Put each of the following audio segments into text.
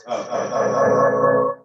Oh.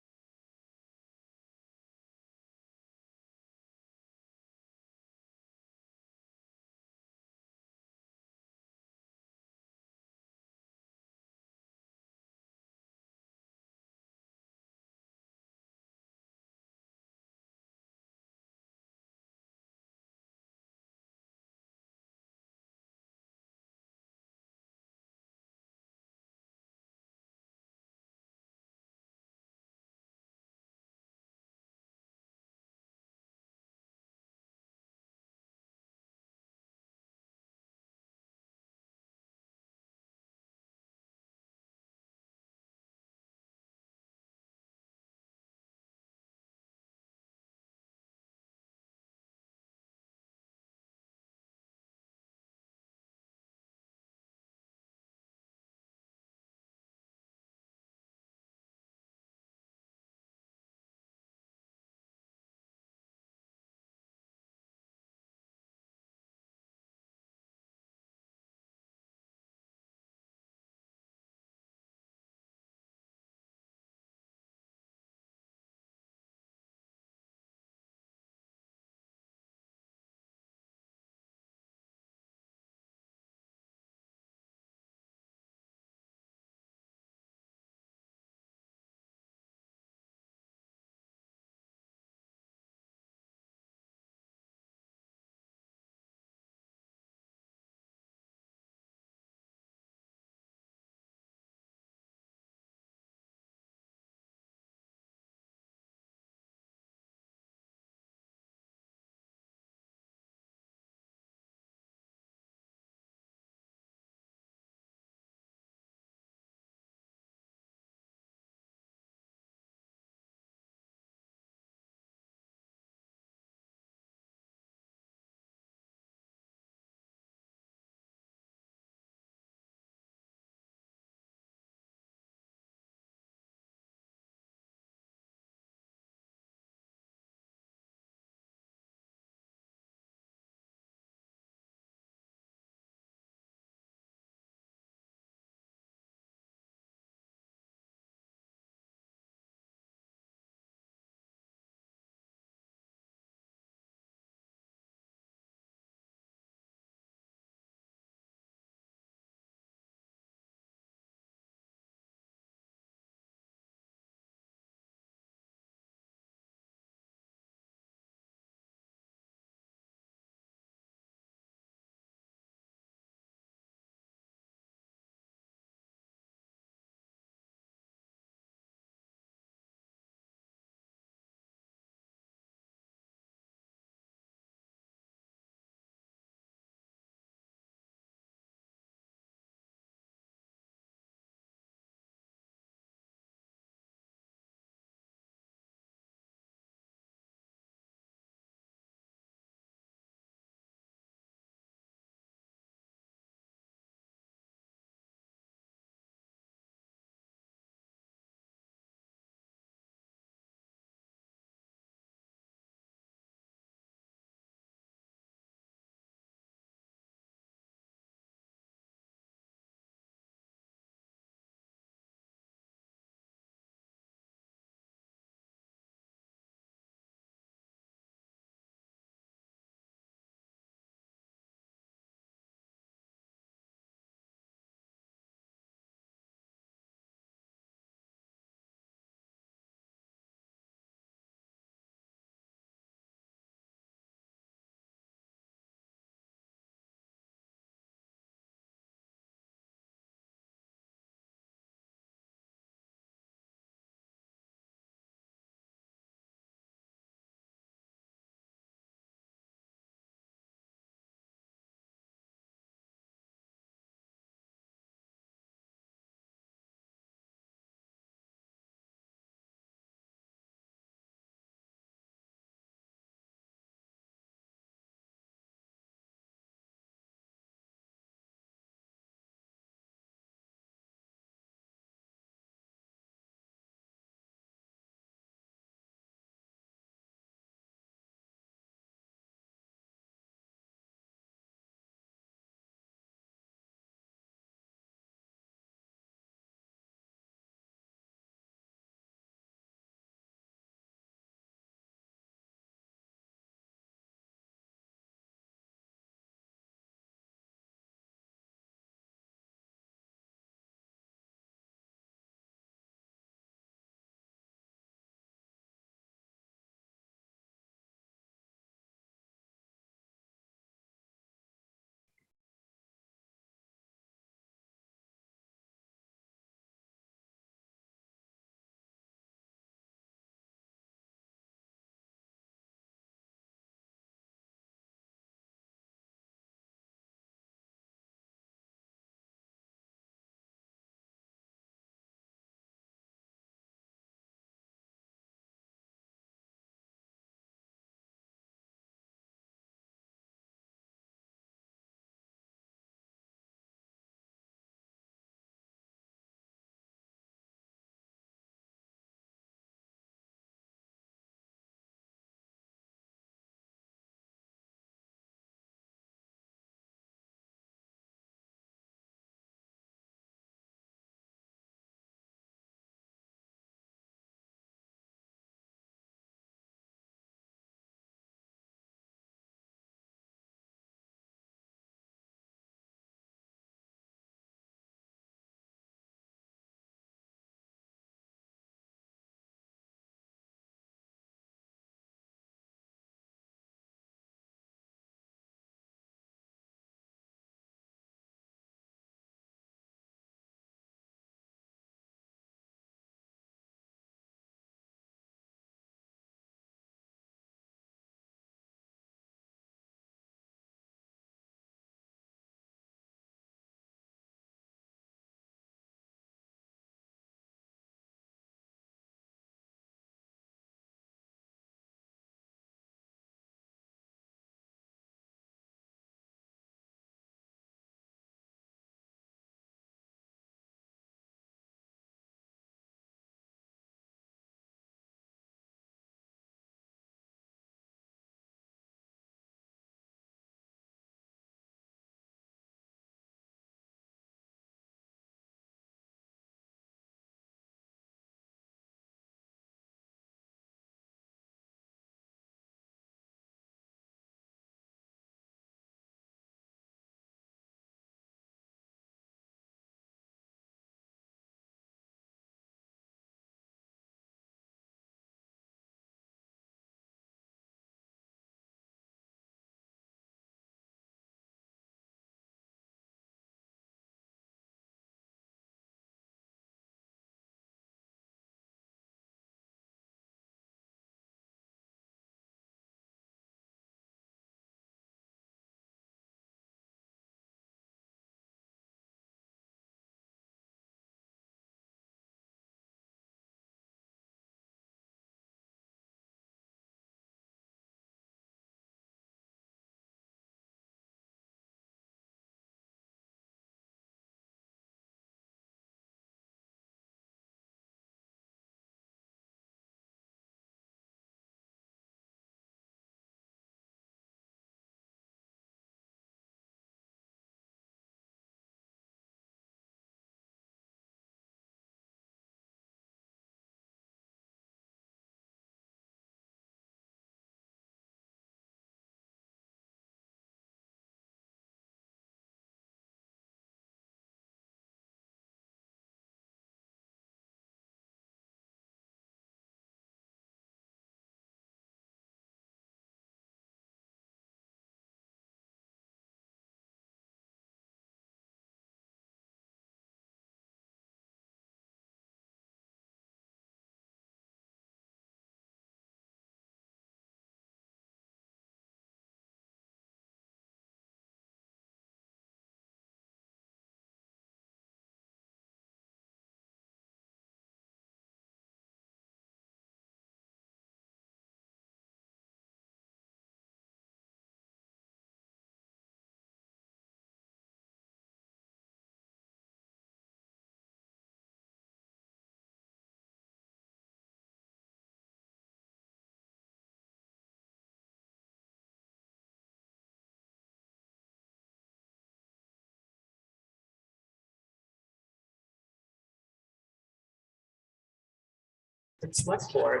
Selectboard.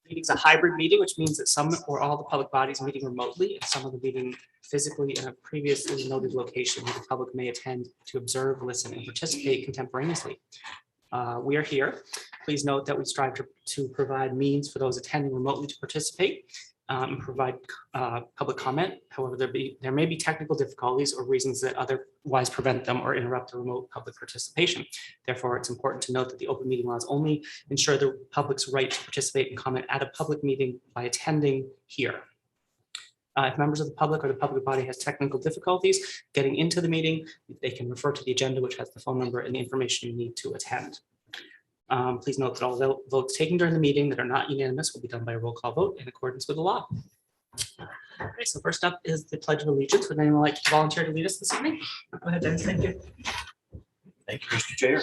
Meeting's a hybrid meeting, which means that some or all the public bodies meeting remotely and some of the meeting physically in a previously noted location where the public may attend to observe, listen, and participate contemporaneously. We are here. Please note that we strive to provide means for those attending remotely to participate and provide public comment. However, there may be technical difficulties or reasons that otherwise prevent them or interrupt the remote public participation. Therefore, it's important to note that the open meeting laws only ensure the public's right to participate and comment at a public meeting by attending here. If members of the public or the public body has technical difficulties getting into the meeting, they can refer to the agenda, which has the phone number and the information you need to attend. Please note that all votes taken during the meeting that are not unanimous will be done by a roll call vote in accordance with the law. Okay, so first up is the Pledge of Allegiance. Would anyone like to volunteer to lead us this evening? Go ahead, Dennis. Thank you. Thank you, Mr. Chair.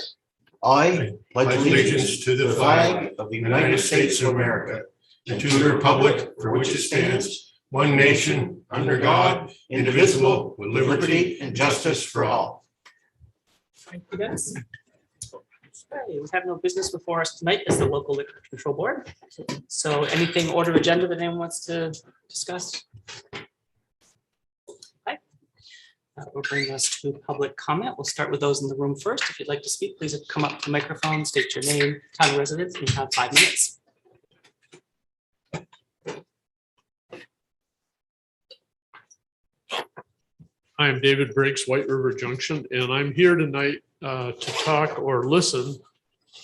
I pledge allegiance to the flag of the United States of America and to the republic for which it stands, one nation, under God, indivisible, with liberty and justice for all. Thank you, Dennis. Okay, we have no business before us tonight as the local liquor control board. So anything order agenda that anyone wants to discuss? Okay. That will bring us to public comment. We'll start with those in the room first. If you'd like to speak, please come up to the microphone, state your name, town of residence, and you have 5 minutes. Hi, I'm David Briggs, White River Junction, and I'm here tonight to talk or listen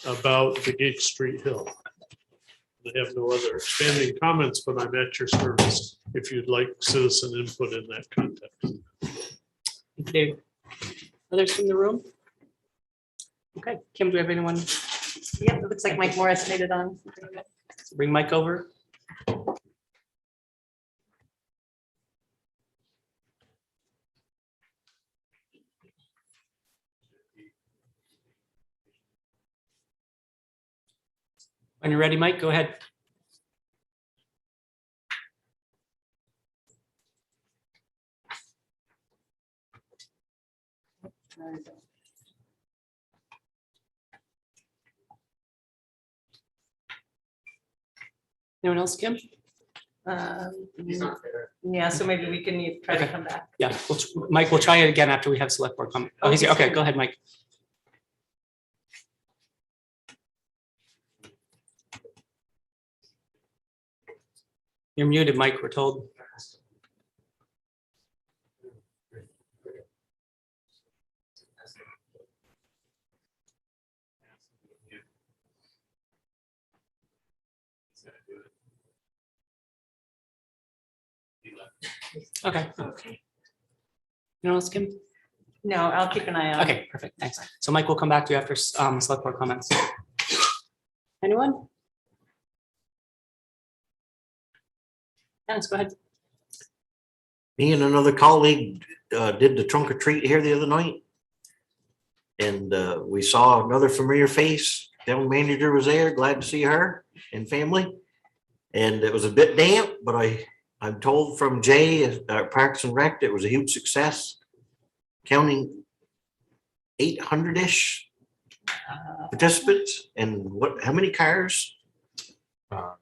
about the Gate Street Hill. I have no other expanding comments, but I'm at your service if you'd like citizen input in that context. Thank you, David. Others from the room? Okay, Kim, do we have anyone? Yep, it looks like Mike Morris made it on. Bring Mike over. When you're ready, Mike, go ahead. Anyone else, Kim? Yeah, so maybe we can try to Okay. come back. Yeah, Mike, we'll try it again after we have select board comment. Oh, he's here. Okay, go ahead, Mike. You're muted, Mike, we're told. Okay. You know else, Kim? No, I'll keep an eye on. Okay, perfect, thanks. So Mike will come back to you after select board comments. Anyone? Dennis, go ahead. Me and another colleague did the trunk or treat here the other night. And we saw another familiar face. Town manager was there, glad to see her and family. And it was a bit damp, but I'm told from Jay at Parks and Rec, it was a huge success. Counting 800-ish participants and how many cars?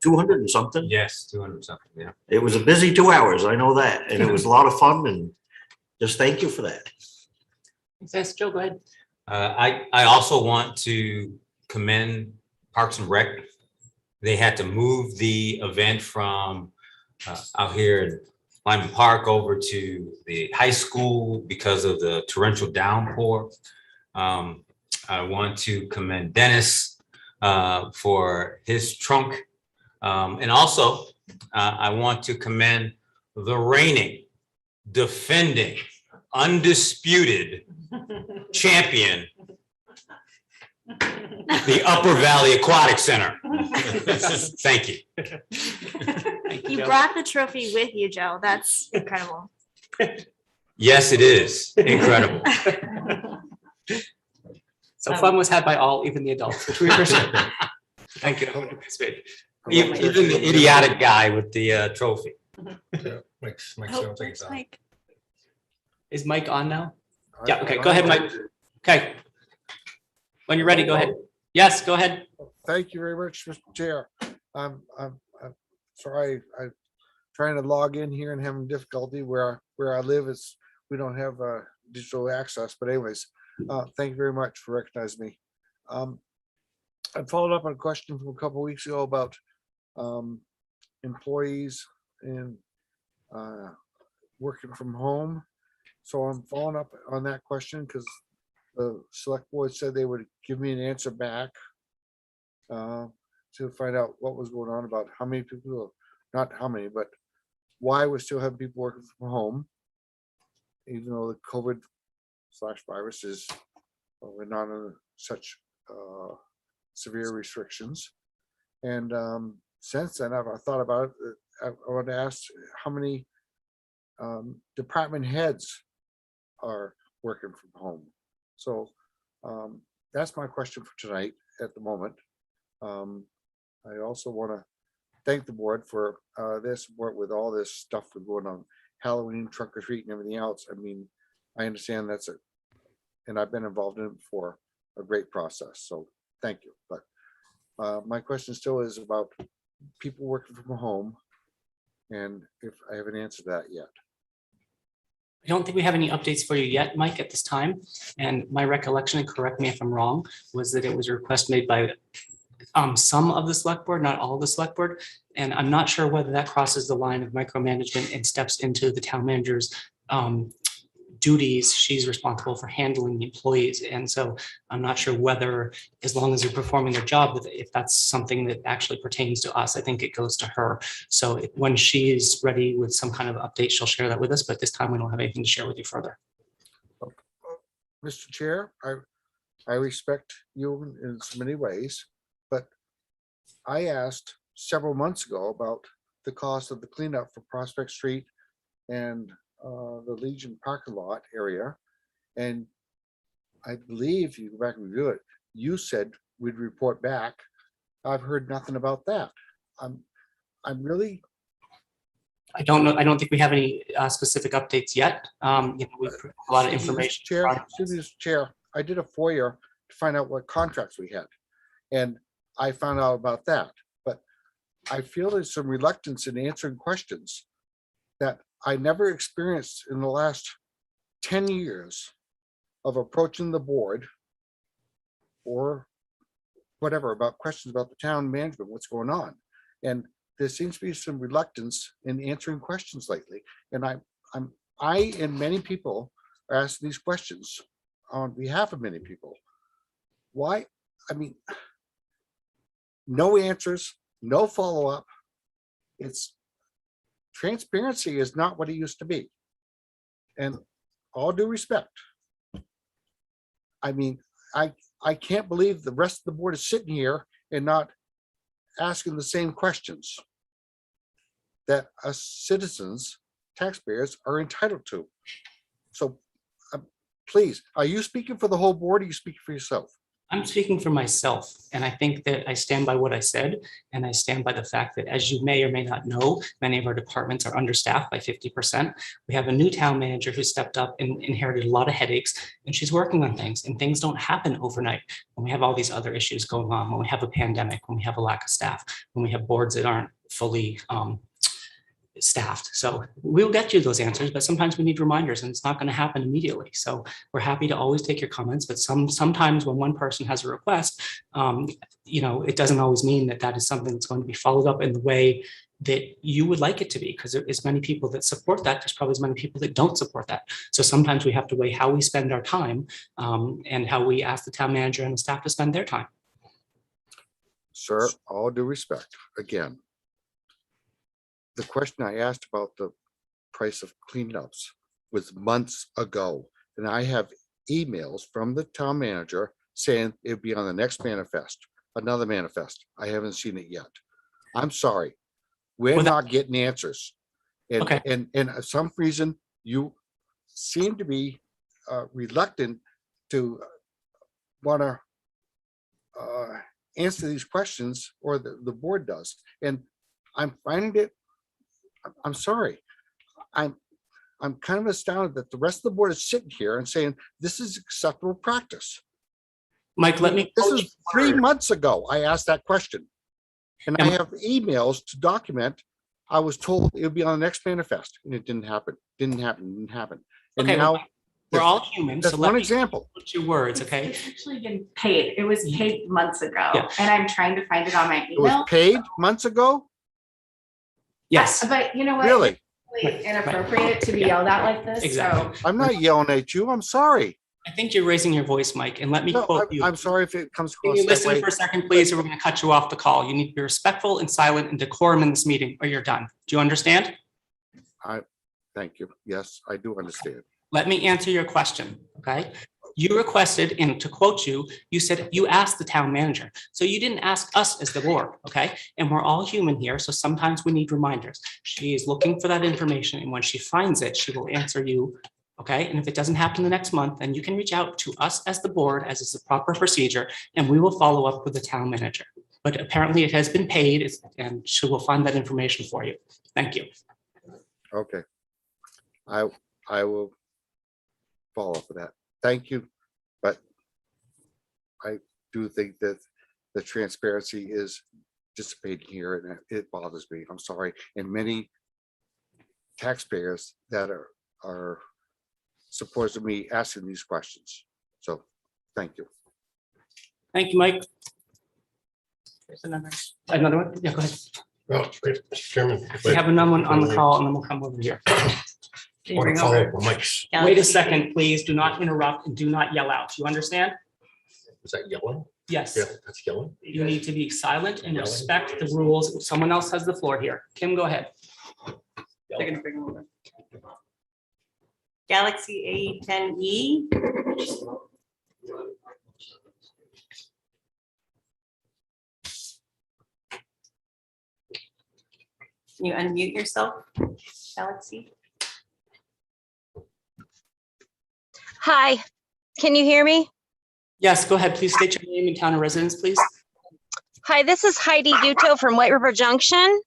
200 and something. Yes, 200 something, yeah. It was a busy 2 hours, I know that, and it was a lot of fun, and just thank you for that. Thanks, Joe, go ahead. I also want to commend Parks and Rec. They had to move the event from out here in Lyman Park over to the high school because of the torrential downpour. I want to commend Dennis for his trunk. And also, I want to commend the reigning, defending, undisputed champion, the Upper Valley Aquatic Center. Thank you. Thank You Joe. brought the trophy with you, Joe. That's incredible. Yes, it is incredible. So fun was had by all, even the adults, which we appreciate. Thank you. Even the idiotic guy with the trophy. Oh, where's Mike? Is Mike on now? Yeah, okay, go ahead, Mike. Okay. When you're ready, go ahead. Yes, go ahead. Thank you very much, Mr. Chair. I'm sorry, I'm trying to log in here and having difficulty where I live is, we don't have digital access, but anyways, thank you very much for recognizing me. I followed up on a question from a couple weeks ago about employees and working from home. So I'm following up on that question because the select board said they would give me an answer back to find out what was going on about how many people, not how many, but why we still have people working from home, even though the COVID/virus is, we're not under such severe restrictions. And since then, I've thought about it. I want to ask how many department heads are working from home. So that's my question for tonight at the moment. I also want to thank the board for their support with all this stuff with going on, Halloween, trunk or treat and everything else. I mean, I understand that's and I've been involved in it before, a great process. So thank you. But my question still is about people working from home and if I haven't answered that yet. I don't think we have any updates for you yet, Mike, at this time. And my recollection, and correct me if I'm wrong, was that it was a request made by some of the select board, not all of the select board. And I'm not sure whether that crosses the line of micromanagement and steps into the town manager's duties. She's responsible for handling the employees. And so I'm not sure whether, as long as they're performing their job, if that's something that actually pertains to us. I think it goes to her. So when she's ready with some kind of update, she'll share that with us. But this time we don't have anything to share with you further. Mr. Chair, I respect you in so many ways, but I asked several months ago about the cost of the cleanup for Prospect Street and the Legion parking lot area. And I believe if you go back and review it, you said we'd report back. I've heard nothing about that. I'm really. I don't know. I don't think we have any specific updates yet. We've a lot of information. Mr. Chair, I did a FOIA to find out what contracts we had. And I found out about that. But I feel there's some reluctance in answering questions that I never experienced in the last 10 years of approaching the board or whatever about questions about the town management, what's going on. And there seems to be some reluctance in answering questions lately. And I and many people are asking these questions on behalf of many people. Why? I mean, no answers, no follow-up. It's transparency is not what it used to be. And all due respect, I mean, I can't believe the rest of the board is sitting here and not asking the same questions that us citizens, taxpayers are entitled to. So please, are you speaking for the whole board or are you speaking for yourself? I'm speaking for myself, and I think that I stand by what I said, and I stand by the fact that, as you may or may not know, many of our departments are understaffed by 50%. We have a new town manager who stepped up and inherited a lot of headaches, and she's working on things, and things don't happen overnight. When we have all these other issues going on, when we have a pandemic, when we have a lack of staff, when we have boards that aren't fully staffed. So we'll get you those answers, but sometimes we need reminders and it's not going to happen immediately. So we're happy to always take your comments, but sometimes when one person has a request, it doesn't always mean that is something that's going to be followed up in the way that you would like it to be, because there is many people that support that. There's probably as many people that don't support that. So sometimes we have to weigh how we spend our time and how we ask the town manager and the staff to spend their time. Sir, all due respect, again, the question I asked about the price of cleanups was months ago. And I have emails from the town manager saying it'd be on the next manifest, another manifest. I haven't seen it yet. I'm sorry. We're not getting answers. And, okay. and for some reason, you seem to be reluctant to want to answer these questions, or the board does. And I'm finding it, I'm sorry. I'm kind of astounded that the rest of the board is sitting here and saying this is acceptable practice. Mike, let me. This quote is your 3 word. months ago. I asked that question. And I Am- have emails to document. I was told it would be on the next manifest and it didn't happen. Didn't happen. And Okay, well, now we're all human, that's so let one me example. put your words, okay? It's actually been paid. It was paid months ago, Yeah. and I'm trying to find it on my It was email. paid months ago? Yes, But you know what? Really? It's really inappropriate to be yelled at like this, Exactly. so. I'm not yelling at you. I'm sorry. I think you're raising your voice, Mike, and let me No, quote you. I'm sorry if it comes Can across you that listen way. for a second, please, or we're going to cut you off the call? You need to be respectful and silent and decorum in this meeting, or you're done. Do you understand? Thank you. Yes, I do understand. Let me answer your question, okay? You requested, and to quote you, you said you asked the town manager. So you didn't ask us as the board, okay? And we're all human here, so sometimes we need reminders. She is looking for that information, and when she finds it, she will answer you, okay? And if it doesn't happen the next month, then you can reach out to us as the board, as is the proper procedure, and we will follow up with the town manager. But apparently it has been paid, and she will find that information for you. Thank you. Okay. I will follow up with that. Thank you. But I do think that the transparency is dissipating here and it bothers me. I'm sorry. And many taxpayers that are supporters of me asking these questions. So thank you. Thank you, Mike. There's another one? Yeah, go ahead. Well, wait, Mr. Chairman. We have another one on the call, and then we'll come over here. Can you Want bring to follow over up on Mike's, Wait a Galaxy second, please. Do not interrupt and do not yell out. You understand? is that yelling? Yes. Yeah, that's yelling. You need to be silent and respect the rules. Someone else has the floor here. Kim, go ahead. They're gonna bring them over. Galaxy A10e. Can you unmute yourself, Galaxy? Hi, can you hear me? Yes, go ahead. Please state your name and town of residence, please. Hi, this is Heidi Duto from White River Junction.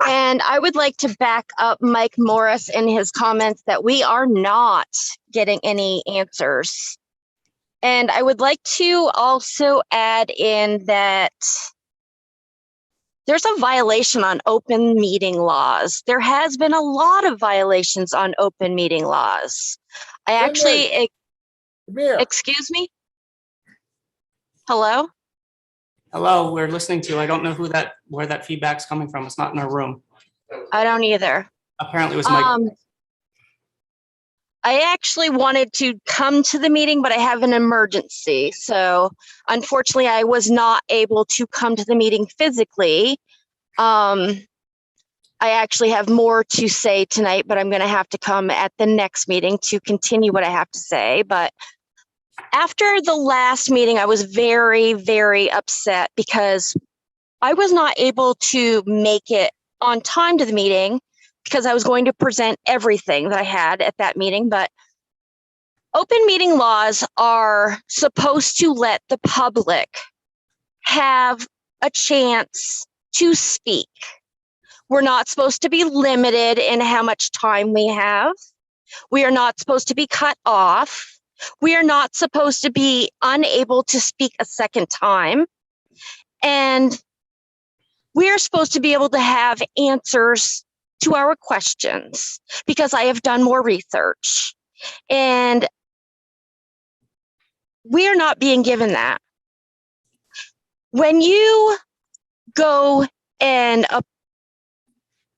And I would like to back up Mike Morris in his comments that we are not getting any answers. And I would like to also add in that there's a violation on open meeting laws. There has been a lot of violations on open meeting laws. I actually, Mayor, excuse me? Hello? Hello, we're listening to you. I don't know where that feedback's coming from. It's not in our room. I don't either. Apparently it was Mike. I actually wanted to come to the meeting, but I have an emergency. So unfortunately, I was not able to come to the meeting physically. I actually have more to say tonight, but I'm going to have to come at the next meeting to continue what I have to say. But after the last meeting, I was very, very upset because I was not able to make it on time to the meeting because I was going to present everything that I had at that meeting. But open meeting laws are supposed to let the public have a chance to speak. We're not supposed to be limited in how much time we have. We are not supposed to be cut off. We are not supposed to be unable to speak a second time. And we are supposed to be able to have answers to our questions because I have done more research. And we are not being given that. When you go and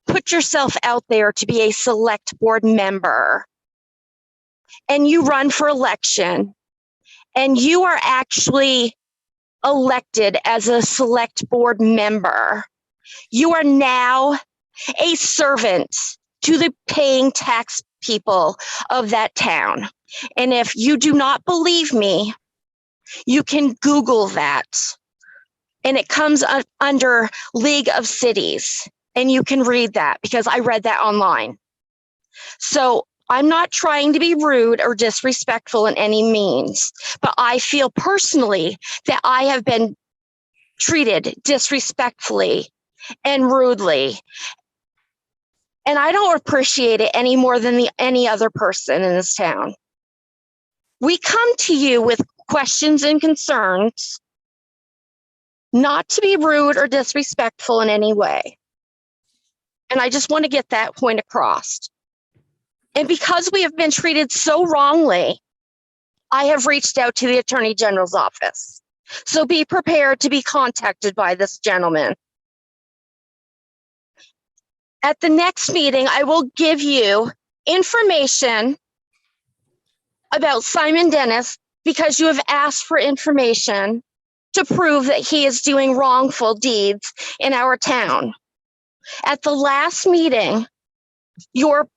put yourself out there to be a select board member and you run for election and you are actually elected as a select board member, you are now a servant to the paying tax people of that town. And if you do not believe me, you can Google that. And it comes under League of Cities. And you can read that because I read that online. So I'm not trying to be rude or disrespectful in any means, but I feel personally that I have been treated disrespectfully and rudely. And I don't appreciate it any more than any other person in this town. We come to you with questions and concerns, not to be rude or disrespectful in any way. And I just want to get that point across. And because we have been treated so wrongly, I have reached out to the Attorney General's office. So be prepared to be contacted by this gentleman. At the next meeting, I will give you information about Simon Dennis because you have asked for information to prove that he is doing wrongful deeds in our town. At the last meeting, your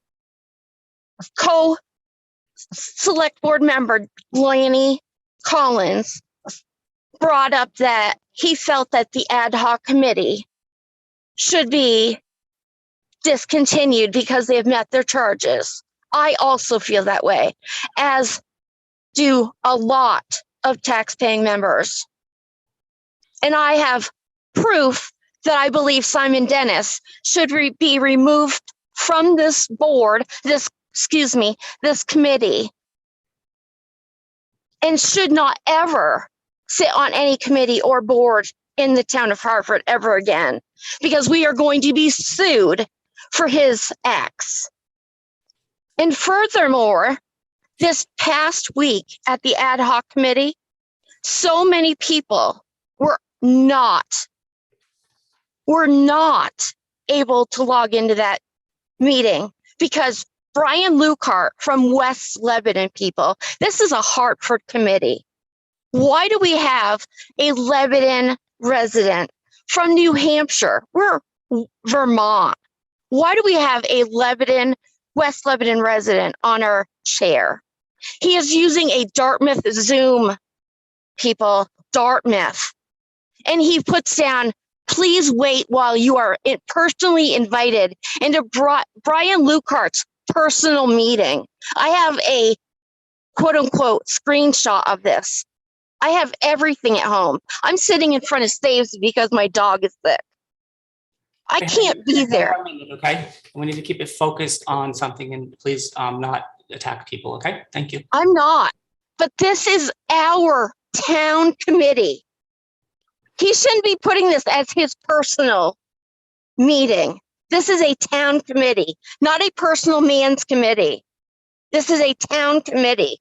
select board member, Lanny Collins, brought up that he felt that the ad hoc committee should be discontinued because they have met their charges. I also feel that way, as do a lot of taxpaying members. And I have proof that I believe Simon Dennis should be removed from this board, this committee, and should not ever sit on any committee or board in the town of Hartford ever again, because we are going to be sued for his acts. And furthermore, this past week at the ad hoc committee, so many people were not able to log into that meeting because Brian Lucart from West Lebanon people, this is a Hartford committee. Why do we have a Lebanon resident from New Hampshire? We're Vermont. Why do we have a West Lebanon resident on our chair? He is using a Dartmouth Zoom, people, Dartmouth. And he puts down, please wait while you are personally invited into Brian Lucart's personal meeting. I have a quote unquote screenshot of this. I have everything at home. I'm sitting in front of Saves because my dog is sick. I can't be there. Okay, we need to keep it focused on something, and please not attack people. Okay, thank you. I'm not, but this is our town committee. He shouldn't be putting this as his personal meeting. This is a town committee, not a personal man's committee. This is a town committee,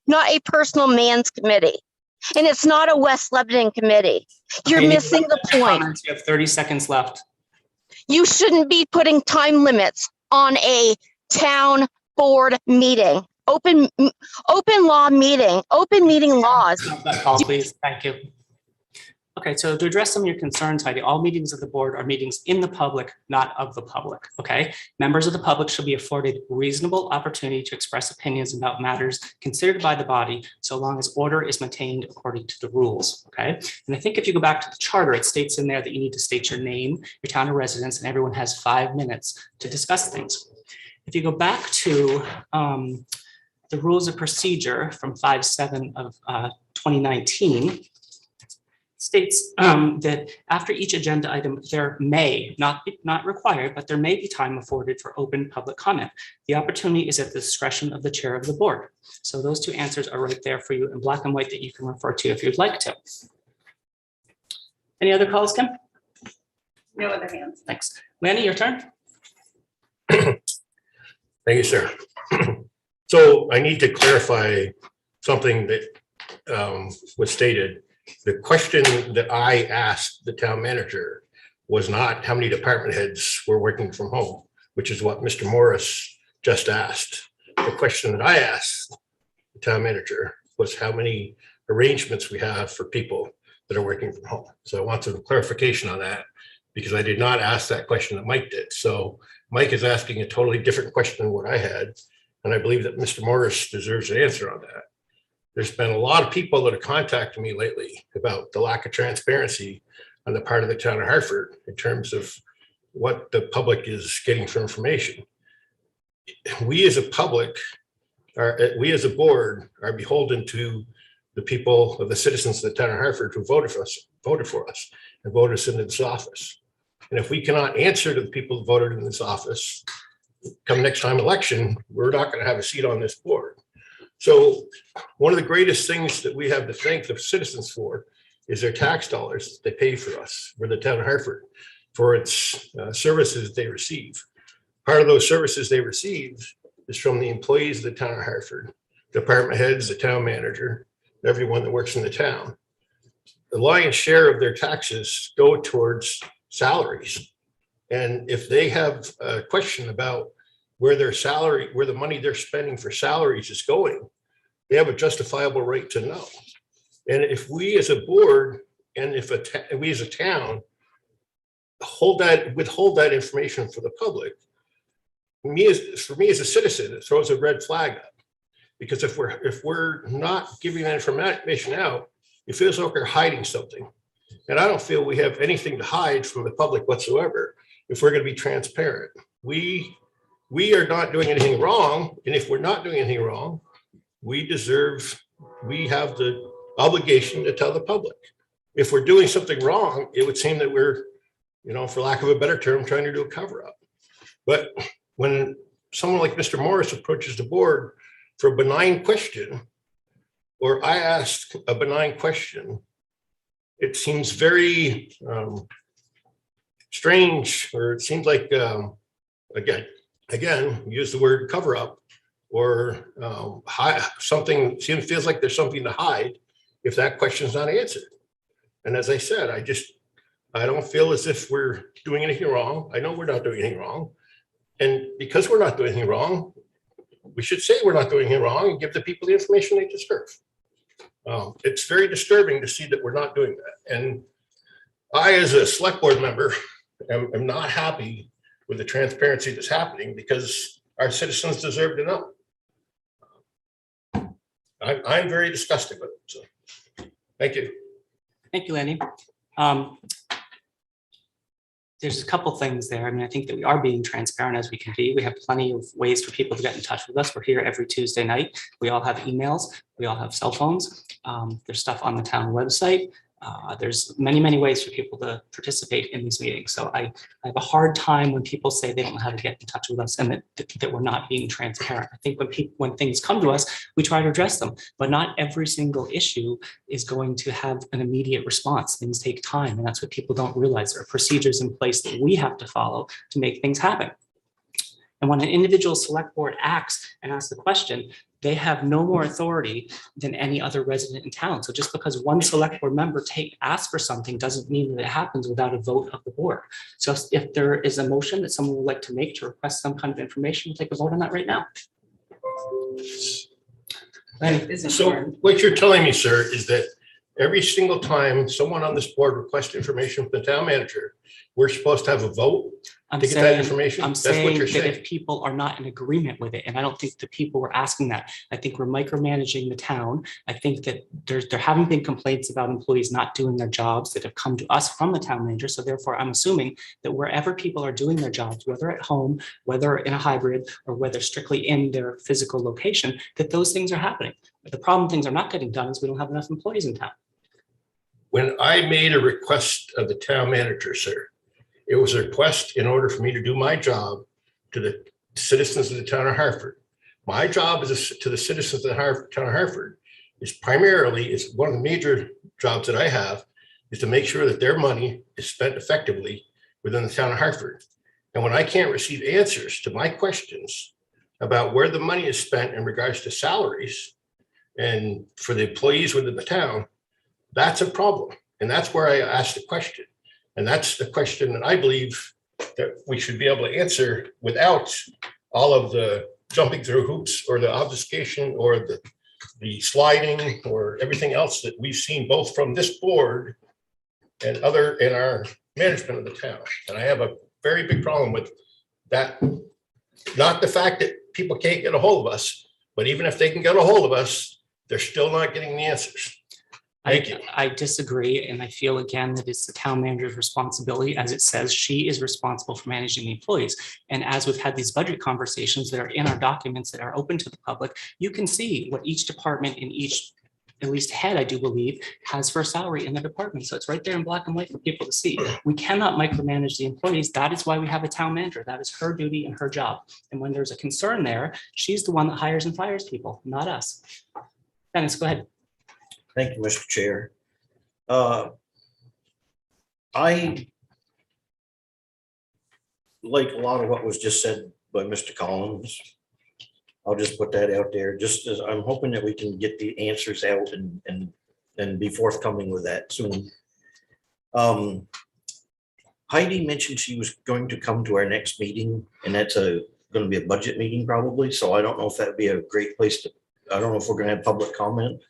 not a personal man's committee. And it's not a West Lebanon committee. You're Okay, missing the point. comments. You have 30 seconds left. You shouldn't be putting time limits on a town board meeting, open law meeting, open meeting laws. Stop that call, please. Thank you. Okay, so to address some of your concerns, Heidi, all meetings of the board are meetings in the public, not of the public, okay? Members of the public should be afforded reasonable opportunity to express opinions about matters considered by the body, so long as order is maintained according to the rules, okay? And I think if you go back to the charter, it states in there that you need to state your name, your town of residence, and everyone has 5 minutes to discuss things. If you go back to the rules of procedure from 5/7 of 2019, states that after each agenda item, there may, not required, but there may be time afforded for open public comment. The opportunity is at the discretion of the chair of the board. So those 2 answers are right there for you in black and white that you can refer to if you'd like to. Any other calls, Kim? No other hands. Thanks. Lanny, your turn. Thank you, sir. So I need to clarify something that was stated. The question that I asked the town manager was not how many department heads were working from home, which is what Mr. Morris just asked. The question that I asked the town manager was how many arrangements we have for people that are working from home. So I want some clarification on that because I did not ask that question that Mike did. So Mike is asking a totally different question than what I had. And I believe that Mr. Morris deserves an answer on that. There's been a lot of people that have contacted me lately about the lack of transparency on the part of the town of Hartford in terms of what the public is getting for information. We as a public, we as a board are beholden to the people of the citizens of the town of Hartford who voted for us and voted us into this office. And if we cannot answer to the people who voted in this office, come next time election, we're not going to have a seat on this board. So one of the greatest things that we have to thank the citizens for is their tax dollars they pay for us, for the town of Hartford, for its services they receive. Part of those services they receive is from the employees of the town of Hartford, department heads, the town manager, everyone that works in the town. The lion's share of their taxes go towards salaries. And if they have a question about where their salary, where the money they're spending for salaries is going, they have a justifiable right to know. And if we as a board and if we as a town withhold that information for the public, for me as a citizen, it throws a red flag up. Because if we're not giving that information out, it feels like we're hiding something. And I don't feel we have anything to hide from the public whatsoever if we're going to be transparent. We are not doing anything wrong. And if we're not doing anything wrong, we have the obligation to tell the public. If we're doing something wrong, it would seem that we're, for lack of a better term, trying to do a cover up. But when someone like Mr. Morris approaches the board for a benign question, or I ask a benign question, it seems very strange, or it seems like, again, use the word cover up, or something feels like there's something to hide if that question is not answered. And as I said, I don't feel as if we're doing anything wrong. I know we're not doing anything wrong. And because we're not doing anything wrong, we should say we're not doing anything wrong and give the people the information they deserve. It's very disturbing to see that we're not doing that. And I, as a select board member, am not happy with the transparency that's happening because our citizens deserve to know. I'm very disgusted with it. So, thank you. Thank you, Lenny. There's a couple things there. I mean, I think that we are being transparent as we can be. We have plenty of ways for people to get in touch with us. We're here every Tuesday night. We all have emails. We all have cell phones. There's stuff on the town website. There's many, many ways for people to participate in these meetings. So I have a hard time when people say they don't know how to get in touch with us and that we're not being transparent. I think when things come to us, we try to address them, but not every single issue is going to have an immediate response. Things take time, and that's what people don't realize. There are procedures in place that we have to follow to make things happen. And when an individual select board acts and asks the question, they have no more authority than any other resident in town. So just because one select board member asks for something doesn't mean that it happens without a vote of the board. So if there is a motion that someone would like to make to request some kind of information, we'll take a vote on that right now. So what you're telling me, sir, is that every single time someone on this board requests information from the town manager, we're supposed to have a vote to get that information? I'm That's what saying you're that saying. if people are not in agreement with it, and I don't think the people were asking that. I think we're micromanaging the town. I think that there haven't been complaints about employees not doing their jobs that have come to us from the town manager. So therefore, I'm assuming that wherever people are doing their jobs, whether at home, whether in a hybrid, or whether strictly in their physical location, that those things are happening. But the problem things are not getting done is we don't have enough employees in town. When I made a request of the town manager, sir, it was a request in order for me to do my job to the citizens of the town of Hartford. My job to the citizens of the town of Hartford is one of the major jobs that I have is to make sure that their money is spent effectively within the town of Hartford. And when I can't receive answers to my questions about where the money is spent in regards to salaries and for the employees within the town, that's a problem. And that's where I asked the question. And that's the question that I believe that we should be able to answer without all of the jumping through hoops or the obfuscation or the sliding or everything else that we've seen both from this board and in our management of the town. And I have a very big problem with that. Not the fact that people can't get a hold of us, but even if they can get a hold of us, they're still not getting the answers. Thank you. I disagree. And I feel again that it's the town manager's responsibility. As it says, she is responsible for managing the employees. And as we've had these budget conversations that are in our documents that are open to the public, you can see what each department in each at least head, I do believe, has first salary in the department. So it's right there in black and white for people to see. We cannot micromanage the employees. That is why we have a town manager. That is her duty and her job. And when there's a concern there, she's the one that hires and fires people, not us. Dennis, go ahead. Thank you, Mr. Chair. I like a lot of what was just said by Mr. Collins. I'll just put that out there, just as I'm hoping that we can get the answers out and be forthcoming with that soon. Heidi mentioned she was going to come to our next meeting, and that's going to be a budget meeting probably, so I don't know if that'd be a great place to, I don't know if we're gonna have public comment.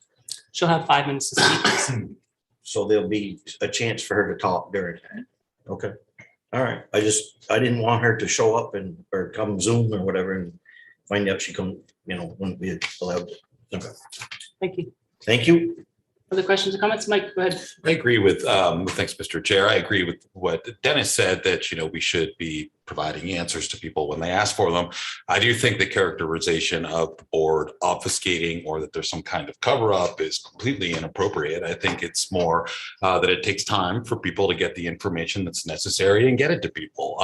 She'll have 5 minutes to speak. So there'll be a chance for her to talk during that. Okay. All right. I didn't want her to show up or come Zoom or whatever and find out she wouldn't be allowed to. Okay. Thank you. Thank you. Other questions or comments? Mike, go ahead. I agree with, thanks, Mr. Chair. I agree with what Dennis said, that, we should be providing answers to people when they ask for them. I do think the characterization of the board obfuscating or that there's some kind of cover up is completely inappropriate. I think it's more that it takes time for people to get the information that's necessary and get it to people.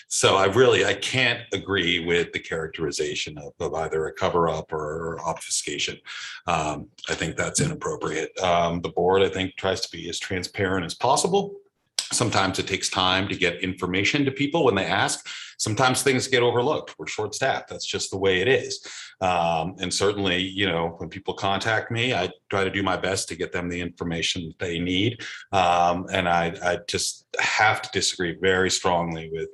So I can't agree with the characterization of either a cover up or obfuscation. I think that's inappropriate. The board, I think, tries to be as transparent as possible. Sometimes it takes time to get information to people when they ask. Sometimes things get overlooked. We're short-staffed. That's just the way it is. And certainly, when people contact me, I try to do my best to get them the information that they need. And I just have to disagree very strongly with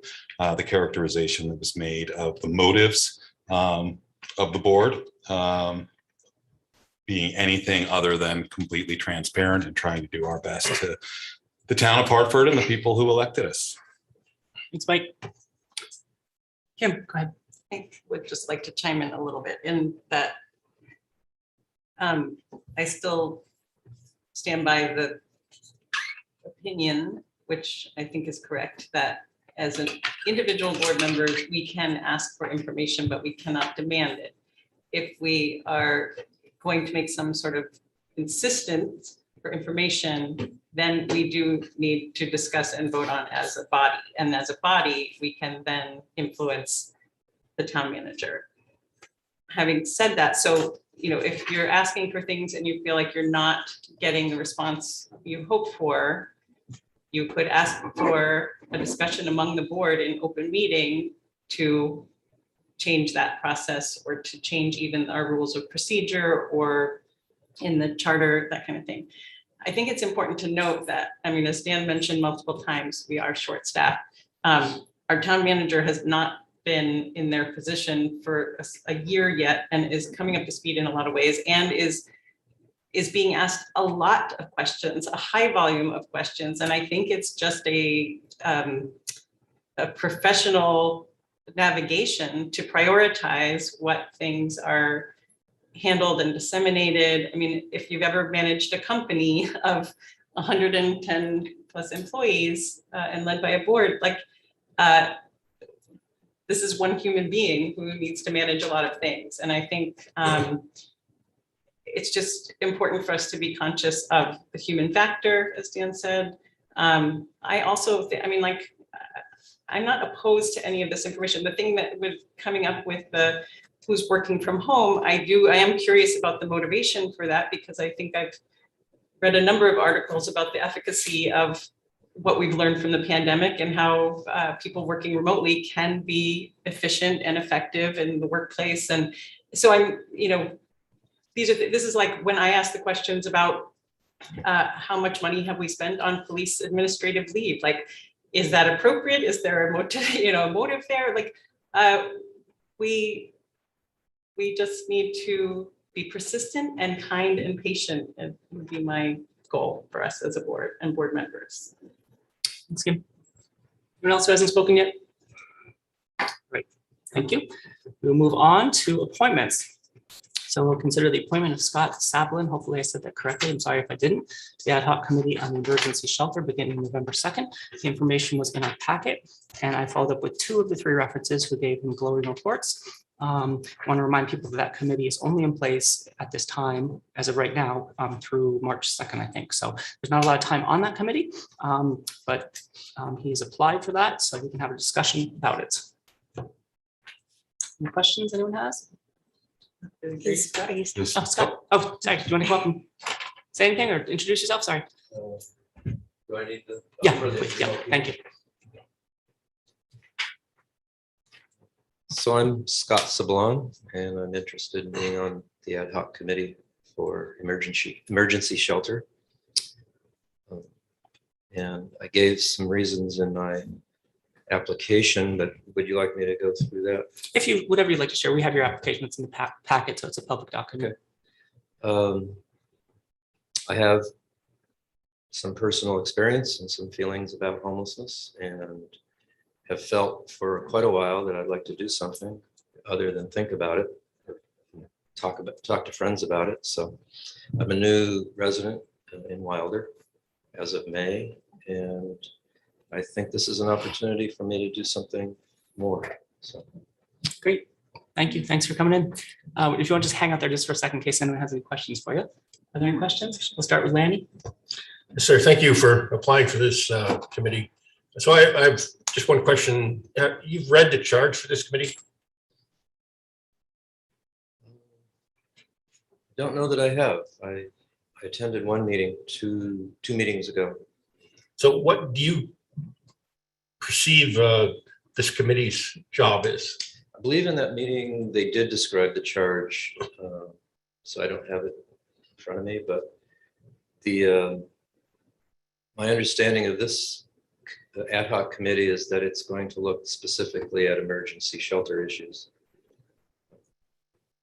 the characterization that was made of the motives of the board being anything other than completely transparent and trying to do our best to the town of Hartford and the people who elected us. Thanks, Mike. Kim, go ahead. I would just like to chime in a little bit in that I still stand by the opinion, which I think is correct, that as an individual board member, we can ask for information, but we cannot demand it. If we are going to make some sort of insistence for information, then we do need to discuss and vote on as a body. And as a body, we can then influence the town manager. Having said that, so, if you're asking for things and you feel like you're not getting the response you hope for, you could ask for a discussion among the board in open meeting to change that process or to change even our rules of procedure or in the charter, that kind of thing. I think it's important to note that, as Dan mentioned multiple times, we are short-staffed. Our town manager has not been in their position for a year yet and is coming up to speed in a lot of ways and is being asked a lot of questions, a high volume of questions. And I think it's just a professional navigation to prioritize what things are handled and disseminated. If you've ever managed a company of 110 plus employees and led by a board, this is one human being who needs to manage a lot of things. And I think it's just important for us to be conscious of the human factor, as Dan said. I also, I'm not opposed to any of this information. The thing that with coming up with the who's working from home, I am curious about the motivation for that, because I think I've read a number of articles about the efficacy of what we've learned from the pandemic and how people working remotely can be efficient and effective in the workplace. And so this is like when I ask the questions about how much money have we spent on police administrative leave? Is that appropriate? Is there a motive there? We just need to be persistent and kind and patient. It would be my goal for us as a board and board members. Thanks, Kim. Anyone else who hasn't spoken yet? Great, thank you. We'll move on to appointments. So we'll consider the appointment of Scott Sablan. Hopefully I said that correctly. I'm sorry if I didn't. To the Ad Hoc Committee on Emergency Shelter beginning November 2nd. The information was in our packet, and I followed up with 2 of the 3 references who gave him glowing reports. Want to remind people that that committee is only in place at this time, as of right now, through March 2nd, I think. So there's not a lot of time on that committee, but he's applied for that, so we can have a discussion about it. Any questions anyone has? Oh, Scott. Oh, sorry. Do you want to come up and say anything or introduce yourself? Sorry. Do I need to? Yeah, please. Yeah, thank you. So I'm Scott Sablan, and I'm interested in being on the ad hoc committee for emergency shelter. And I gave some reasons in my application, but would you like me to go through that? If you, whatever you'd like to share, we have your application. It's in the packet, so it's a public document. I have some personal experience and some feelings about homelessness, and have felt for quite a while that I'd like to do something other than think about it, or talk to friends about it. So I'm a new resident in Wilder as of May, and I think this is an opportunity for me to do something more. So Great. Thank you. Thanks for coming in. If you want to just hang out there just for a second in case anyone has any questions for you. Are there any questions? We'll start with Lanny. Yes, sir, thank you for applying for this committee. So I've just one question. You've read the charge for this committee? don't know that I have. I attended one meeting two meetings ago. So what do you perceive this committee's job is? I believe in that meeting, they did describe the charge. So I don't have it in front of me, but my understanding of this ad hoc committee is that it's going to look specifically at emergency shelter issues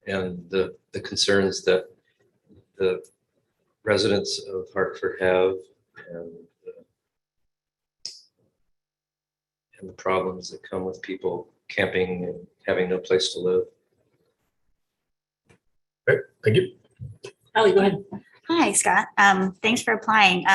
and the concerns that the residents of Hartford have, and the problems that come with people camping and having no place to live. Okay, thank you. Ellie, go ahead. Hi, Scott. Thanks for applying.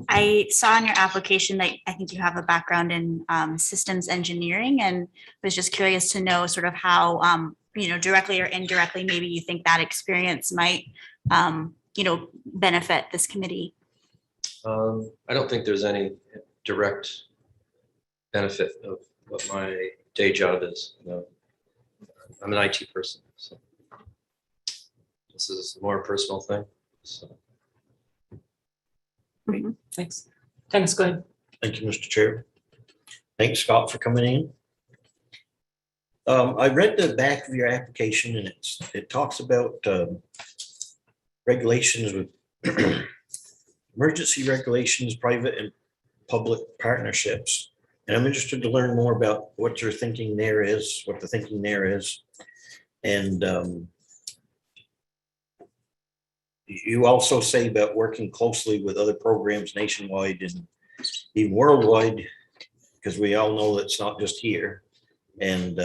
I saw in your application that I think you have a background in systems engineering, and was just curious to know sort of how, directly or indirectly, maybe you think that experience might, benefit this committee. I don't think there's any direct benefit of what my day job is. I'm an IT person, so this is a more personal thing. So. Great, thanks. Dennis, go ahead. Thank you, Mr. Chair. Thanks, Scott, for coming in. I read the back of your application, and it talks about regulations with emergency regulations, private and public partnerships. And I'm interested to learn more about what your thinking there is, what the thinking there is. And you also say about working closely with other programs nationwide and even worldwide, because we all know it's not just here. And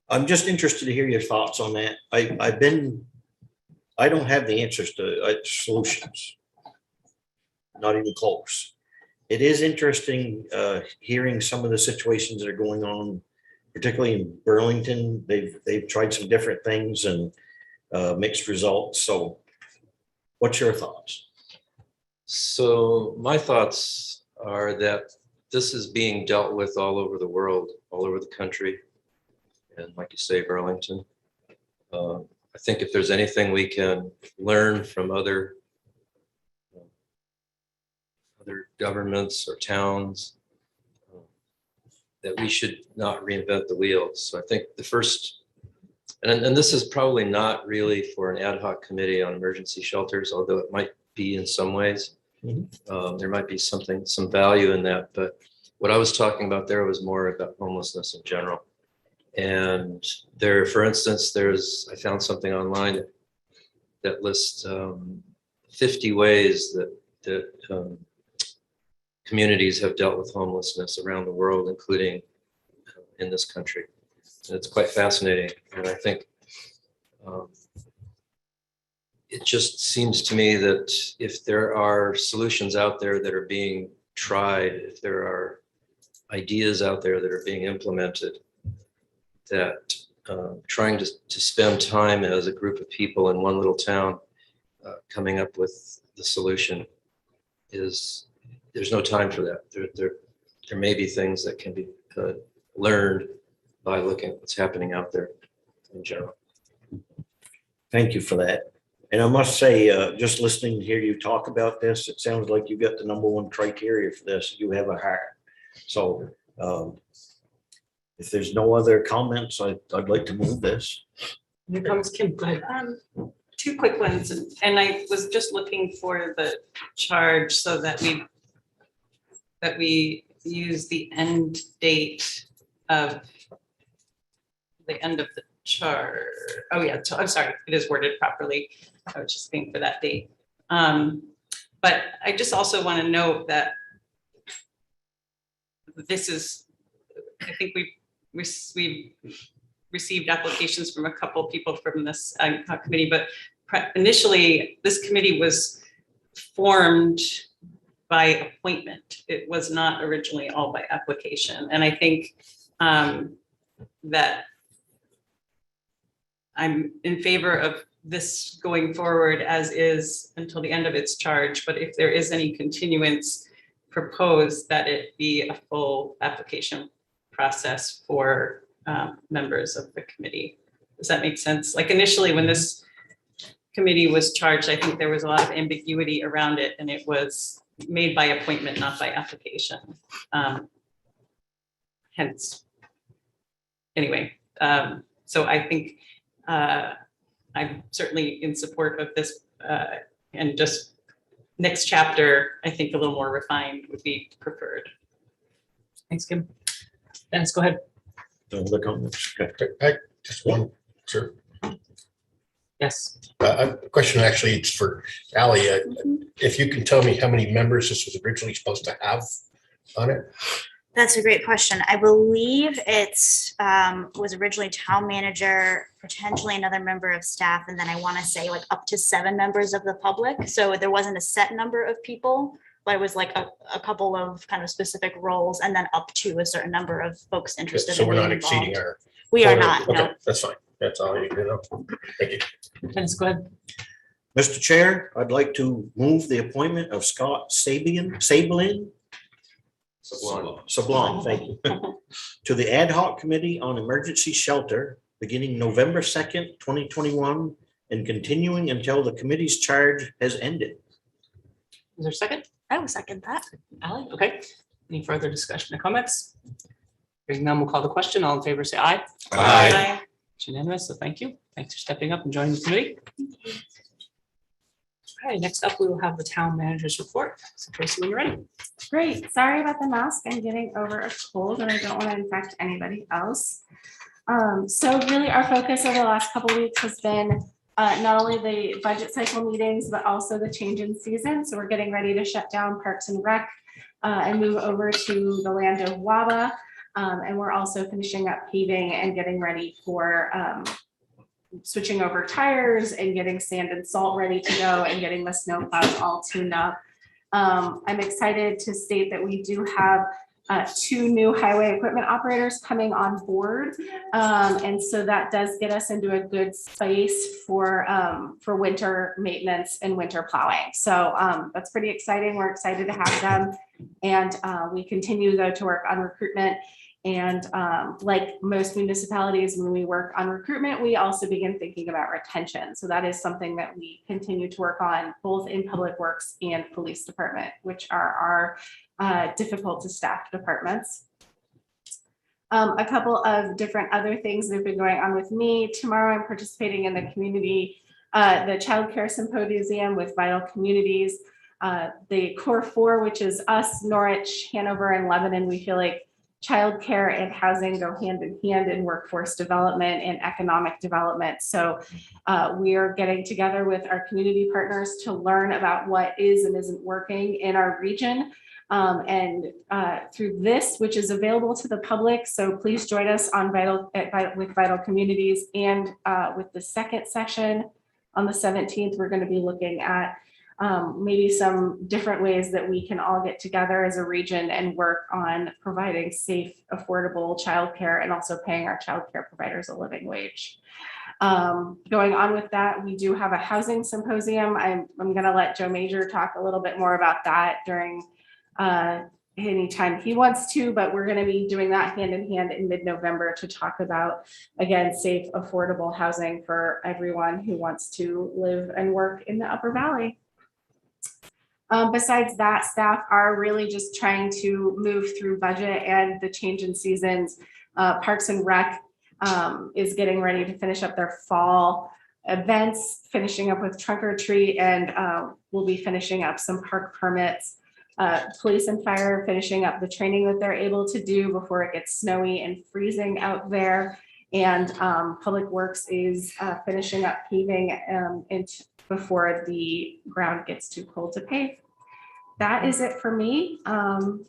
I'm just interested to hear your thoughts on that. I don't have the answers to solutions, not even close. It is interesting hearing some of the situations that are going on, particularly in Burlington. They've tried some different things and mixed results. So what's your thoughts? So my thoughts are that this is being dealt with all over the world, all over the country. And like you say, Burlington. I think if there's anything we can learn from other governments or towns, that we should not reinvent the wheel. So I think the first, and this is probably not really for an ad hoc committee on emergency shelters, although it might be in some ways. There might be some value in that, but what I was talking about there was more about homelessness in general. And there, for instance, I found something online that lists 50 ways that communities have dealt with homelessness around the world, including in this country. And it's quite fascinating. And I think it just seems to me that if there are solutions out there that are being tried, if there are ideas out there that are being implemented, that trying to spend time as a group of people in one little town coming up with the solution is, there's no time for that. There may be things that can be learned by looking at what's happening out there in general. Thank you for that. And I must say, just listening to hear you talk about this, it sounds like you got the number one criteria for this. You have a heart. So if there's no other comments, I'd like to move this. Here comes Kim. Go ahead. Two quick ones, and I was just looking for the charge so that we use the end date of the end of the charge. Oh yeah, I'm sorry, it is worded properly. I was just looking for that date. But I just also want to note that this is, I think we've received applications from a couple people from this committee, but initially this committee was formed by appointment. It was not originally all by application. And I think that I'm in favor of this going forward as is until the end of its charge. But if there is any continuance proposed, that it be a full application process for members of the committee. Does that make sense? Like initially when this committee was charged, I think there was a lot of ambiguity around it, and it was made by appointment, not by application. Hence, anyway, so I think I'm certainly in support of this, and just next chapter, I think a little more refined would be preferred. Thanks, Kim. Dennis, go ahead. No other comments? Okay. Just one, sir. Yes. A question, actually, it's for Ally. If you can tell me how many members this was originally supposed to have on it? That's a great question. I believe it's was originally town manager, potentially another member of staff, and then I want to say like up to 7 members of the public. So there wasn't a set number of people, but it was like a couple of kind of specific roles, and then up to a certain number of folks interested. So in we're not being exceeding involved. our. We are quota. not, Okay, no. that's fine. That's all you know. Thank you. Dennis, go ahead. Mr. Chair, I'd like to move the appointment of Scott Sablan, thank you, to the Ad hoc Committee on Emergency Shelter beginning November 2nd, 2021, and continuing until the committee's charge has ended. Is there a second? I will second that. Ally, okay. Any further discussion or comments? Hearing none, we'll call the question. All in favor, say aye. Aye. It's unanimous, so thank you. Thanks for stepping up and joining the committee. Okay, next up, we will have the town manager's report. So Tracy, when you're ready. Great. Sorry about the mask. I'm getting over a cold and I don't want to infect anybody else. So really our focus over the last couple of weeks has been not only the budget cycle meetings, but also the change in season. So we're getting ready to shut down Parks and Rec and move over to the land of WABA. And we're also finishing up paving and getting ready for switching over tires and getting sand and salt ready to go and getting the snow plows all tuned up. I'm excited to state that we do have 2 new highway equipment operators coming on board. And so that does get us into a good space for winter maintenance and winter plowing. So that's pretty exciting. We're excited to have them. And we continue though to work on recruitment. And like most municipalities, when we work on recruitment, we also begin thinking about retention. So that is something that we continue to work on both in public works and police department, which are our difficult to staff departments. A couple of different other things that have been going on with me. Tomorrow I'm participating in the community, the Child Care Symposium with Vital Communities. The Core 4, which is us, Norwich, Hanover, and Lebanon. We feel like childcare and housing go hand in hand in workforce development and economic development. So we are getting together with our community partners to learn about what is and isn't working in our region. And through this, which is available to the public. So please join us on with Vital Communities, and with the second session on the 17th, we're going to be looking at maybe some different ways that we can all get together as a region and work on providing safe, affordable childcare and also paying our childcare providers a living wage. Going on with that, we do have a housing symposium. I'm going to let Joe Manger talk a little bit more about that during anytime he wants to, but we're going to be doing that hand in hand in mid-November to talk about, again, safe, affordable housing for everyone who wants to live and work in the Upper Valley. Besides that, staff are really just trying to move through budget and the change in seasons. Parks and Rec is getting ready to finish up their fall events, finishing up with trunk or treat, and we'll be finishing up some park permits. Police and fire finishing up the training that they're able to do before it gets snowy and freezing out there. And Public Works is finishing up paving before the ground gets too cold to pave. That is it for me. And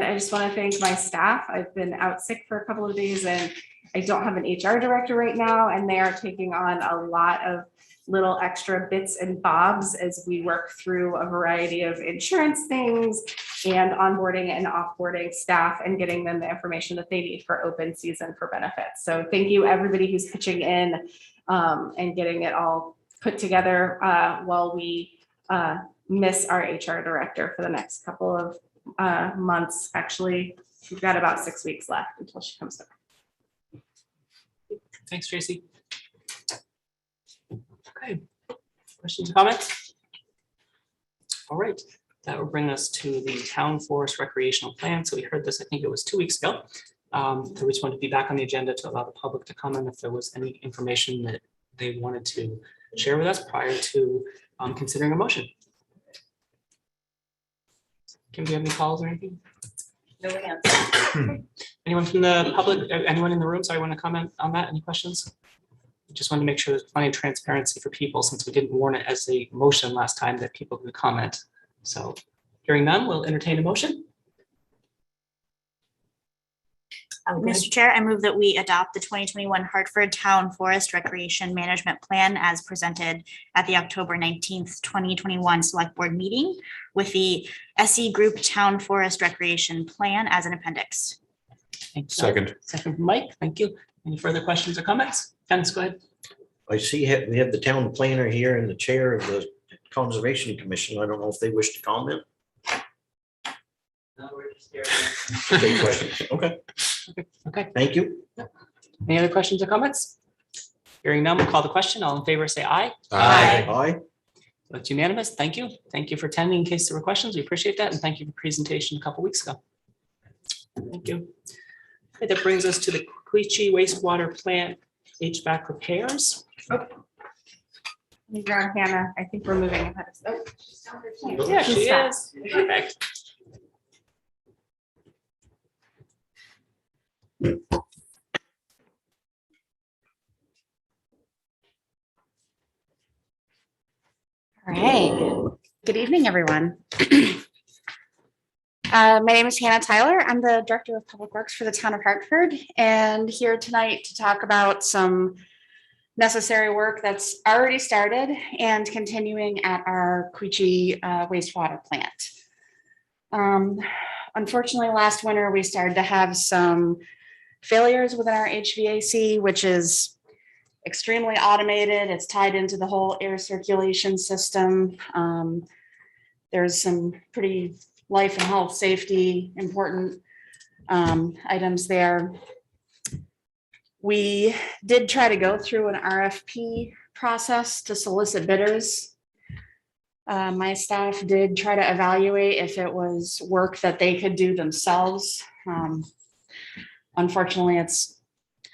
I just want to thank my staff. I've been out sick for a couple of days and I don't have an HR director right now, and they are taking on a lot of little extra bits and bobs as we work through a variety of insurance things and onboarding and offboarding staff and getting them the information that they need for open season for benefits. So thank you everybody who's pitching in and getting it all put together while we miss our HR director for the next couple of months. Actually, we've got about 6 weeks left until she comes back. Thanks, Tracy. Okay, questions or comments? All right, that will bring us to the Town Forest Recreational Plan. So we heard this, I think it was 2 weeks ago. So we just wanted to be back on the agenda to allow the public to comment if there was any information that they wanted to share with us prior to considering a motion. Kim, do you have any calls or anything? No answer. Anyone from the public, anyone in the room, sorry, want to comment on that? Any questions? Just wanted to make sure there's plenty of transparency for people since we didn't warn it as a motion last time that people could comment. So hearing none, we'll entertain a motion. Mr. Chair, I move that we adopt the 2021 Hartford Town Forest Recreation Management Plan as presented at the October 19th, 2021 Select Board meeting with the SE Group Town Forest Recreation Plan as an appendix. Thank you. Second. Second from Mike, thank you. Any further questions or comments? Dennis, go ahead. I see we have the town planner here and the chair of the Conservation Commission. I don't know if they wish to comment. Okay, questions. Okay, Okay. thank you. Any other questions or comments? Hearing none, we'll call the question. All in favor, say aye. Aye. That's unanimous. Thank you. Thank you for attending in case there were questions. We appreciate that. And thank you for the presentation a couple weeks ago. Thank you. Okay, that brings us to the Quechee Wastewater Plant HVAC repairs. Hannah, I think we're moving ahead. Yeah, she is. Perfect. All right. Good evening, everyone. My name is Hannah Tyler. I'm the Director of Public Works for the Town of Hartford, and here tonight to talk about some necessary work that's already started and continuing at our Quechee wastewater plant. Unfortunately, last winter, we started to have some failures within our HVAC, which is extremely automated. It's tied into the whole air circulation system. There's some pretty life and health safety important items there. We did try to go through an RFP process to solicit bidders. My staff did try to evaluate if it was work that they could do themselves. Unfortunately, it's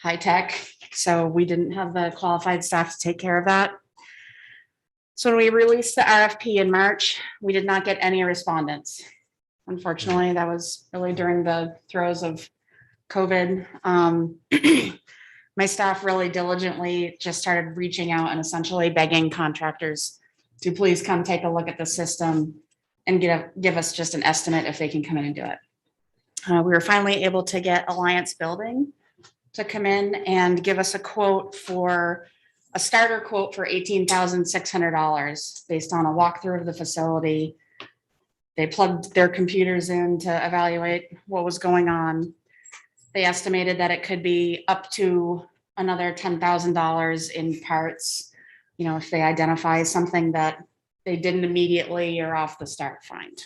high tech, so we didn't have the qualified staff to take care of that. So when we released the RFP in March, we did not get any respondents. Unfortunately, that was really during the throes of COVID. My staff really diligently just started reaching out and essentially begging contractors to please come take a look at the system and give us just an estimate if they can come in and do it. We were finally able to get Alliance Building to come in and give us a quote for a starter quote for $18,600 based on a walkthrough of the facility. They plugged their computers in to evaluate what was going on. They estimated that it could be up to another $10,000 in parts, if they identify something that they didn't immediately or off the start find.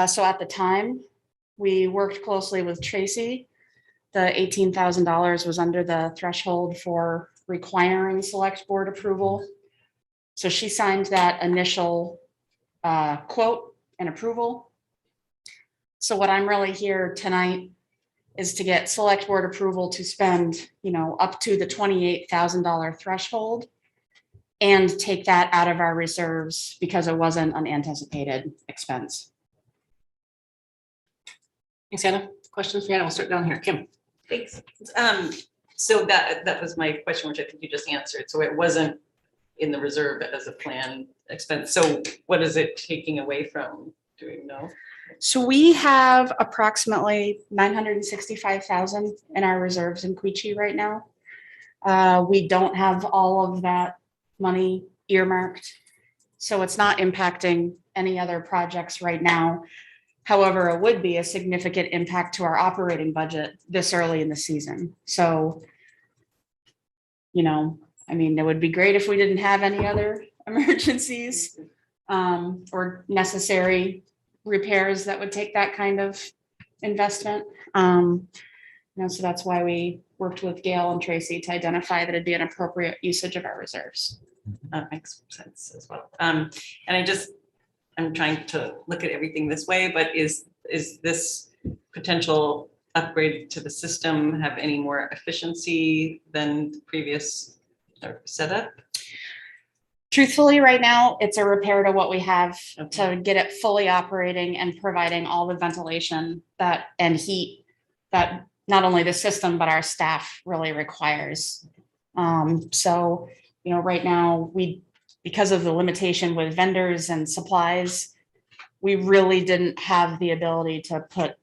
So at the time, we worked closely with Tracy. The $18,000 was under the threshold for requiring select board approval. So she signed that initial quote and approval. So what I'm really here tonight is to get select board approval to spend, up to the $28,000 threshold and take that out of our reserves because it wasn't an anticipated expense. Thanks, Anna. Questions for Anna? We'll start down here. Kim. Thanks. So that was my question, which I think you just answered. So it wasn't in the reserve as a planned expense. So what is it taking away from? Do we know? So we have approximately 965,000 in our reserves in Quechee right now. We don't have all of that money earmarked, so it's not impacting any other projects right now. However, it would be a significant impact to our operating budget this early in the season. So, it would be great if we didn't have any other emergencies or necessary repairs that would take that kind of investment. So that's why we worked with Gail and Tracy to identify that it'd be an appropriate usage of our reserves. That makes sense as well. And I'm trying to look at everything this way, but is this potential upgrade to the system have any more efficiency than the previous setup? Truthfully, right now, it's a repair to what we have to get it fully operating and providing all the ventilation and heat that not only the system, but our staff really requires. So, right now, because of the limitation with vendors and supplies, we really didn't have the ability to put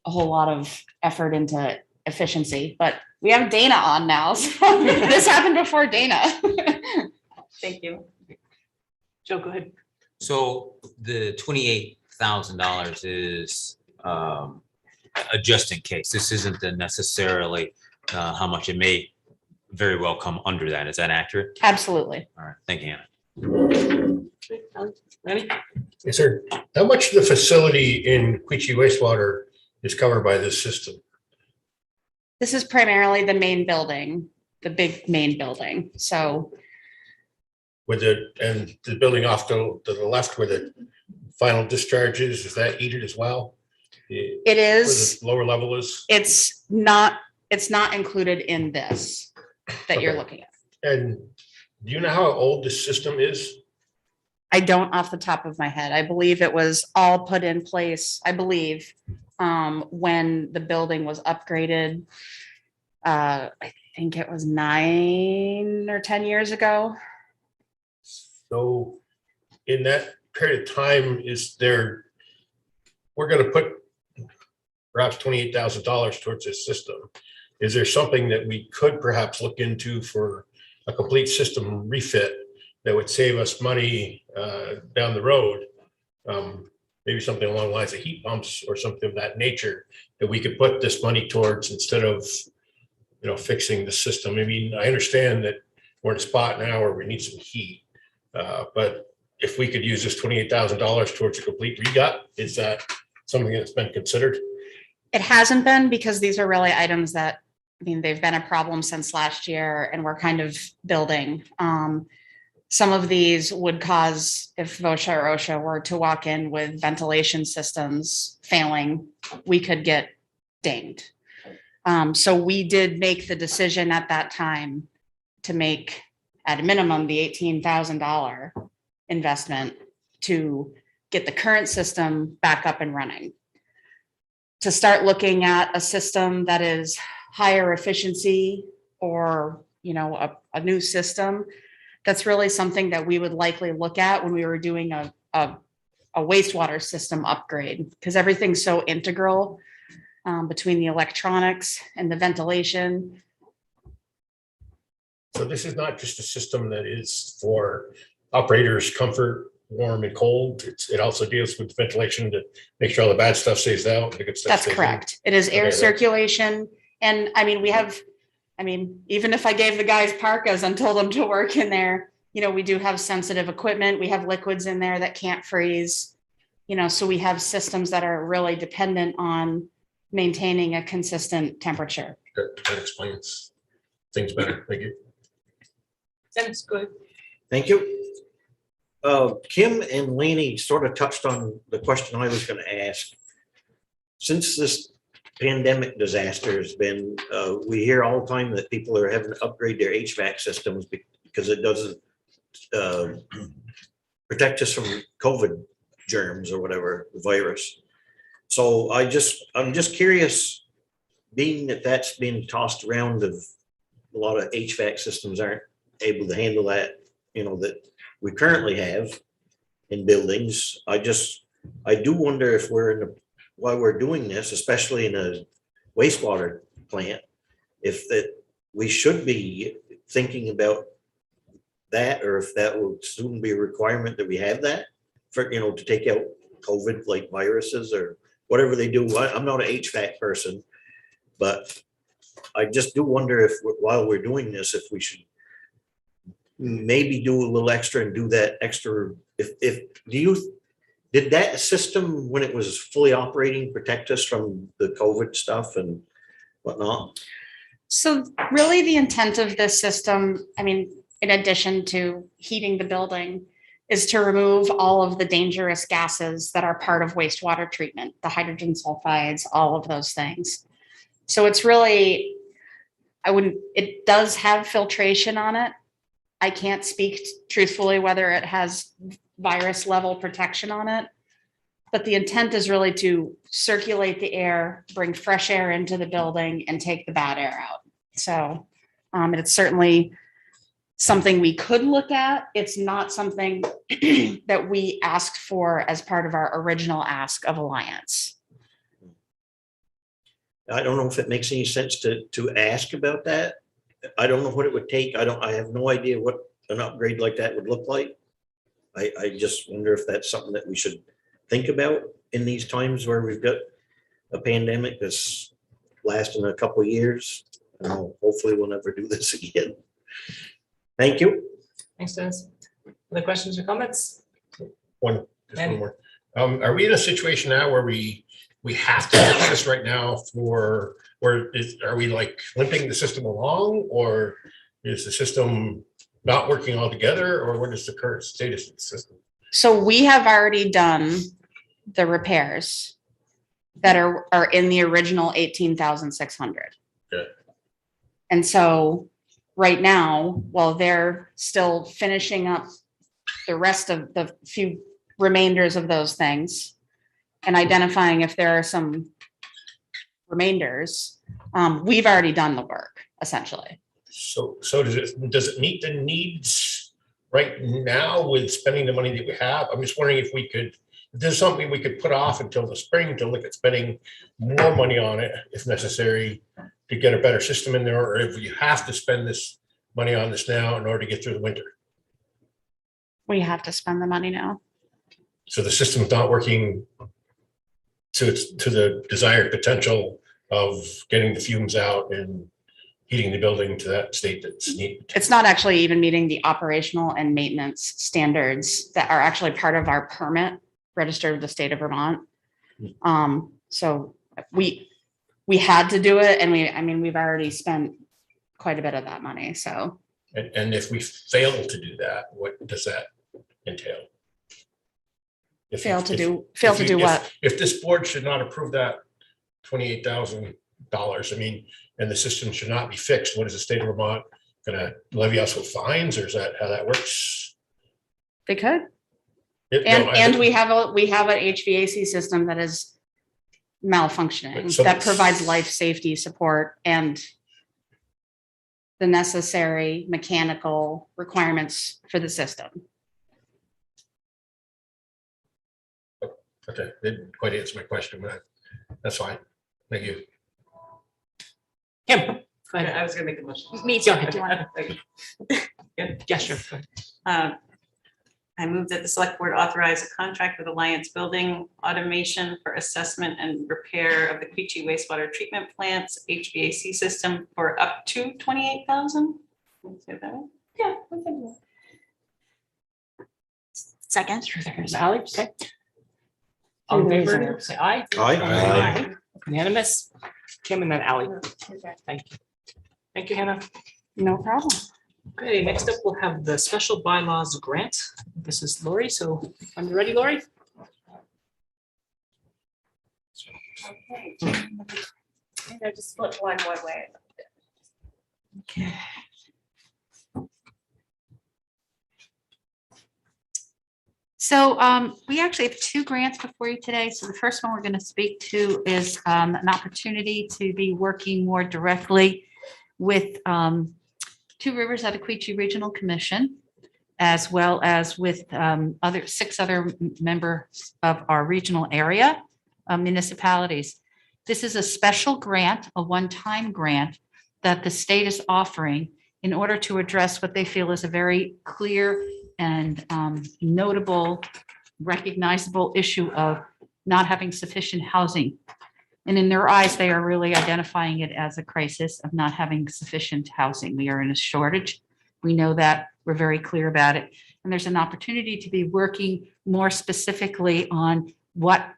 a whole lot of effort into efficiency, but we have Dana on now. So this happened before Dana. Thank you. Joe, go ahead. So the $28,000 is a just in case. This isn't necessarily how much it may very well come under that. Is that accurate? Absolutely. All right, thank you, Anna. Ready? Yes, sir. How much of the facility in Quechee Wastewater is covered by this system? This is primarily the main building, the big main building. So And the building off to the left where the final discharge is that heated as well? it is, Where the lower level is? it's not included in this that you're Okay. looking at. And do you know how old this system is? I don't off the top of my head. I believe it was all put in place, when the building was upgraded. I think it was 9 or 10 years ago. So in that period of time, we're gonna put perhaps $28,000 towards this system. Is there something that we could perhaps look into for a complete system refit that would save us money down the road? Maybe something along the lines of heat pumps or something of that nature that we could put this money towards instead of, fixing the system. I mean, I understand that we're in a spot now where we need some heat. But if we could use this $28,000 towards a complete regut, is that something that's been considered? It hasn't been, because these are really items that, they've been a problem since last year and we're kind of building. Some of these would cause, if VOSHA or OSHA were to walk in with ventilation systems failing, we could get dinged. So we did make the decision at that time to make, at a minimum, the $18,000 investment to get the current system back up and running. To start looking at a system that is higher efficiency or, a new system, that's really something that we would likely look at when we were doing a wastewater system upgrade, because everything's so integral between the electronics and the ventilation. So this is not just a system that is for operators' comfort, warm and cold. It also deals with ventilation to make sure all the bad stuff stays out. The good stuff That's stays in. correct. It is Okay, air that- circulation. And I mean, even if I gave the guys parkas and told them to work in there, we do have sensitive equipment. We have liquids in there that can't freeze. So we have systems that are really dependent on maintaining a consistent temperature. That explains things better. Thank you. Sounds good. Thank you. Kim and Laney sort of touched on the question I was gonna ask. Since this pandemic disaster has been, we hear all the time that people are having to upgrade their HVAC systems because it doesn't protect us from COVID germs or whatever, virus. So I'm just curious, being that that's being tossed around, of a lot of HVAC systems aren't able to handle that, that we currently have in buildings. I do wonder if while we're doing this, especially in a wastewater plant, if that we should be thinking about that, or if that will soon be a requirement that we have that for, to take out COVID like viruses or whatever they do. I'm not an HVAC person, but I just do wonder if while we're doing this, if we should maybe do a little extra and do that extra. Did that system, when it was fully operating, protect us from the COVID stuff and whatnot? So really the intent of this system, in addition to heating the building, is to remove all of the dangerous gases that are part of wastewater treatment, the hydrogen sulfides, all of those things. So it's really, it does have filtration on it. I can't speak truthfully whether it has virus level protection on it, but the intent is really to circulate the air, bring fresh air into the building and take the bad air out. So it's certainly something we could look at. It's not something that we asked for as part of our original ask of Alliance. I don't know if it makes any sense to ask about that. I don't know what it would take. I have no idea what an upgrade like that would look like. I just wonder if that's something that we should think about in these times where we've got a pandemic that's lasting a couple of years. Hopefully we'll never do this again. Thank you. Thanks, Dennis. Other questions or comments? Just one more. Are we in a situation now where we have to do this right now are we like limping the system along, or is the system not working altogether, or what is the current status of the system? So we have already done the repairs that are in the original 18,600. Okay. And so right now, while they're still finishing up the rest of the few remainders of those things and identifying if there are some remainders, we've already done the work essentially. So does it meet the needs right now with spending the money that we have? I'm just wondering if there's something we could put off until the spring to look at spending more money on it if necessary to get a better system in there, or if you have to spend this money on this now in order to get through the winter. We have to spend the money now. So the system's not working to the desired potential of getting the fumes out and heating the building to that state that's needed. It's not actually even meeting the operational and maintenance standards that are actually part of our permit registered with the state of Vermont. So we had to do it, and we've already spent quite a bit of that money. So. And if we fail to do that, what does that entail? Fail to do what? If this board should not approve that $28,000, and the system should not be fixed, what is the state of Vermont gonna levy us with fines, or is that how that works? They could. And we have an HVAC system that is malfunctioning, that provides life safety support and the necessary mechanical requirements for the system. Okay, didn't quite answer my question, but that's fine. Thank you. Kim, Go ahead. I was gonna make a motion. Me Go too. ahead. Do you want- Yeah, sure. Go ahead. I move that the select board authorize a contract with Alliance Building Automation for assessment and repair of the Quechee wastewater treatment plant's HVAC system for up to 28,000. Yeah. we can do Second. There's Ally, okay. All in favor, say aye. Aye. Unanimous. Kim and then Ally. that. Thank you. Thank you, Hannah. No problem. Okay, next up, we'll have the special bylaws grant. This is Lori, so when you're ready, Lori? Okay. I just flip one way. So we actually have two grants before you today. So the first one we're going to speak to is an opportunity to be working more directly with Two Rivers Quechee Regional Commission, as well as with six other members of our regional area municipalities. This is a special grant, a one-time grant that the state is offering in order to address what they feel is a very clear and notable, recognizable issue of not having sufficient housing. And in their eyes, they are really identifying it as a crisis of not having sufficient housing. We are in a shortage. We know that. We're very clear about it. And there's an opportunity to be working more specifically on what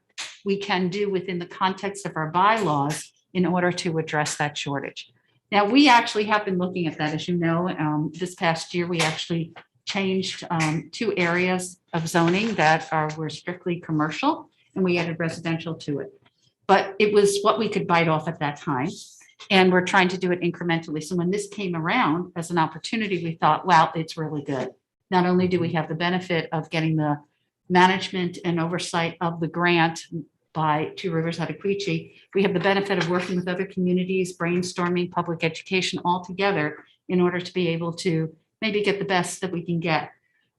we can do within the context of our bylaws in order to address that shortage. Now, we actually have been looking at that, as you know. This past year, we actually changed two areas of zoning that were strictly commercial, and we added residential to it. But it was what we could bite off at that time, and we're trying to do it incrementally. So when this came around as an opportunity, we thought, wow, it's really good. Not only do we have the benefit of getting the management and oversight of the grant by Two Rivers Quechee, we have the benefit of working with other communities, brainstorming, public education all together in order to be able to maybe get the best that we can get.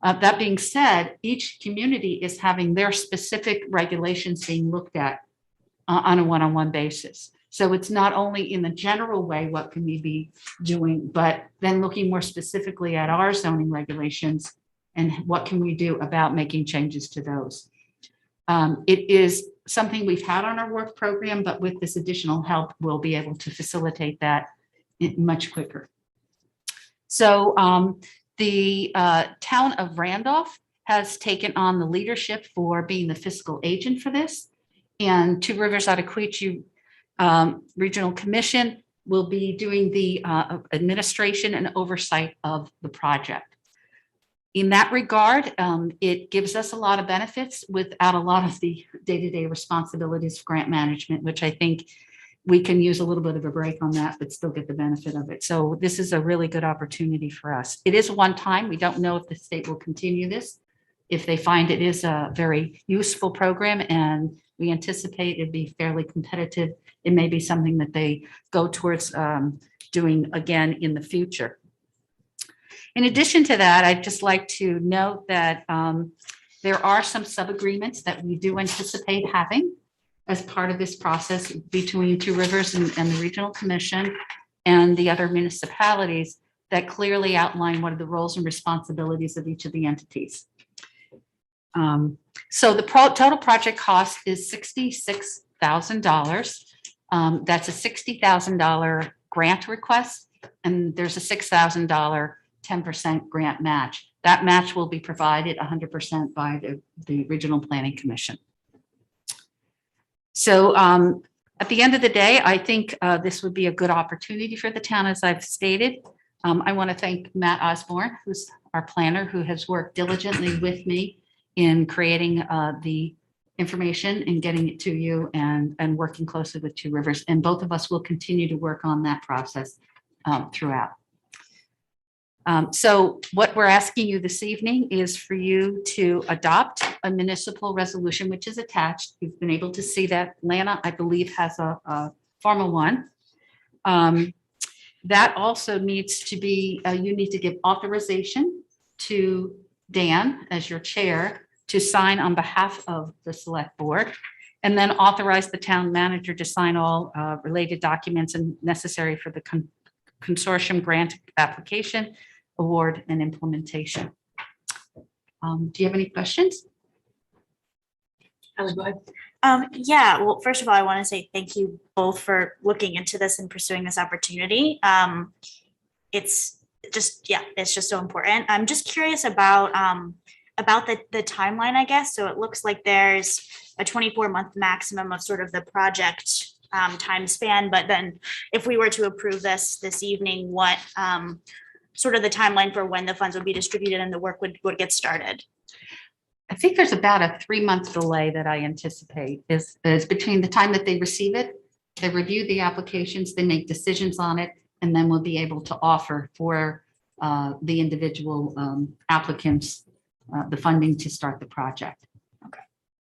That being said, each community is having their specific regulations being looked at on a one-on-one basis. So it's not only in the general way, what can we be doing, but then looking more specifically at our zoning regulations and what can we do about making changes to those. It is something we've had on our work program, but with this additional help, we'll be able to facilitate that much quicker. So the town of Randolph has taken on the leadership for being the fiscal agent for this. And Two Rivers Quechee Regional Commission will be doing the administration and oversight of the project. In that regard, it gives us a lot of benefits without a lot of the day-to-day responsibilities of grant management, which I think we can use a little bit of a break on that, but still get the benefit of it. So this is a really good opportunity for us. It is one time. We don't know if the state will continue this. If they find it is a very useful program and we anticipate it'd be fairly competitive, it may be something that they go towards doing again in the future. In addition to that, I'd just like to note that there are some sub-agreements that we do anticipate having as part of this process between Two Rivers and the Regional Commission and the other municipalities that clearly outline what are the roles and responsibilities of each of the entities. So the total project cost is $66,000. That's a $60,000 grant request, and there's a $6,000 10% grant match. That match will be provided 100% by the Regional Planning Commission. So at the end of the day, I think this would be a good opportunity for the town, as I've stated. I want to thank Matt Osborne, who's our planner, who has worked diligently with me in creating the information and getting it to you and working closely with Two Rivers. And both of us will continue to work on that process throughout. So what we're asking you this evening is for you to adopt a municipal resolution, which is attached. You've been able to see that. Lana, I believe, has a formal one. That also needs to be, you need to give authorization to Dan as your chair to sign on behalf of the select board, and then authorize the town manager to sign all related documents and necessary for the consortium grant application, award, and implementation. Do you have any questions? Go ahead. Yeah, well, first of all, I want to say thank you both for looking into this and pursuing this opportunity. It's just, yeah, it's just so important. I'm just curious about the timeline, I guess. So it looks like there's a 24-month maximum of sort of the project time span. But then if we were to approve this evening, what sort of the timeline for when the funds would be distributed and the work would get started? I think there's about a 3-month delay that I anticipate is between the time that they receive it, they review the applications, they make decisions on it, and then we'll be able to offer for the individual applicants the funding to start the project. Okay.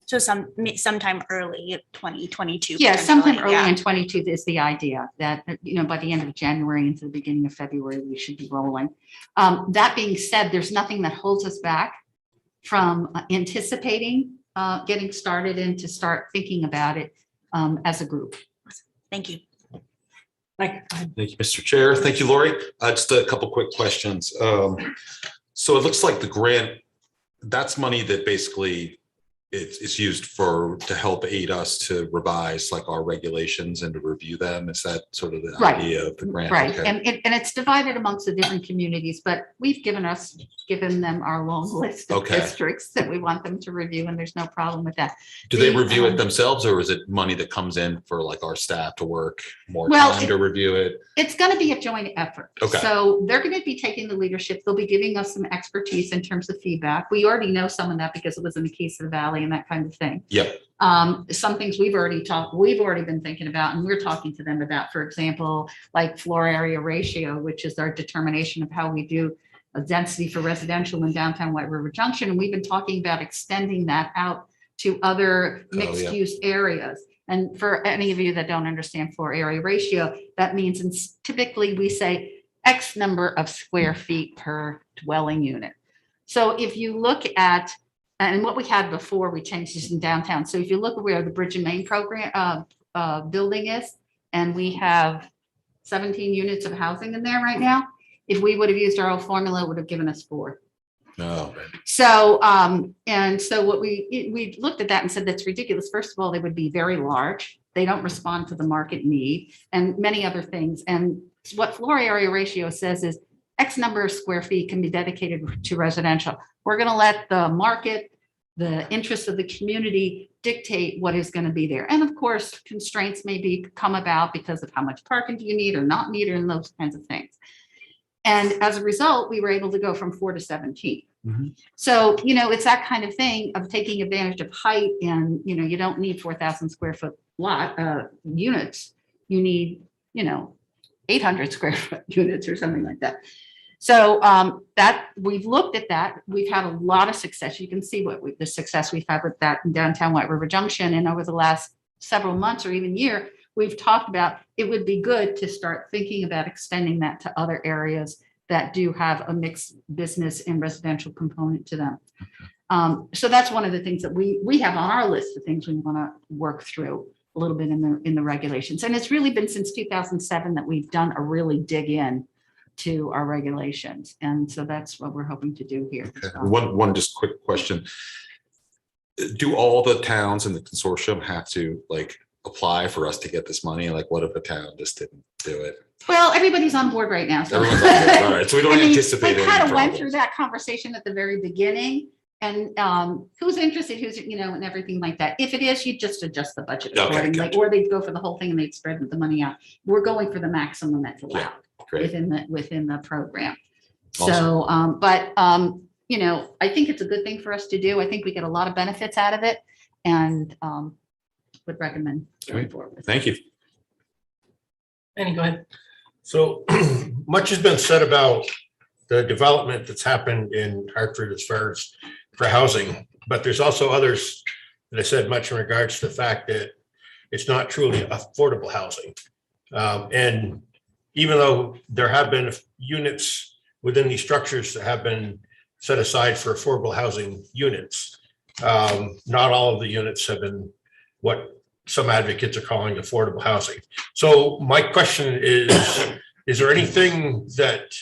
So sometime early 2022. Yeah, sometime early yeah. in 22 is the idea that, by the end of January into the beginning of February, we should be rolling. That being said, there's nothing that holds us back from anticipating getting started and to start thinking about it as a group. Thank you. Mike. Thank you, Mr. Chair. Thank you, Lori. Just a couple quick questions. So it looks like the grant, that's money that basically it's used to help aid us to revise like our regulations and to review them. Is that sort of the Right. idea of the grant? Right, Okay. and it's divided amongst the different communities, but we've given them our long list of Okay. districts that we want them to review, and there's no problem with that. Do they The, review it themselves, or is it money that comes in for like our staff to work more Well, time to review it? It's going to be a joint effort. Okay. So they're going to be taking the leadership. They'll be giving us some expertise in terms of feedback. We already know some of that because it was in the case of the Valley and that kind of thing. Yep. Some things we've already been thinking about, and we're talking to them about, for example, like floor area ratio, which is our determination of how we do a density for residential in downtown White River Junction. And we've been talking about extending that out to other mixed use areas. And for any of you that don't understand floor area ratio, that means typically we say X number of square feet per dwelling unit. So if you look at, and what we had before, we changed this in downtown. So if you look at where the Bridge and Main program building is, and we have 17 units of housing in there right now, if we would have used our old formula, it would have given us 4. No. So, and so what we looked at that and said, that's ridiculous. First of all, they would be very large. They don't respond to the market need and many other things. And what floor area ratio says is X number of square feet can be dedicated to residential. We're going to let the market, the interests of the community dictate what is going to be there. And of course, constraints may come about because of how much parking do you need or not need, and those kinds of things. And as a result, we were able to go from 4 to 17. Mm-hmm. So, it's that kind of thing of taking advantage of height, and, you don't need 4,000 square foot units. You need, 800 square foot units or something like that. So that we've looked at that. We've had a lot of success. You can see the success we've had with that in downtown White River Junction. And over the last several months or even year, we've talked about it would be good to start thinking about extending that to other areas that do have a mixed business and residential component to them. So that's one of the things that we have on our list of things we want to work through a little bit in the regulations. And it's really been since 2007 that we've done a really dig in to our regulations. And so that's what we're hoping to do here. Okay. One just quick question. Do all the towns in the consortium have to apply for us to get this money? Like, what if a town just didn't do it? Well, everybody's on board right now. So. Everyone's on board. All right. So we don't anticipate we any kind of went problems. through that conversation at the very beginning. And who's interested, who's, and everything like that. If it is, you just adjust the budget accordingly, gotcha. or they'd go for the whole thing and they'd spread the money out. We're going for the maximum that's allowed within the program. Awesome. So, I think it's a good thing for us to do. I think we get a lot of benefits out of it, and would recommend going forward. Thank you. Annie, go ahead. So much has been said about the development that's happened in Hartford as far as for housing, but there's also others that I said much in regards to the fact that it's not truly affordable housing. And even though there have been units within these structures that have been set aside for affordable housing units, not all of the units have been what some advocates are calling affordable housing. So my question is, is there anything that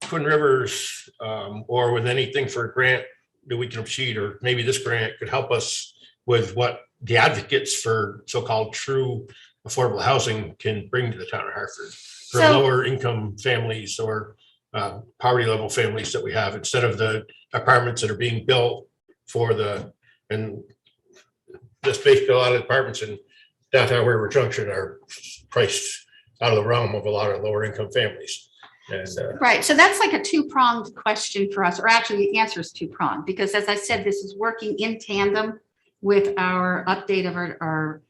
Twin Rivers or with anything for a grant that we can achieve, or maybe this grant could help us with what the advocates for so-called true affordable housing can bring to the town of Hartford for So- lower income families or poverty level families that we have, instead of the apartments that are being built for and the space built out of apartments in downtown River Junction are priced out of the realm of a lot of lower income families. And Right, so that's like a two-pronged question for us, or actually the answer is two-pronged, because as I said, this is working in tandem with our update of our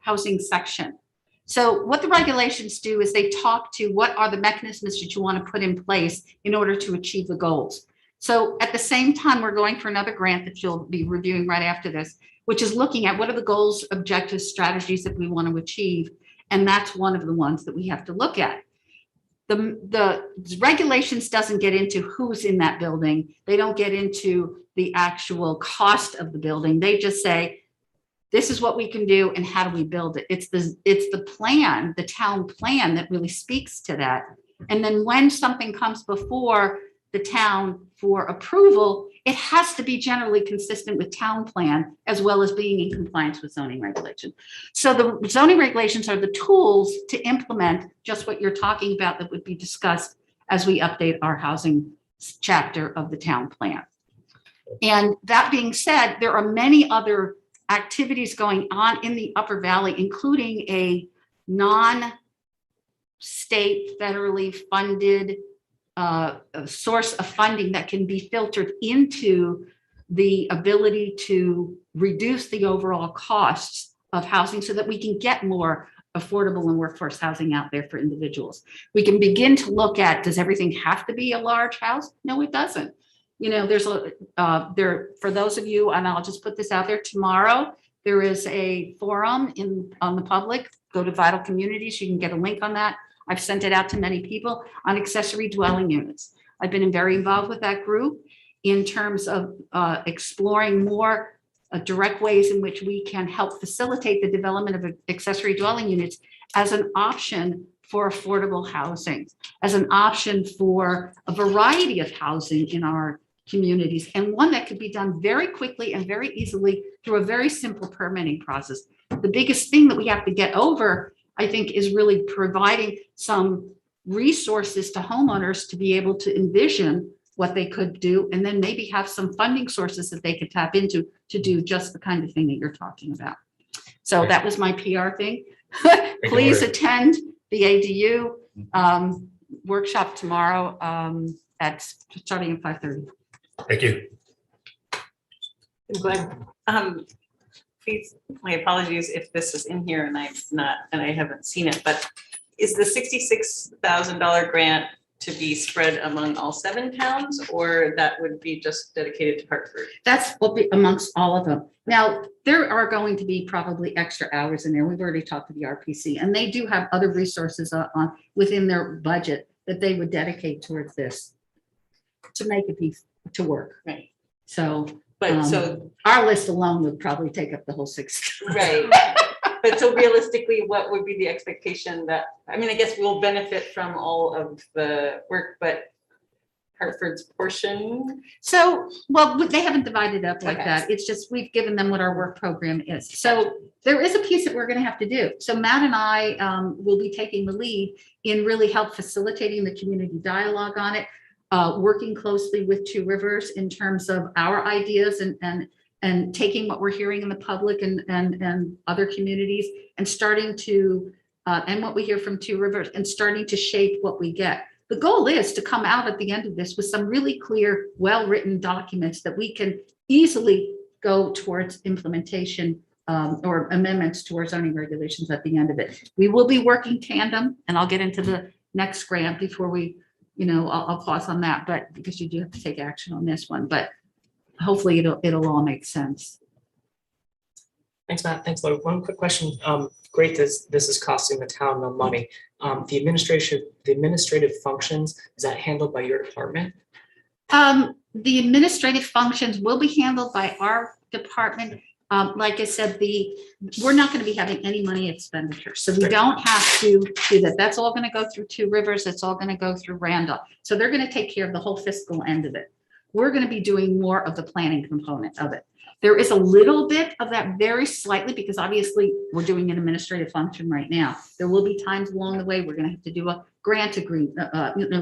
housing section. So what the regulations do is they talk to what are the mechanisms that you want to put in place in order to achieve the goals. So at the same time, we're going for another grant that you'll be reviewing right after this, which is looking at what are the goals, objectives, strategies that we want to achieve. And that's one of the ones that we have to look at. The regulations doesn't get into who's in that building. They don't get into the actual cost of the building. They just say, this is what we can do and how do we build it? It's the plan, the town plan that really speaks to that. And then when something comes before the town for approval, it has to be generally consistent with town plan as well as being in compliance with zoning regulation. So the zoning regulations are the tools to implement just what you're talking about that would be discussed as we update our housing chapter of the town plan. And that being said, there are many other activities going on in the Upper Valley, including a non-state federally funded a source of funding that can be filtered into the ability to reduce the overall costs of housing so that we can get more affordable and workforce housing out there for individuals. We can begin to look at, does everything have to be a large house? No, it doesn't. You know, there's for those of you, and I'll just put this out there, tomorrow, there is a forum on the public. Go to Vital Communities. You can get a link on that. I've sent it out to many people on accessory dwelling units. I've been very involved with that group in terms of exploring more direct ways in which we can help facilitate the development of accessory dwelling units as an option for affordable housing, as an option for a variety of housing in our communities, and one that could be done very quickly and very easily through a very simple permitting process. The biggest thing that we have to get over, I think, is really providing some resources to homeowners to be able to envision what they could do, and then maybe have some funding sources that they could tap into to do just the kind of thing that you're talking about. So that was my PR thing. Please attend the ADU workshop tomorrow starting at 5:30. thank you. Please, my apologies if this is in here and I haven't seen it, but is the $66,000 grant to be spread among all 7 towns, or that would be just dedicated to Hartford? That's will be amongst all of them. Now, there are going to be probably extra hours in there. We've already talked to the RPC, and they do have other resources within their budget that they would dedicate towards this to make a piece to work. Right. So, But so, our list alone would probably take up the whole 6. right. But so realistically, what would be the expectation that, I mean, I guess we'll benefit from all of the work, but Hartford's portion? So, well, they haven't divided up like Okay. that. It's just, we've given them what our work program is. So there is a piece that we're going to have to do. So Matt and I will be taking the lead in really help facilitating the community dialogue on it, working closely with Two Rivers in terms of our ideas and taking what we're hearing in the public and other communities and starting to, and what we hear from Two Rivers and starting to shape what we get. The goal is to come out at the end of this with some really clear, well-written documents that we can easily go towards implementation or amendments to our zoning regulations at the end of it. We will be working tandem, and I'll get into the next grant before we, I'll pause on that, but because you do have to take action on this one, but hopefully it'll all make sense. Thanks, Matt. Thanks, Laura. One quick question. Great, this is costing the town no money. The administrative functions, is that handled by your department? The administrative functions will be handled by our department. Like I said, we're not going to be having any money expenditure, so we don't have to do that. That's all going to go through Two Rivers. That's all going to go through Randall. So they're going to take care of the whole fiscal end of it. We're going to be doing more of the planning component of it. There is a little bit of that, very slightly, because obviously we're doing an administrative function right now. There will be times along the way we're going to have to do a grant agreement,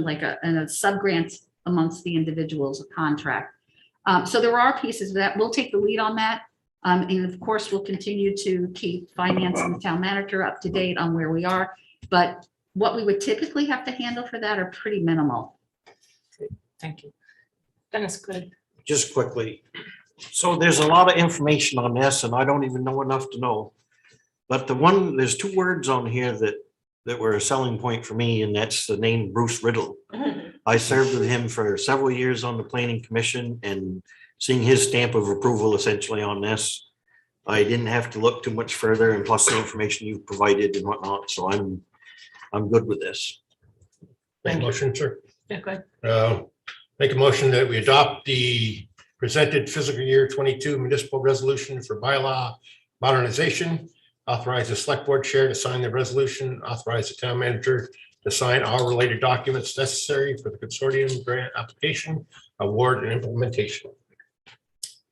like a sub-grant amongst the individuals, a contract. So there are pieces of that. We'll take the lead on that. And of course, we'll continue to keep finance and the town manager up to date on where we are. But what we would typically have to handle for that are pretty minimal. Thank you. Dennis, good. Just quickly. So there's a lot of information on this and I don't even know enough to know. But there's two words on here that were a selling point for me, and that's the name Bruce Riddle. I served with him for several years on the planning commission, and seeing his stamp of approval essentially on this, I didn't have to look too much further, and plus the information you've provided and whatnot. So I'm good with this. Make a motion, sir. Yeah, go ahead. Make a motion that we adopt the presented fiscal year 22 municipal resolution for bylaw modernization. Authorize the select board chair to sign the resolution. Authorize the town manager to sign all related documents necessary for the consortium grant application, award, and implementation.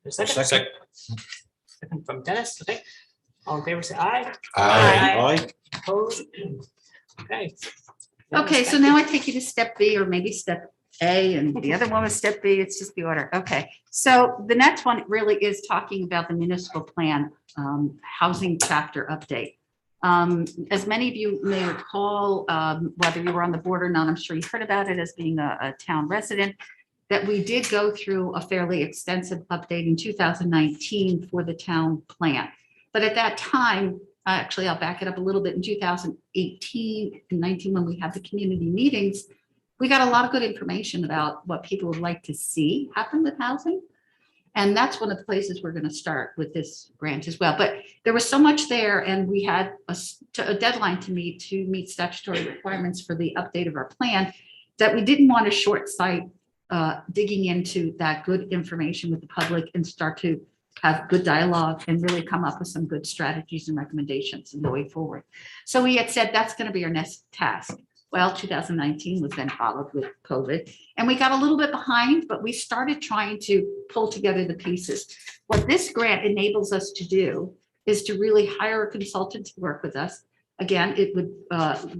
Second. Second from Dennis. Okay. All in favor, say aye. Aye. Opposed? Okay. Okay, so now I take you to step B, or maybe step A, and the other one was step B. It's just the order. Okay, so the next one really is talking about the municipal plan housing chapter update. As many of you may recall, whether you were on the board or not, I'm sure you heard about it as being a town resident, that we did go through a fairly extensive update in 2019 for the town plan. But at that time, actually, I'll back it up a little bit. In 2018 and 19, when we had the community meetings, we got a lot of good information about what people would like to see happen with housing. And that's one of the places we're going to start with this grant as well. But there was so much there, and we had a deadline to meet statutory requirements for the update of our plan, that we didn't want to short sight digging into that good information with the public and start to have good dialogue and really come up with some good strategies and recommendations and the way forward. So we had said that's going to be our next task. Well, 2019 was then followed with COVID, and we got a little bit behind, but we started trying to pull together the pieces. What this grant enables us to do is to really hire a consultant to work with us. Again, it would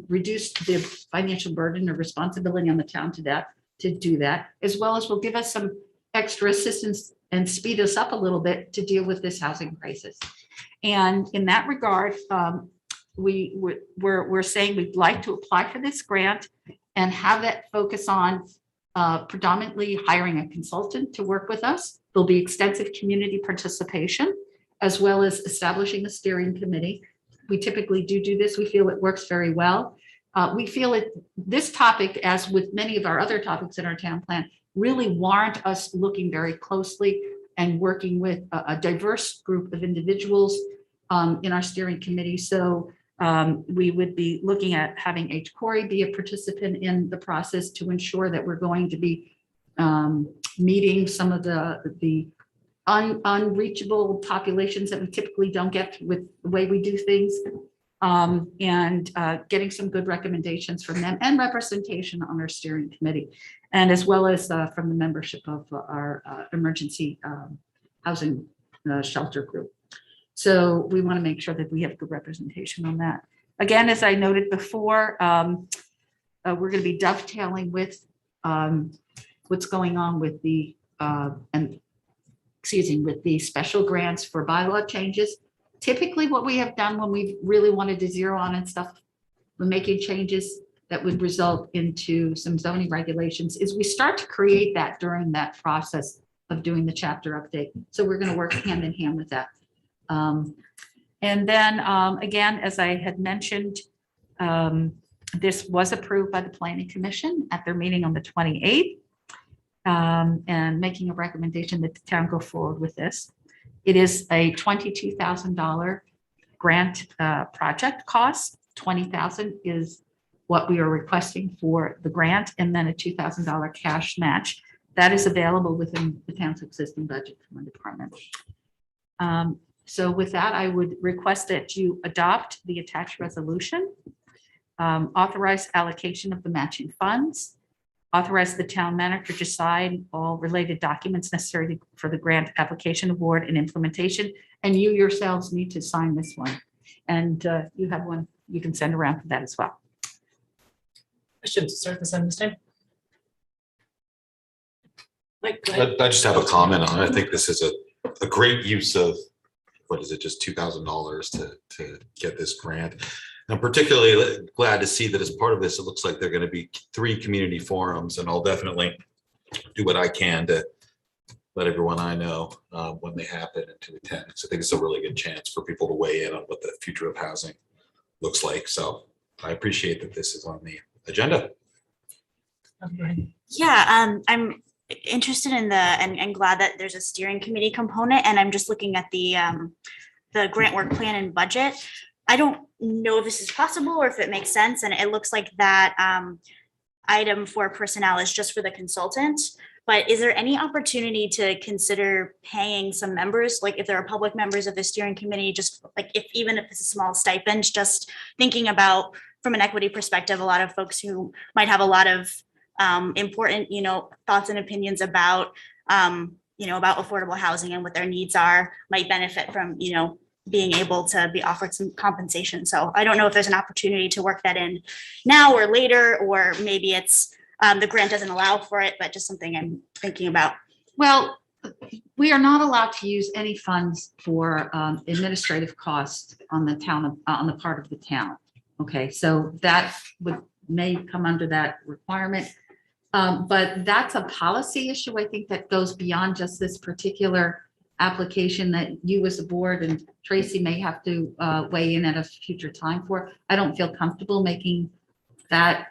reduce the financial burden or responsibility on the town to do that, as well as will give us some extra assistance and speed us up a little bit to deal with this housing crisis. And in that regard, we're saying we'd like to apply for this grant and have that focus on predominantly hiring a consultant to work with us. There'll be extensive community participation, as well as establishing a steering committee. We typically do this. We feel it works very well. We feel this topic, as with many of our other topics in our town plan, really warrant us looking very closely and working with a diverse group of individuals in our steering committee. So we would be looking at having H. Corey be a participant in the process to ensure that we're going to be meeting some of the unreachable populations that we typically don't get with the way we do things, and getting some good recommendations from them and representation on our steering committee, and as well as from the membership of our emergency housing shelter group. So we want to make sure that we have good representation on that. Again, as I noted before, we're going to be dovetailing with what's going on with the with the special grants for bylaw changes. Typically, what we have done when we really wanted to zero on and stuff, when making changes that would result into some zoning regulations, is we start to create that during that process of doing the chapter update. So we're going to work hand in hand with that. And then again, as I had mentioned, this was approved by the Planning Commission at their meeting on the 28th, and making a recommendation that the town go forward with this. It is a $22,000 grant project cost. $20,000 is what we are requesting for the grant, and then a $2,000 cash match that is available within the town's existing budget from the department. So with that, I would request that you adopt the attached resolution, authorize allocation of the matching funds, authorize the town manager to sign all related documents necessary for the grant application, award, and implementation. And you yourselves need to sign this one. And you have one you can send around for that as well. I should start this on this time. Mike, go ahead. I just have a comment on it. I think this is a great use of, what is it, just $2,000 to get this grant. I'm particularly glad to see that as part of this, it looks like there are going to be 3 community forums, and I'll definitely do what I can to let everyone I know when they happen and to attend. So I think it's a really good chance for people to weigh in on what the future of housing looks like. So I appreciate that this is on the agenda. Yeah, I'm interested in and glad that there's a steering committee component, and I'm just looking at the grant work plan and budget. I don't know if this is possible or if it makes sense, and it looks like that item for personnel is just for the consultant. But is there any opportunity to consider paying some members, like if there are public members of the steering committee, just like even if it's a small stipend, just thinking about from an equity perspective, a lot of folks who might have a lot of important, thoughts and opinions about, about affordable housing and what their needs are, might benefit from, being able to be offered some compensation. So I don't know if there's an opportunity to work that in now or later, or maybe it's the grant doesn't allow for it, but just something I'm thinking about. Well, we are not allowed to use any funds for administrative costs on the town, on the part of the town. Okay, so that may come under that requirement. But that's a policy issue, I think, that goes beyond just this particular application that you as a board and Tracy may have to weigh in at a future time for. I don't feel comfortable making that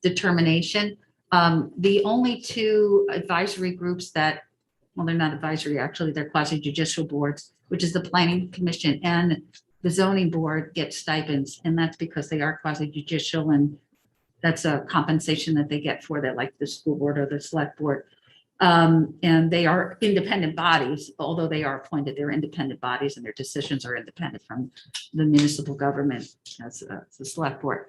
determination. The only 2 advisory groups that, well, they're not advisory, actually, they're quasi judicial boards, which is the Planning Commission and the Zoning Board, get stipends, and that's because they are quasi judicial, and that's a compensation that they get for that, like the school board or the select board. And they are independent bodies, although they are appointed, they're independent bodies and their decisions are independent from the municipal government as the select board.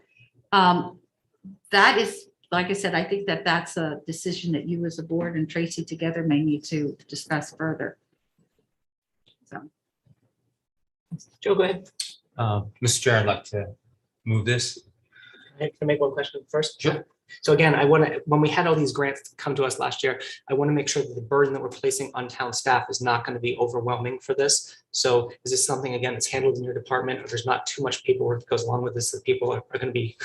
That is, like I said, I think that that's a decision that you as a board and Tracy together may need to discuss further. So. Joe, go ahead. Mr. Chair, I'd like to move this. Can I make one question first? Sure. So again, when we had all these grants come to us last year, I want to make sure that the burden that we're placing on town staff is not going to be overwhelming for this. So is this something, again, that's handled in your department, or there's not too much paperwork that goes along with this that people are going to be?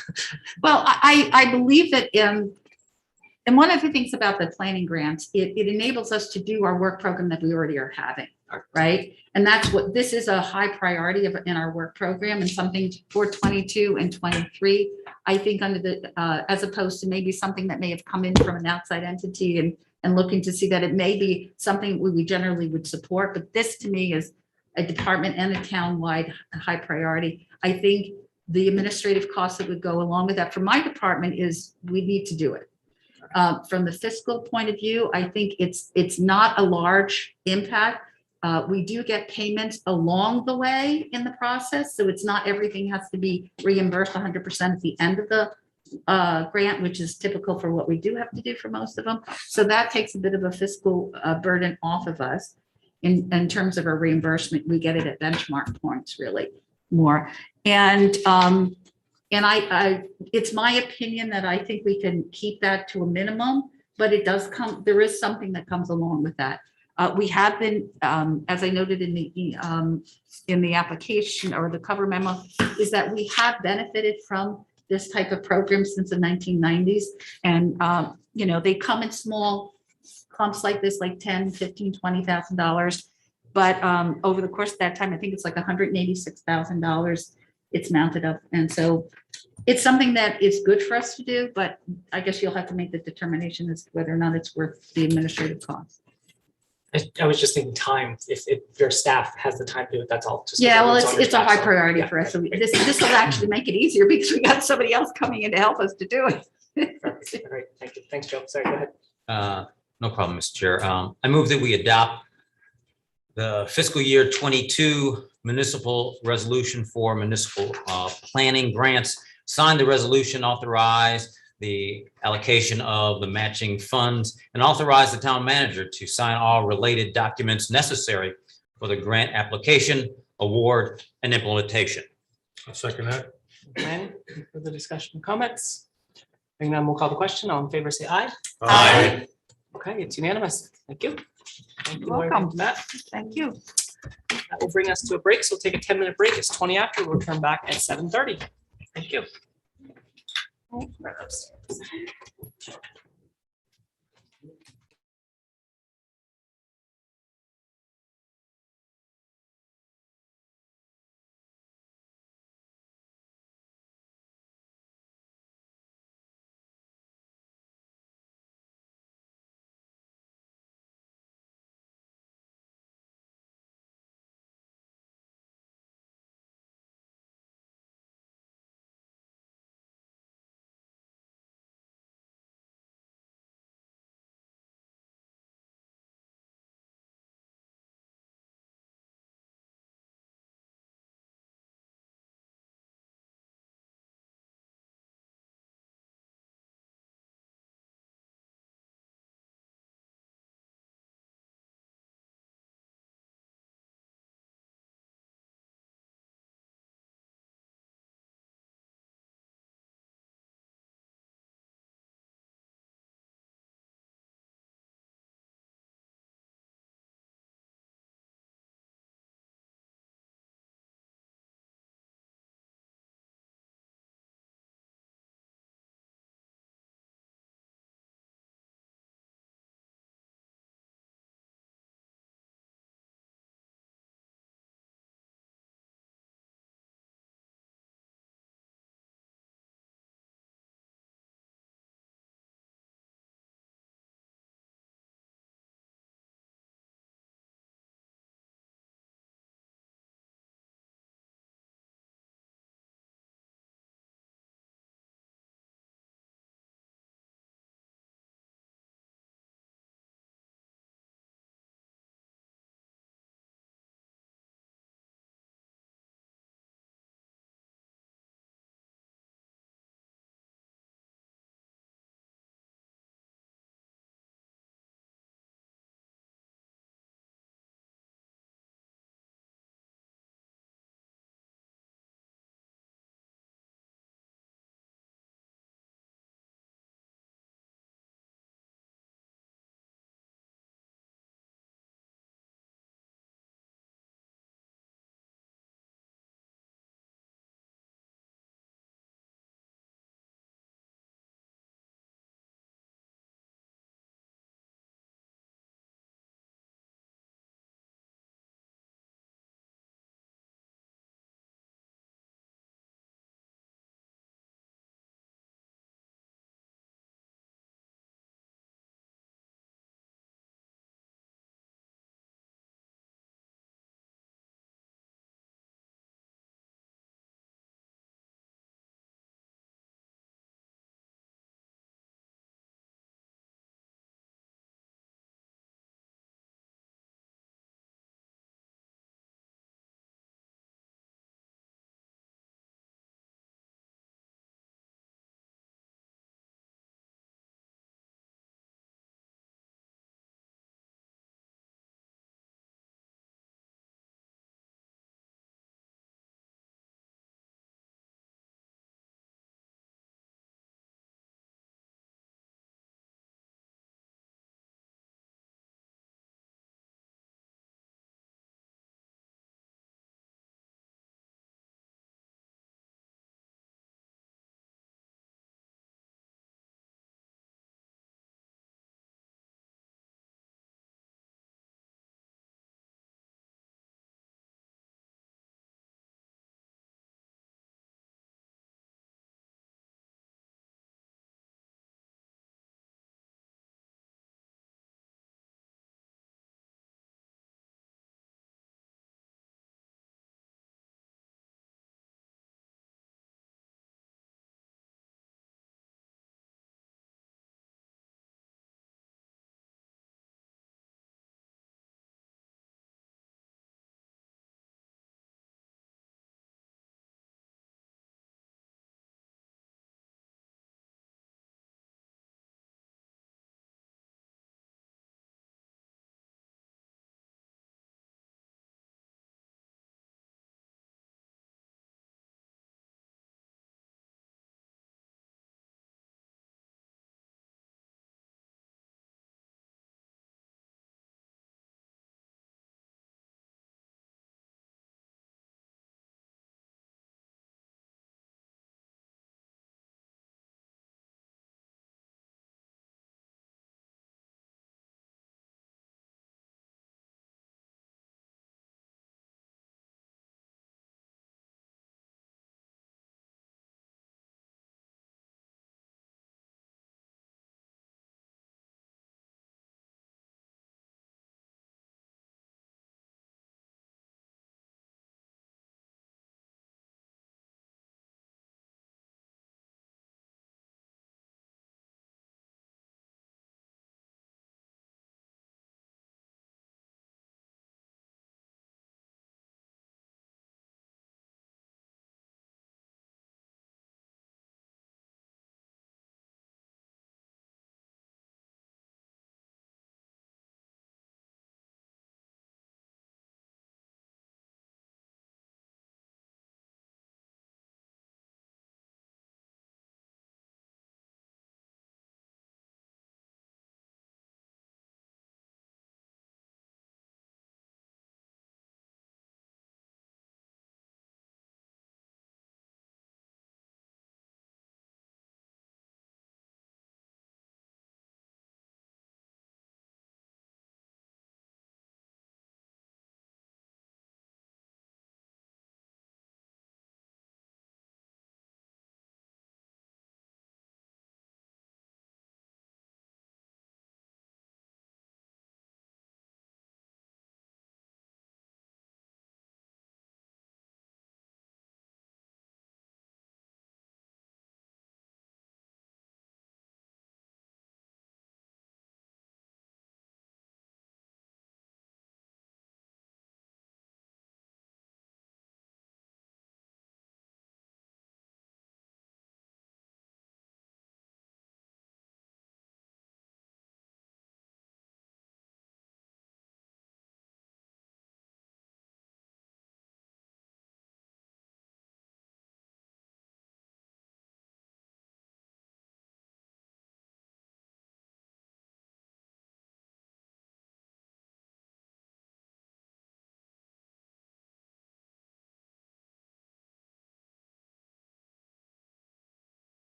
Well, I believe that, and one of the things about the planning grants, it enables us to do our work program that we already are having, right? And that's what, this is a high priority in our work program, and something for 22 and 23, I think under the, as opposed to maybe something that may have come in from an outside entity and looking to see that it may be something we generally would support. But this to me is a department and a town-wide high priority. I think the administrative costs that would go along with that for my department is we need to do it. From the fiscal point of view, I think it's not a large impact. We do get payments along the way in the process, so it's not everything has to be reimbursed 100% at the end of the grant, which is typical for what we do have to do for most of them. So that takes a bit of a fiscal burden off of us. In terms of our reimbursement, we get it at benchmark points really more. And I it's my opinion that I think we can keep that to a minimum, but it does come, there is something that comes along with that. We have been, as I noted in the application or the cover memo, is that we have benefited from this type of program since the 1990s. And, they come in small clumps like this, like $10,000, $15,000, $20,000. But over the course of that time, I think it's like $186,000 it's mounted up. And so it's something that is good for us to do, but I guess you'll have to make the determination as to whether or not it's worth the administrative cost. I was just thinking time, if your staff has the time to do it, that's all. Just Yeah, well, on your it's a staff, high so, priority yeah. for us. So this will actually make it easier because we got somebody else coming in to help us to do it. Perfect. All right, thank you. Thanks, Joe. Sorry, go ahead. No problem, Mr. Chair. I move that we adopt the fiscal year 22 municipal resolution for municipal planning grants. Signed the resolution, authorized the allocation of the matching funds, and authorized the town manager to sign all related documents necessary for the grant application, award, and implementation. I'll second that. Okay, any further discussion, comments? Hearing none, we'll call the question. All in favor, say aye. Aye. Okay, it's unanimous. Thank you. Thank you, Lori, Welcome. and Matt. Thank you. That will bring us to a break. So we'll take a 10-minute break. It's 20 after. We'll return back at 7:30. Thank you.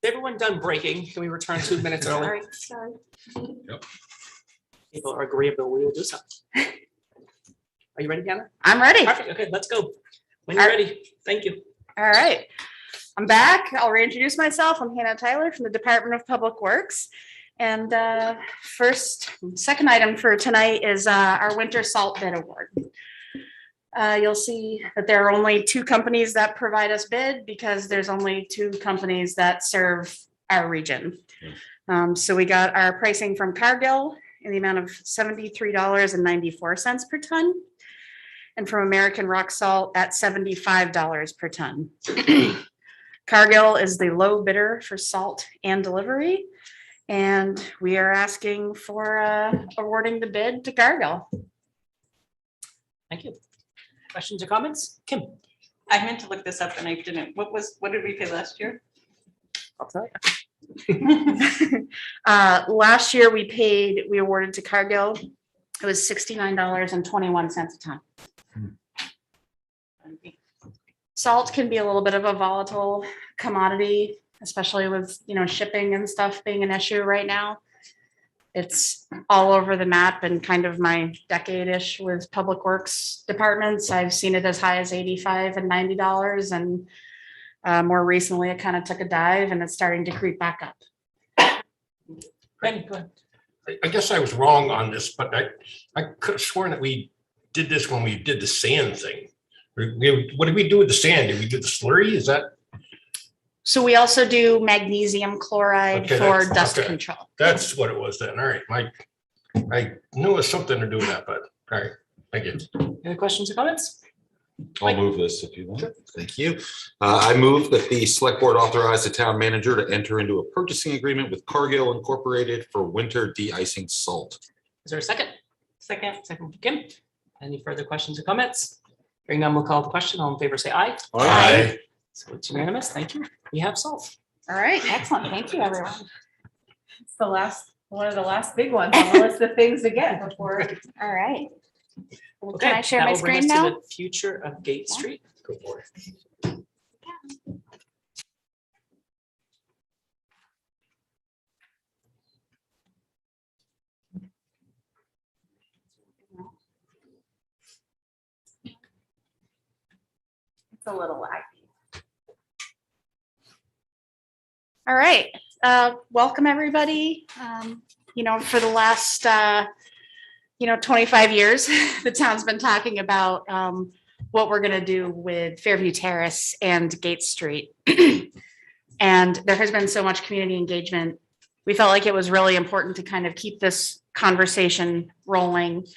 everyone done breaking? Can we return 2 minutes early? Sorry. People are agreeable, we will do so. Are you ready, Hannah? I'm ready. Perfect, okay, let's go. When you're ready, thank you. All right. I'm back. I'll reintroduce myself. I'm Hannah Tyler from the Department of Public Works. And second item for tonight is our winter salt bid award. You'll see that there are only 2 companies that provide us bid because there's only 2 companies that serve our region. So we got our pricing from Cargill in the amount of $73.94 per ton, and from American Rock Salt at $75 per ton. Cargill is the low bidder for salt and delivery, and we are asking for awarding the bid to Cargill. Thank you. Questions or comments? Kim? I meant to look this up and I didn't. What did we pay last year? I'll tell you. Last year we awarded to Cargill. It was $69.21 a ton. Salt can be a little bit of a volatile commodity, especially with, shipping and stuff being an issue right now. It's all over the map, and kind of my decade-ish with public works departments. I've seen it as high as $85 and $90, and more recently it kind of took a dive and it's starting to creep back up. Brandon, go ahead. I guess I was wrong on this, but I could have sworn that we did this when we did the sand thing. What did we do with the sand? Did we do the slurry? Is that? So we also do magnesium chloride Okay, for that's- dust okay. control. That's what it was then. All right. I knew it was something to do with that, but all right. Thank you. Any questions or comments? I'll move this if you want. Thank you. I move that the select board authorize the town manager to enter into a purchasing agreement with Cargill Incorporated for winter de-icing salt. Is there a second? Second. Second from Kim. Any further questions or comments? Hearing none, we'll call the question. All in favor, say aye. Aye. So it's unanimous. Thank you. We have salt. All right, excellent. Thank you, everyone. It's one of the last big ones on the list of things to get before. All right. Okay, Can I share that my will bring us screen to now? the future of Gate Yeah. Street. Go for it. It's a little laggy. All right, welcome, everybody. For the last, 25 years, the town's been talking about what we're gonna do with Fairview Terrace and Gate Street. And there has been so much community engagement. We felt like it was really important to kind of keep this conversation rolling,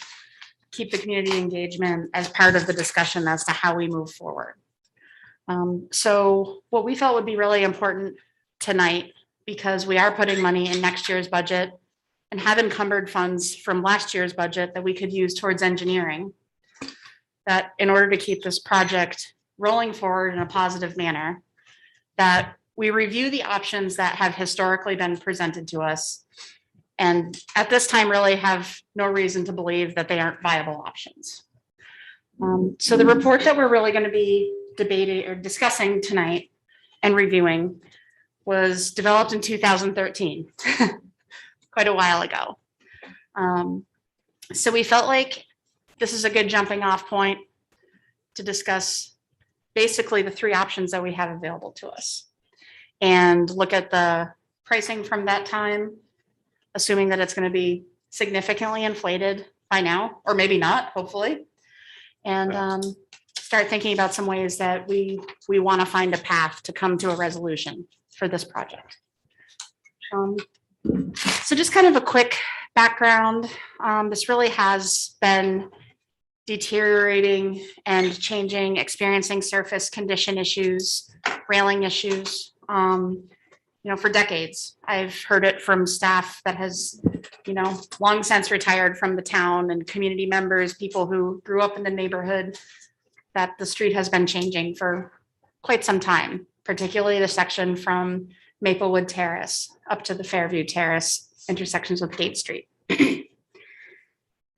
keep the community engagement as part of the discussion as to how we move forward. So what we felt would be really important tonight, because we are putting money in next year's budget and have encumbered funds from last year's budget that we could use towards engineering, that in order to keep this project rolling forward in a positive manner, that we review the options that have historically been presented to us, and at this time really have no reason to believe that they aren't viable options. So the report that we're really going to be debating or discussing tonight and reviewing was developed in 2013, quite a while ago. So we felt like this is a good jumping off point to discuss basically the 3 options that we have available to us, and look at the pricing from that time, assuming that it's going to be significantly inflated by now, or maybe not, hopefully. And start thinking about some ways that we want to find a path to come to a resolution for this project. So just kind of a quick background. This really has been deteriorating and changing, experiencing surface condition issues, railing issues, for decades. I've heard it from staff that has, long since retired from the town, and community members, people who grew up in the neighborhood, that the street has been changing for quite some time, particularly the section from Maplewood Terrace up to the Fairview Terrace intersections with Gate Street.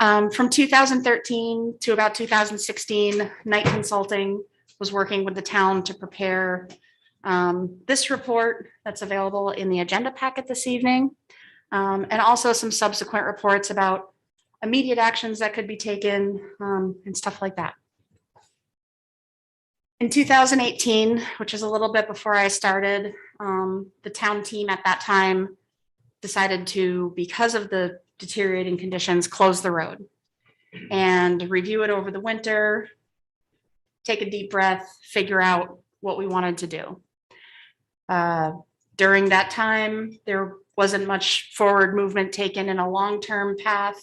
From 2013 to about 2016, Knight Consulting was working with the town to prepare This report that's available in the agenda packet this evening, and also some subsequent reports about immediate actions that could be taken, and stuff like that. In 2018, which is a little bit before I started, the town team at that time decided to, because of the deteriorating conditions, close the road and review it over the winter, take a deep breath, figure out what we wanted to do. During that time, there wasn't much forward movement taken in a long-term path.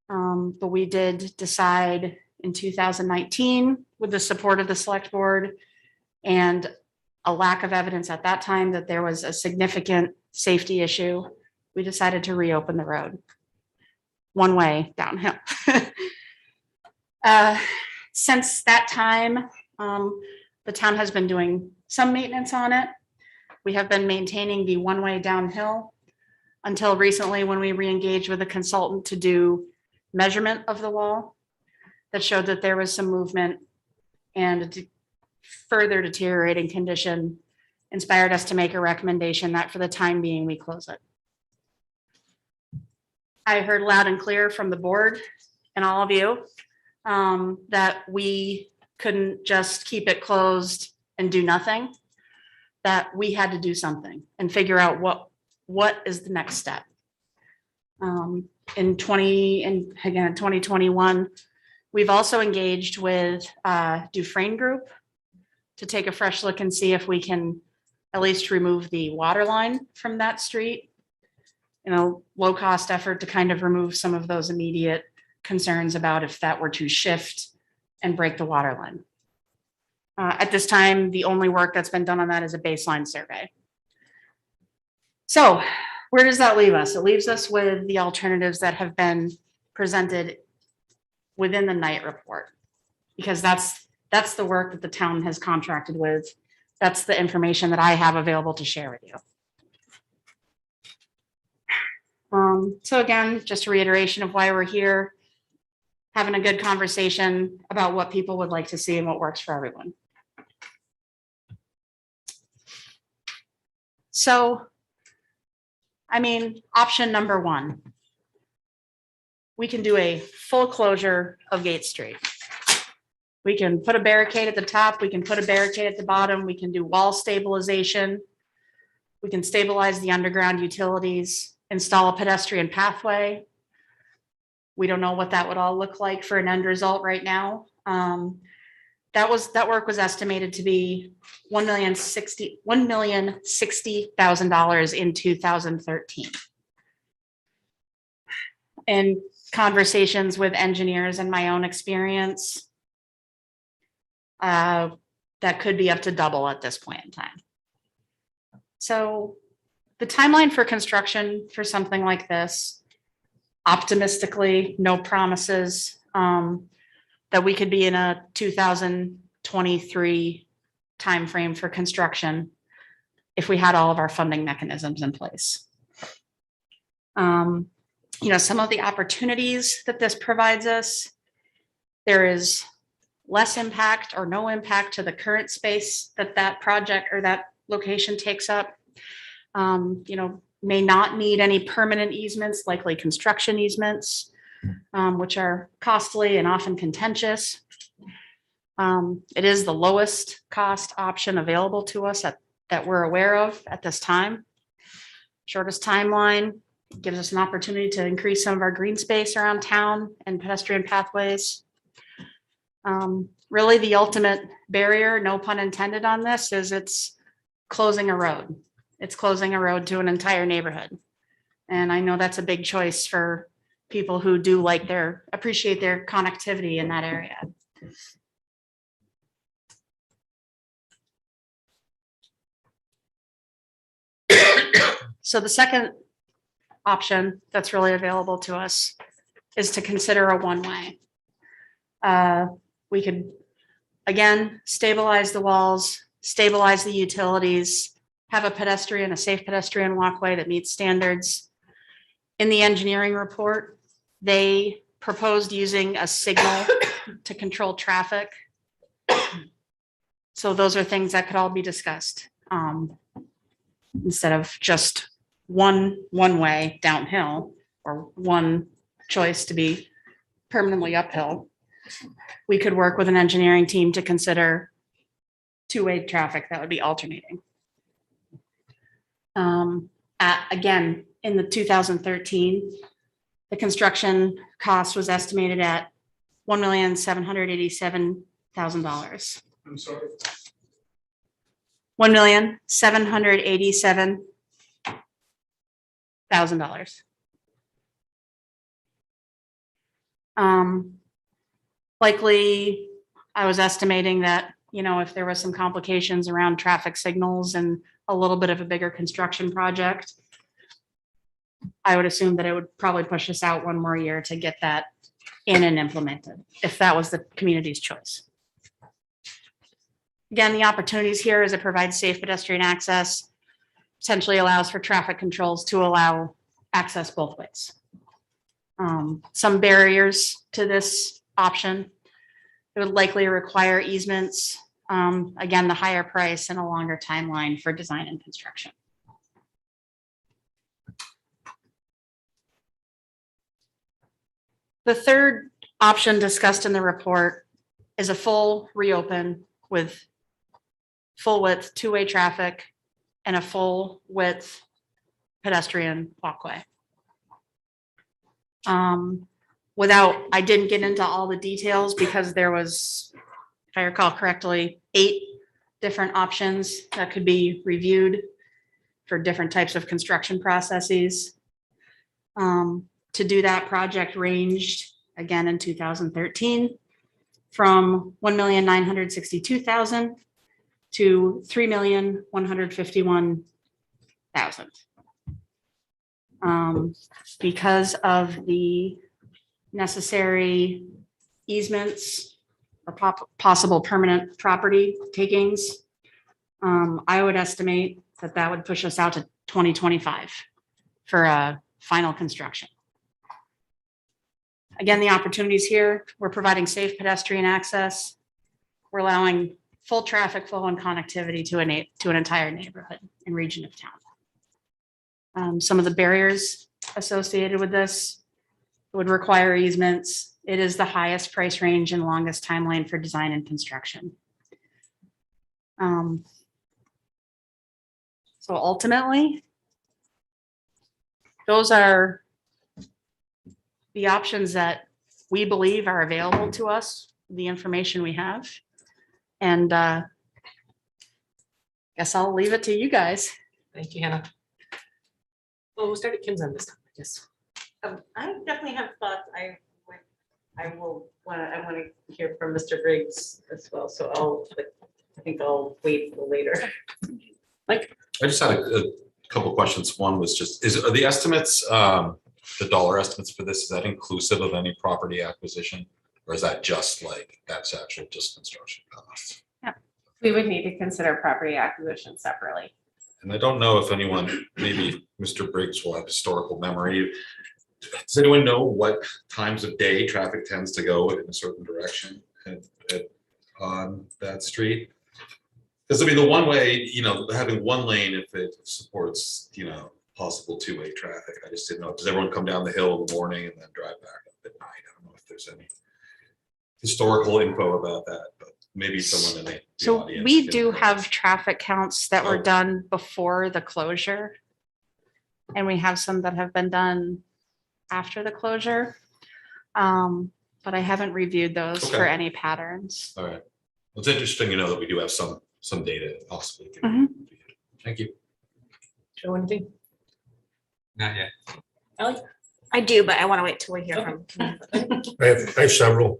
But we did decide in 2019, with the support of the select board and a lack of evidence at that time that there was a significant safety issue, we decided to reopen the road one way downhill. Since that time, the town has been doing some maintenance on it. We have been maintaining the one-way downhill until recently when we re-engaged with a consultant to do measurement of the wall that showed that there was some movement, and a further deteriorating condition inspired us to make a recommendation that for the time being, we close it. I heard loud and clear from the board and all of you that we couldn't just keep it closed and do nothing, that we had to do something and figure out what is the next step. In 2021, we've also engaged with Dufresne Group to take a fresh look and see if we can at least remove the water line from that street in a low-cost effort to kind of remove some of those immediate concerns about if that were to shift and break the water line. At this time, the only work that's been done on that is a baseline survey. So where does that leave us? It leaves us with the alternatives that have been presented within the night report, because that's the work that the town has contracted with. That's the information that I have available to share with you. So again, just a reiteration of why we're here, having a good conversation about what people would like to see and what works for everyone. So, I mean, option number one, we can do a full closure of Gate Street. We can put a barricade at the top, we can put a barricade at the bottom, we can do wall stabilization. We can stabilize the underground utilities, install a pedestrian pathway. We don't know what that would all look like for an end result right now. That work was estimated to be $1,060,000 in 2013. In conversations with engineers and my own experience, that could be up to double at this point in time. So the timeline for construction for something like this, optimistically, no promises, that we could be in a 2023 timeframe for construction if we had all of our funding mechanisms in place. You know, some of the opportunities that this provides us, there is less impact or no impact to the current space that that project or that location takes up. You know, may not need any permanent easements, likely construction easements, which are costly and often contentious. It is the lowest cost option available to us that we're aware of at this time. Shortest timeline, gives us an opportunity to increase some of our green space around town and pedestrian pathways. Really the ultimate barrier, no pun intended on this, is it's closing a road. It's closing a road to an entire neighborhood. And I know that's a big choice for people who do appreciate their connectivity in that area. So the second option that's really available to us is to consider a one-way. We could, again, stabilize the walls, stabilize the utilities, have a safe pedestrian walkway that meets standards. In the engineering report, they proposed using a signal to control traffic. So those are things that could all be discussed. Instead of just one way downhill or one choice to be permanently uphill. We could work with an engineering team to consider two-way traffic that would be alternating. Again, in the 2013, the construction cost was estimated at $1,787,000. I'm sorry. $1,787,000. Likely, I was estimating that, you know, if there was some complications around traffic signals and a little bit of a bigger construction project, I would assume that it would probably push us out one more year to get that in and implemented, if that was the community's choice. Again, the opportunities here is it provides safe pedestrian access, essentially allows for traffic controls to allow access both ways. Some barriers to this option, it would likely require easements. Again, the higher price and a longer timeline for design and construction. The third option discussed in the report is a full reopen with full width two-way traffic and a full width pedestrian walkway. I didn't get into all the details because there was, if I recall correctly, 8 different options that could be reviewed for different types of construction processes. To do that, project ranged, again in 2013, from $1,962,000 to $3,151,000. Because of the necessary easements or possible permanent property takings, I would estimate that that would push us out to 2025 for a final construction. Again, the opportunities here, we're providing safe pedestrian access. We're allowing full traffic flow and connectivity to an entire neighborhood and region of town. Some of the barriers associated with this would require easements. It is the highest price range and longest timeline for design and construction. So ultimately, those are the options that we believe are available to us, the information we have. And guess I'll leave it to you guys. Thank you, Hannah. Well, we'll start at Kim's end this time, I guess. I definitely have thoughts. I want to hear from Mr. Briggs as well. So I think I'll wait till later. Mike? I just had a couple questions. One was just, are the estimates, the dollar estimates for this, is that inclusive of any property acquisition? Or is that just like, that's actual just construction costs? We would need to consider property acquisition separately. And I don't know if anyone, maybe Mr. Briggs will have historical memory. Does anyone know what times of day traffic tends to go in a certain direction on that street? Because I mean, the one way, you know, having one lane, if it supports, you know, possible two-way traffic, I just didn't know. Does everyone come down the hill in the morning and then drive back up at night? I don't know if there's any historical info about that, but maybe someone in the So audience we can- do have traffic counts that were Oh. done before the closure. And we have some that have been done after the closure. But I haven't reviewed those for Okay. any patterns. All right. Well, it's interesting, you know, that we do have some data possibly. Thank you. Joe, anything? Not yet. I do, but I want to wait till we hear from. I have several.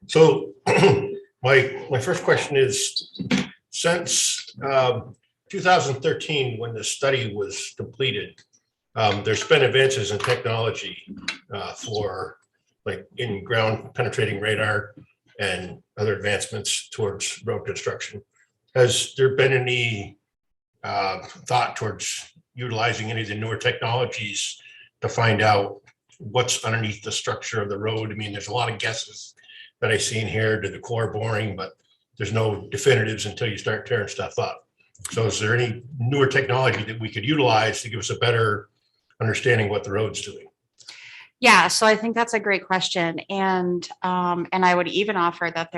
So my first question is, since 2013, when the study was completed, there's been advances in technology for like in-ground penetrating radar and other advancements towards road construction. Has there been any thought towards utilizing any of the newer technologies to find out what's underneath the structure of the road? I mean, there's a lot of guesses that I see in here to the core boring, but there's no definitives until you start tearing stuff up. So is there any newer technology that we could utilize to give us a better understanding what the road's doing? Yeah, so I think that's a great question. And I would even offer that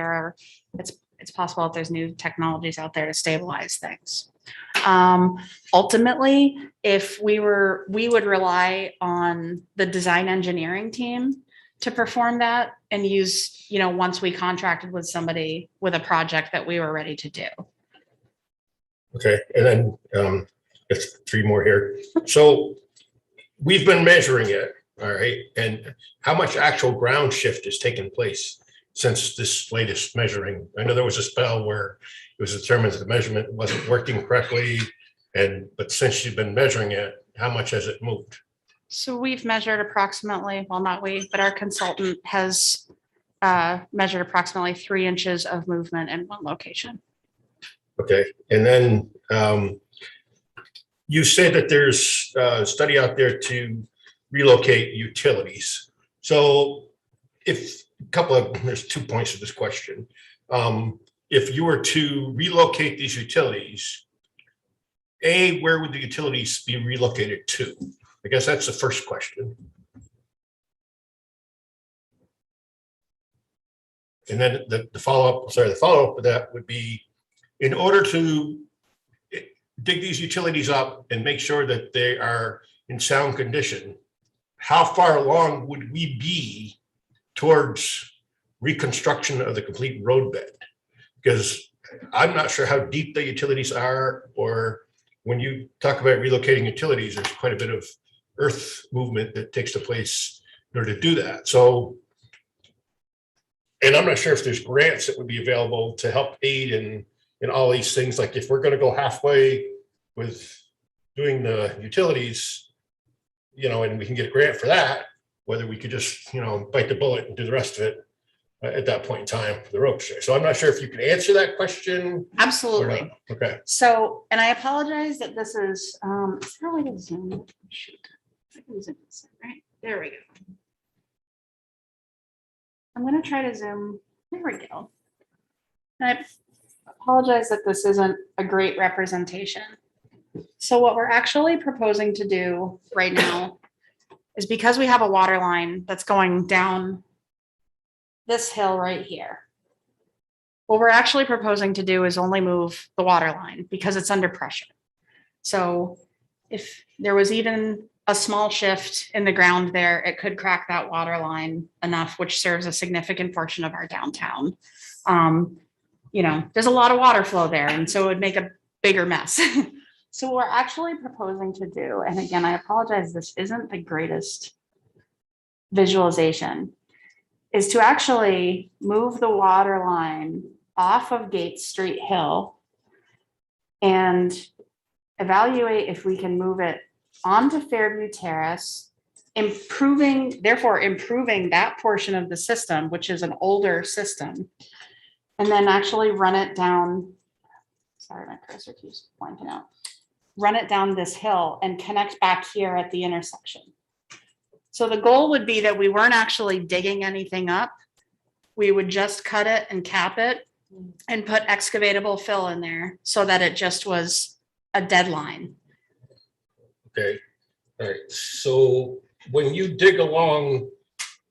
it's possible that there's new technologies out there to stabilize things. Ultimately, we would rely on the design engineering team to perform that and use, once we contracted with somebody with a project that we were ready to do. Okay, and then there's 3 more here. So we've been measuring it, all right, and how much actual ground shift has taken place since this latest measuring? I know there was a spell where it was determined that the measurement wasn't working correctly, but since you've been measuring it, how much has it moved? So we've measured approximately, well, not we, but our consultant has measured approximately 3 inches of movement in one location. Okay, and then you said that there's a study out there to relocate utilities. So there's 2 points to this question. If you were to relocate these utilities, where would the utilities be relocated to? I guess that's the first question. And then the follow-up to that would be, in order to dig these utilities up and make sure that they are in sound condition, how far along would we be towards reconstruction of the complete roadbed? Because I'm not sure how deep the utilities are, or when you talk about relocating utilities, there's quite a bit of earth movement that takes place in order to do that. So, and I'm not sure if there's grants that would be available to help aid in all these things. Like if we're going to go halfway with doing the utilities, and we can get a grant for that, whether we could just, bite the bullet and do the rest of it at that point in time for the road. So I'm not sure if you can answer that question. Absolutely. Okay. So, and I apologize that this is, it's probably a Zoom. Shoot. I can zoom this in, right? There we go. I'm going to try to zoom. There we go. And I apologize that this isn't a great representation. So what we're actually proposing to do right now is, because we have a water line that's going down this hill right here, what we're actually proposing to do is only move the water line because it's under pressure. So if there was even a small shift in the ground there, it could crack that water line enough, which serves a significant portion of our downtown. There's a lot of water flow there, and so it would make a bigger mess. So what we're actually proposing to do, and again, I apologize, this isn't the greatest visualization, is to actually move the water line off of Gate Street Hill and evaluate if we can move it onto Fairview Terrace, improving that portion of the system, which is an older system, and then actually run it down. Sorry, my cursor keeps pointing out. Run it down this hill and connect back here at the intersection. So the goal would be that we weren't actually digging anything up. We would just cut it and cap it and put excavatable fill in there so that it just was a dead line. Okay. All right. So when you dig along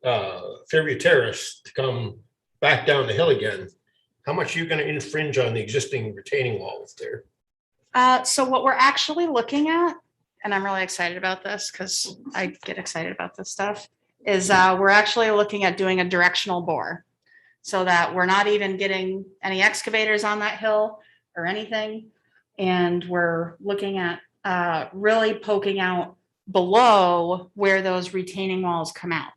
Fairview Terrace to come back down the hill again, how much are you going to infringe on the existing retaining walls there? So what we're actually looking at, and I'm really excited about this because I get excited about this stuff, is we're actually looking at doing a directional bore so that we're not even getting any excavators on that hill or anything. And we're looking at really poking out below where those retaining walls come out.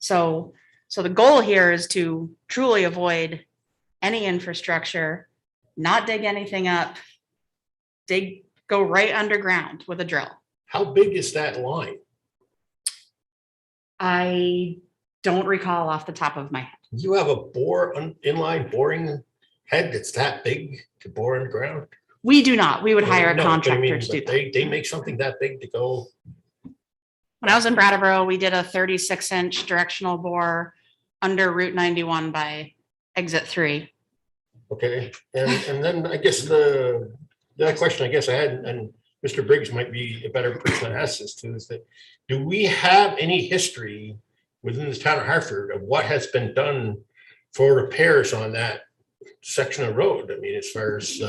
So the goal here is to truly avoid any infrastructure, not dig anything up, go right underground with a drill. How big is that line? I don't recall off the top of my head. You have a inline boring head that's that big to bore in the ground? We do not. We would hire a No, but I contractor mean, to do but that. they make something that big to go. When I was in Brattleboro, we did a 36-inch directional bore under Route 91 by exit 3. Okay, and then I guess the other question I guess I had, and Mr. Briggs might be a better person to ask this to, is that do we have any history within the town of Hartford of what has been done for repairs on that section of road? I mean, as far as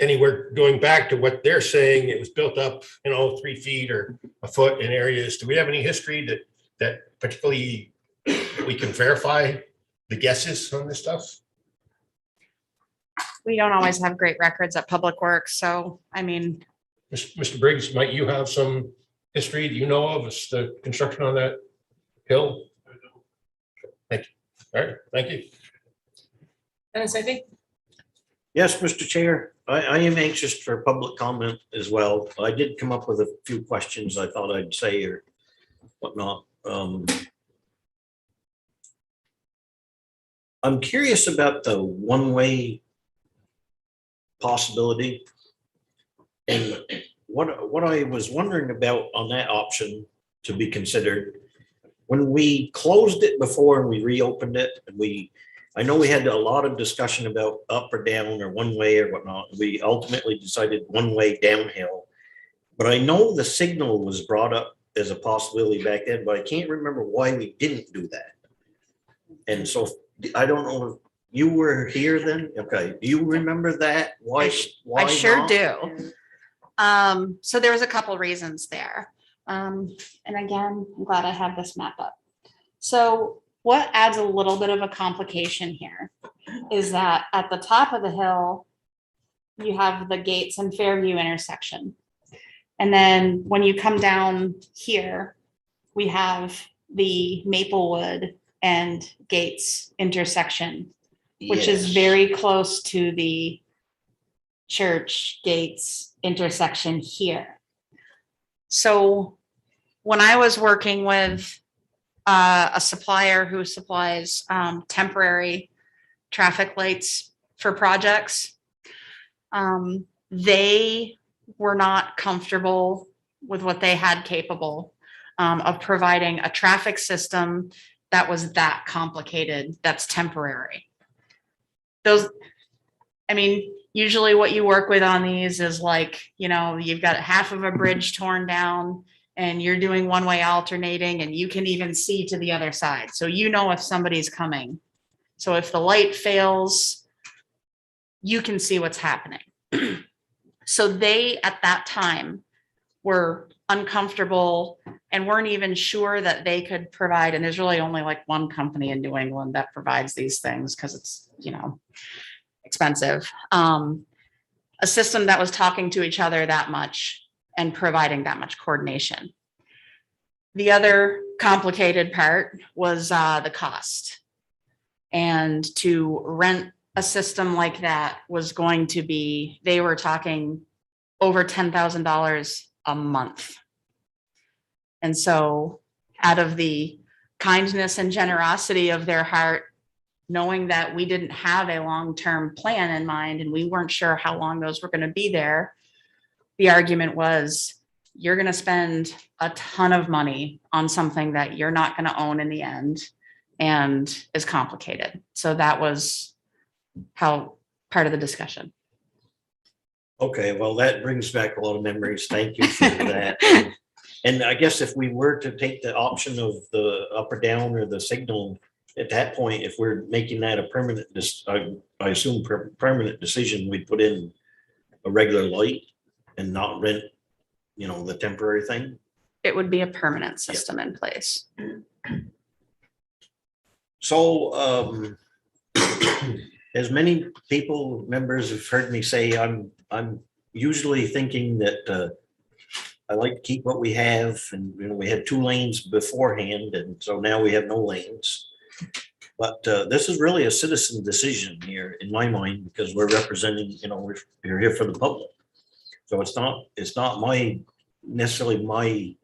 anywhere going back to what they're saying, it was built up, 3 feet or a foot in areas. Do we have any history that particularly we can verify the guesses on this stuff? We don't always have great records at Public Works, so, I mean, Mr. Briggs, might you have some history that you know of as the construction on that hill? Thank you. All right, thank you. Dennis, I think Yes, Mr. Chair, I am anxious for public comment as well. I did come up with a few questions I thought I'd say or whatnot. I'm curious about the one-way possibility. And what I was wondering about on that option to be considered, when we closed it before and we reopened it, and I know we had a lot of discussion about up or down or one way or whatnot. We ultimately decided one way downhill. But I know the signal was brought up as a possibility back then, but I can't remember why we didn't do that. And so I don't know if you were here then. Okay, do you remember that? Why? I sure not? do. So there was a couple reasons there. And again, I'm glad I have this map up. So what adds a little bit of a complication here is that at the top of the hill, you have the Gates and Fairview intersection. And then when you come down here, we have the Maplewood and Gates intersection, which is very close to the Church Gates intersection here. So when I was working with a supplier who supplies temporary traffic lights for projects, they were not comfortable with what they had capable of providing a traffic system that was that complicated, that's temporary. Usually what you work with on these is like, you've got half of a bridge torn down and you're doing one-way alternating and you can even see to the other side. So if somebody's coming. So if the light fails, you can see what's happening. So they, at that time, were uncomfortable and weren't even sure that they could provide, and there's really only like one company in New England that provides these things because it's, expensive. A system that was talking to each other that much and providing that much coordination. The other complicated part was the cost. And to rent a system like that was going to be, they were talking over $10,000 a month. And so out of the kindness and generosity of their heart, knowing that we didn't have a long-term plan in mind and we weren't sure how long those were going to be there, the argument was, you're going to spend a ton of money on something that you're not going to own in the end and is complicated. So that was how part of the discussion. Okay, well, that brings back a lot of memories. Thank you for that. And I guess if we were to take the option of the up or down or the signal, at that point, if we're making that a permanent, I assume permanent decision, we'd put in a regular light and not rent, the temporary thing. It would be a permanent system in place. So, as many members have heard me say, I'm usually thinking that I like to keep what we have, and we had 2 lanes beforehand, and so now we have no lanes. But this is really a citizen decision here in my mind, because we're representing, we're here for the public. So it's not necessarily my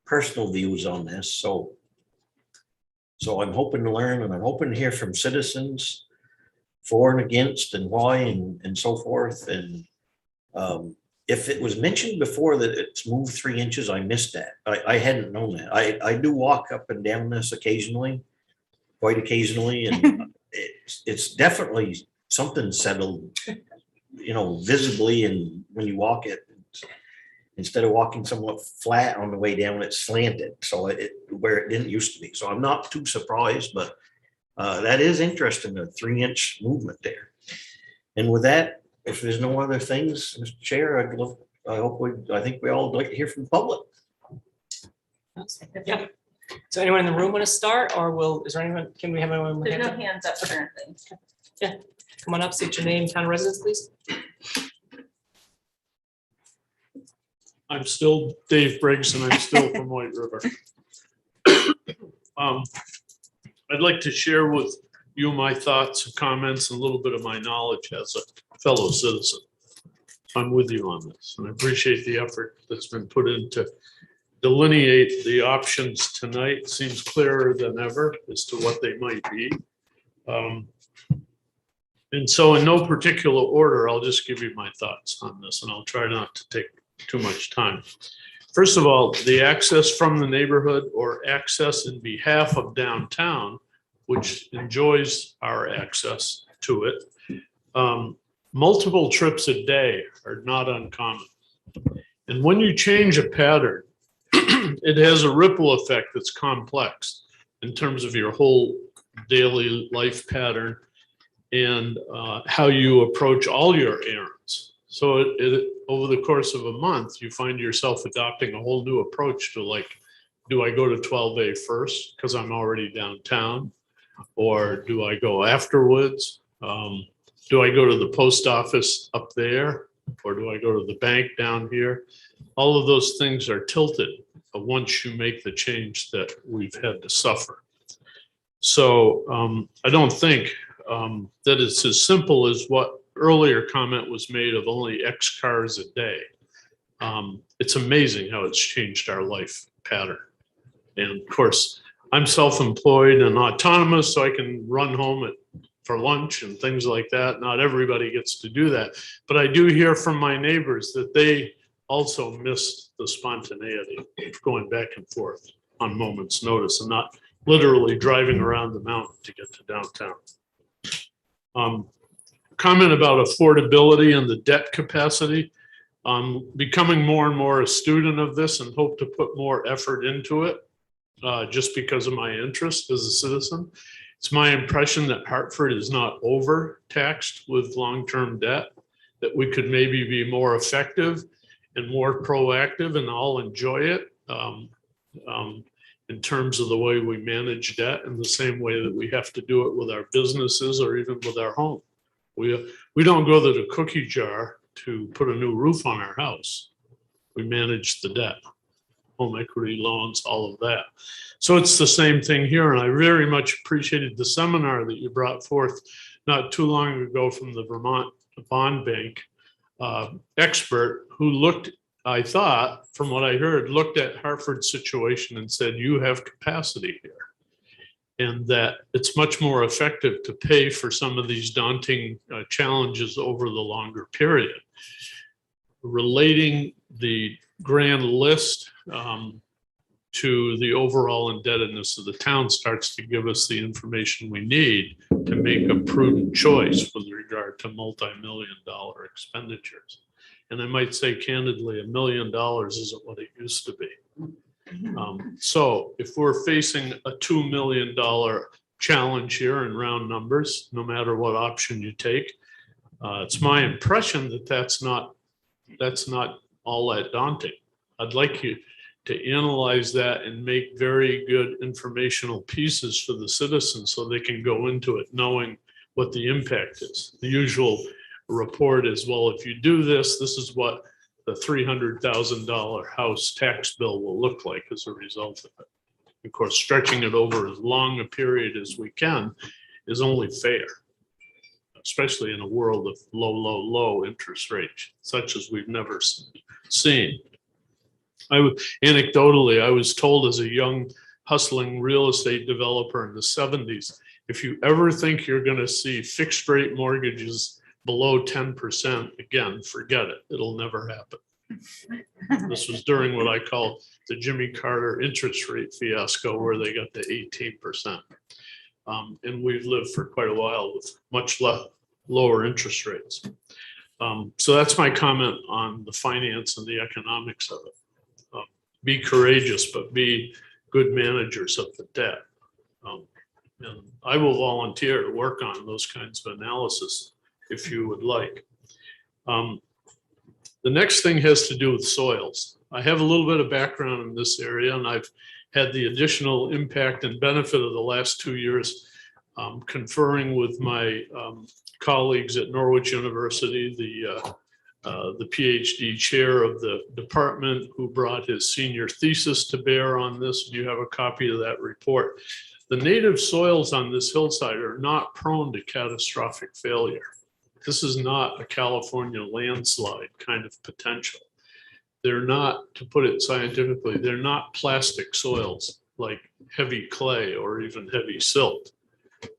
personal views on this. So I'm hoping to learn, and I'm hoping to hear from citizens for and against and why and so forth. And if it was mentioned before that it's moved 3 inches, I missed that. I hadn't known that. I do walk up and down this occasionally, quite occasionally, and it's definitely something settled, visibly, and when you walk it, instead of walking somewhat flat on the way down, it's slanted, so where it didn't used to be. So I'm not too surprised, but that is interesting, a 3-inch movement there. And with that, if there's no other things, Mr. Chair, I think we all would like to hear from the public. Yeah. So anyone in the room want to start, or can we have anyone? with There's no hands up? hands up currently. Yeah, come on up, state your name, town residence, please. I'm still Dave Briggs and I'm still from White River. I'd like to share with you my thoughts and comments and a little bit of my knowledge as a fellow citizen. I'm with you on this, and I appreciate the effort that's been put in to delineate the options tonight. Seems clearer than ever as to what they might be. And so in no particular order, I'll just give you my thoughts on this, and I'll try not to take too much time. First of all, the access from the neighborhood or access in behalf of downtown, which enjoys our access to it. Multiple trips a day are not uncommon. And when you change a pattern, it has a ripple effect that's complex in terms of your whole daily life pattern and how you approach all your errands. So over the course of a month, you find yourself adopting a whole new approach to, like, do I go to 12A first because I'm already downtown? Or do I go afterwards? Do I go to the post office up there? Or do I go to the bank down here? All of those things are tilted once you make the change that we've had to suffer. So I don't think that it's as simple as what earlier comment was made of only X cars a day. It's amazing how it's changed our life pattern. And of course, I'm self-employed and autonomous, so I can run home for lunch and things like that. Not everybody gets to do that, but I do hear from my neighbors that they also miss the spontaneity of going back and forth on moment's notice and not literally driving around the mountain to get to downtown. Comment about affordability and the debt capacity. I'm becoming more and more a student of this and hope to put more effort into it just because of my interest as a citizen. It's my impression that Hartford is not overtaxed with long-term debt, that we could maybe be more effective and more proactive, and I'll enjoy it in terms of the way we manage debt in the same way that we have to do it with our businesses or even with our home. We don't go to the cookie jar to put a new roof on our house. We manage the debt, home equity loans, all of that. So it's the same thing here. And I very much appreciated the seminar that you brought forth not too long ago from the Vermont Bond Bank expert who looked, I thought, from what I heard, looked at Hartford's situation and said, you have capacity here. And that it's much more effective to pay for some of these daunting challenges over the longer period. Relating the grand list to the overall indebtedness of the town starts to give us the information we need to make a prudent choice with regard to multi-million-dollar expenditures. And I might say candidly, $1 million isn't what it used to be. So if we're facing a $2 million challenge here in round numbers, no matter what option you take, it's my impression that that's not all that daunting. I'd like you to analyze that and make very good informational pieces for the citizens so they can go into it knowing what the impact is. The usual report is, well, if you do this, this is what the $300,000 house tax bill will look like as a result of it. Of course, stretching it over as long a period as we can is only fair, especially in a world of low interest rates, such as we've never seen. Anecdotally, I was told as a young hustling real estate developer in the 70s, if you ever think you're going to see fixed rate mortgages below 10%, again, forget it. It'll never happen. This was during what I call the Jimmy Carter interest rate fiasco, where they got to 18%. And we've lived for quite a while with much lower interest rates. So that's my comment on the finance and the economics of it. Be courageous, but be good managers of the debt. And I will volunteer to work on those kinds of analysis if you would like. The next thing has to do with soils. I have a little bit of background in this area, and I've had the additional impact and benefit of the last 2 years conferring with my colleagues at Norwich University, the PhD chair of the department who brought his senior thesis to bear on this. You have a copy of that report. The native soils on this hillside are not prone to catastrophic failure. This is not a California landslide kind of potential. They're not, to put it scientifically, they're not plastic soils like heavy clay or even heavy silt.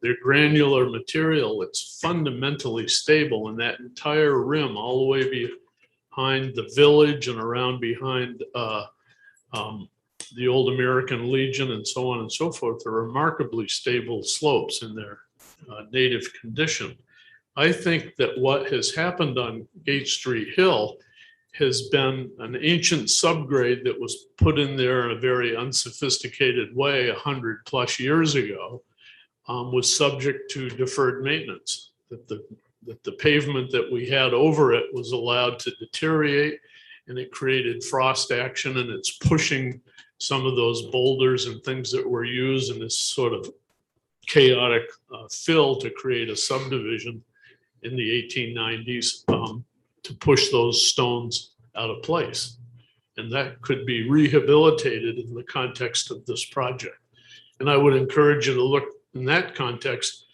They're granular material that's fundamentally stable, and that entire rim all the way behind the village and around behind the old American Legion and so on and so forth are remarkably stable slopes in their native condition. I think that what has happened on Gate Street Hill has been an ancient subgrade that was put in there in a very unsophisticated way 100+ years ago, was subject to deferred maintenance, that the pavement that we had over it was allowed to deteriorate, and it created frost action, and it's pushing some of those boulders and things that were used in this sort of chaotic fill to create a subdivision in the 1890s to push those stones out of place. And that could be rehabilitated in the context of this project. And I would encourage you to look in that context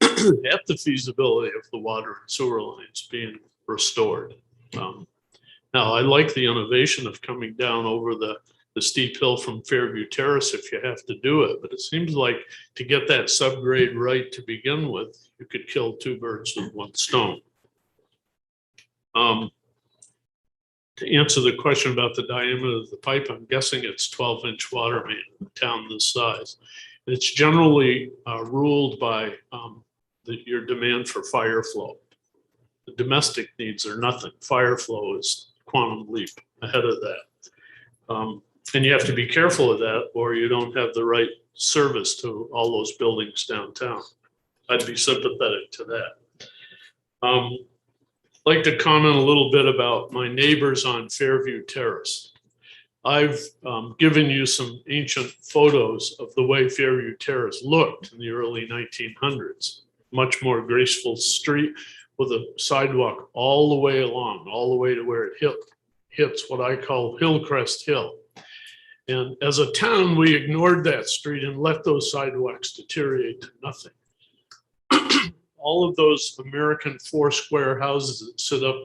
at the feasibility of the water and sewer lines being restored. Now, I like the innovation of coming down over the steep hill from Fairview Terrace if you have to do it, but it seems like to get that subgrade right to begin with, you could kill 2 birds with 1 stone. To answer the question about the diameter of the pipe, I'm guessing it's 12-inch water main in a town this size. It's generally ruled by your demand for fire flow. The domestic needs are nothing. Fire flow is quantum leap ahead of that. And you have to be careful of that, or you don't have the right service to all those buildings downtown. I'd be sympathetic to that. I'd like to comment a little bit about my neighbors on Fairview Terrace. I've given you some ancient photos of the way Fairview Terrace looked in the early 1900s. Much more graceful street with a sidewalk all the way along, all the way to where it hits what I call Hillcrest Hill. And as a town, we ignored that street and let those sidewalks deteriorate to nothing. All of those American 4-square houses that sit up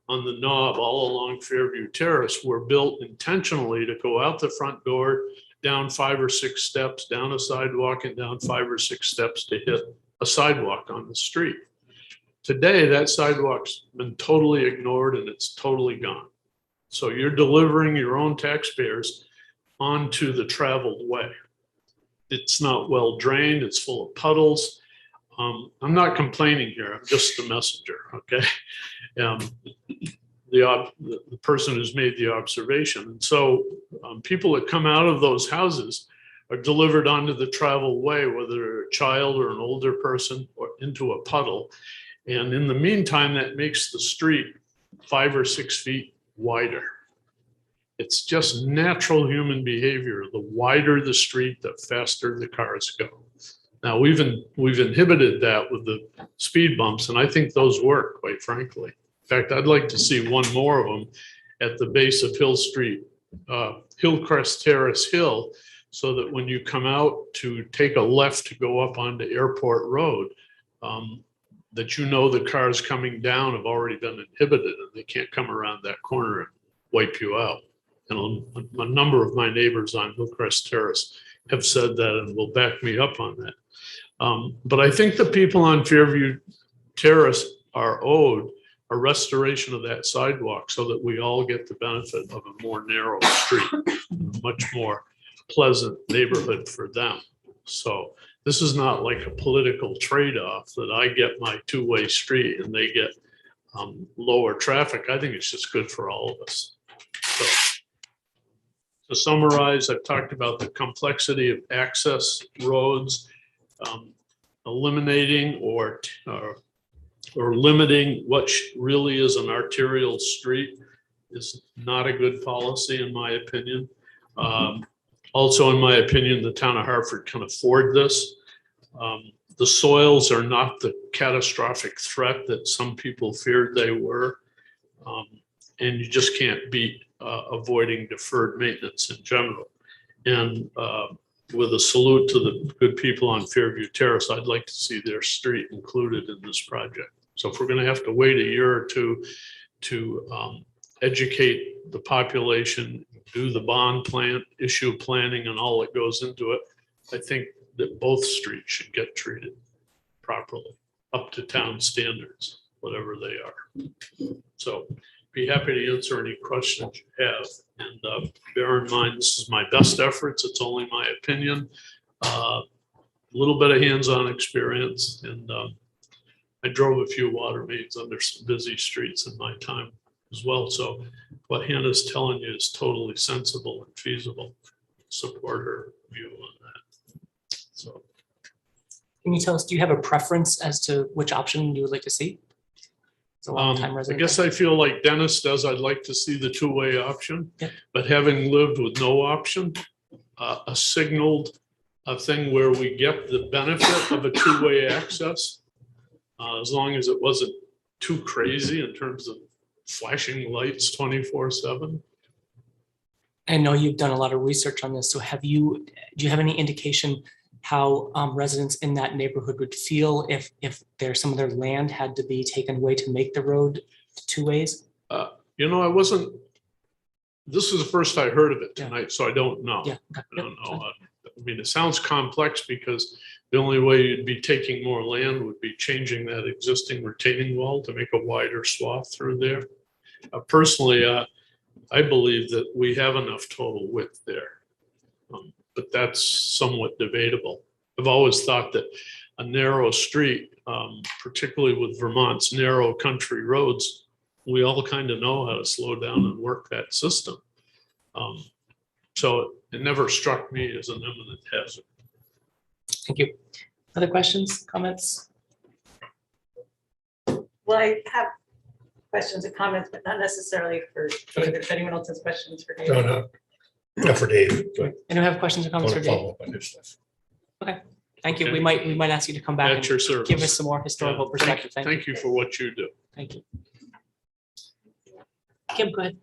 on the knob all along Fairview Terrace were built intentionally to go out the front door, down 5 or 6 steps, down a sidewalk, and down 5 or 6 steps to hit a sidewalk on the street. Today, that sidewalk's been totally ignored and it's totally gone. So you're delivering your own taxpayers onto the traveled way. It's not well drained, it's full of puddles. I'm not complaining here, I'm just the messenger, okay? The person who's made the observation. And so people that come out of those houses are delivered onto the traveled way, whether they're a child or an older person, or into a puddle. And in the meantime, that makes the street 5 or 6 feet wider. It's just natural human behavior. The wider the street, the faster the cars go. Now, we've inhibited that with the speed bumps, and I think those work, quite frankly. In fact, I'd like to see one more of them at the base of Hillcrest Terrace Hill, so that when you come out to take a left to go up onto Airport Road, that you know the cars coming down have already been inhibited and they can't come around that corner and wipe you out. And a number of my neighbors on Hillcrest Terrace have said that and will back me up on that. But I think the people on Fairview Terrace are owed a restoration of that sidewalk so that we all get the benefit of a more narrow street, a much more pleasant neighborhood for them. So this is not like a political trade-off that I get my two-way street and they get lower traffic. I think it's just good for all of us. So, to summarize, I've talked about the complexity of access roads, eliminating or limiting what really is an arterial street is not a good policy, in my opinion. Also, in my opinion, the town of Hartford can afford this. The soils are not the catastrophic threat that some people feared they were. And you just can't beat avoiding deferred maintenance in general. And with a salute to the good people on Fairview Terrace, I'd like to see their street included in this project. So if we're going to have to wait a year or two to educate the population, do the bond plan, issue planning and all that goes into it, I think that both streets should get treated properly, up to town standards, whatever they are. So be happy to answer any questions you have. And bear in mind, this is my best efforts. It's only my opinion. A little bit of hands-on experience. And I drove a few water mains under some busy streets in my time as well. So what Hannah's telling you is totally sensible and feasible. Support her view on that. So. Can you tell us, do you have a preference as to which option you would like to see? It's a long time I resident. guess I feel like Dennis does. I'd like to see the two-way option, Yeah. but having lived with no option, a signaled thing where we get the benefit of a two-way access, as long as it wasn't too crazy in terms of flashing lights 24/7. I know you've done a lot of research on this. So do you have any indication how residents in that neighborhood would feel if some of their land had to be taken away to make the road two ways? You know, this is the first I heard of it tonight, so I don't know. Yeah. I don't know. I mean, it sounds complex because the only way you'd be taking more land would be changing that existing retaining wall to make a wider swath through there. Personally, I believe that we have enough total width there, but that's somewhat debatable. I've always thought that a narrow street, particularly with Vermont's narrow country roads, we all kind of know how to slow down and work that system. So it never struck me as an imminent hazard. Thank you. Other questions, comments? Well, I have questions and comments, but not necessarily for David. If anyone else has questions for David. No, not for Dave. But Anyone have questions or I comments want for to Dave? follow up on this stuff. Thank you. Okay. We might ask you to come back At your and service. give us some more historical Yeah, perspective. Thank you for what you do. Thank you. Kim, go ahead.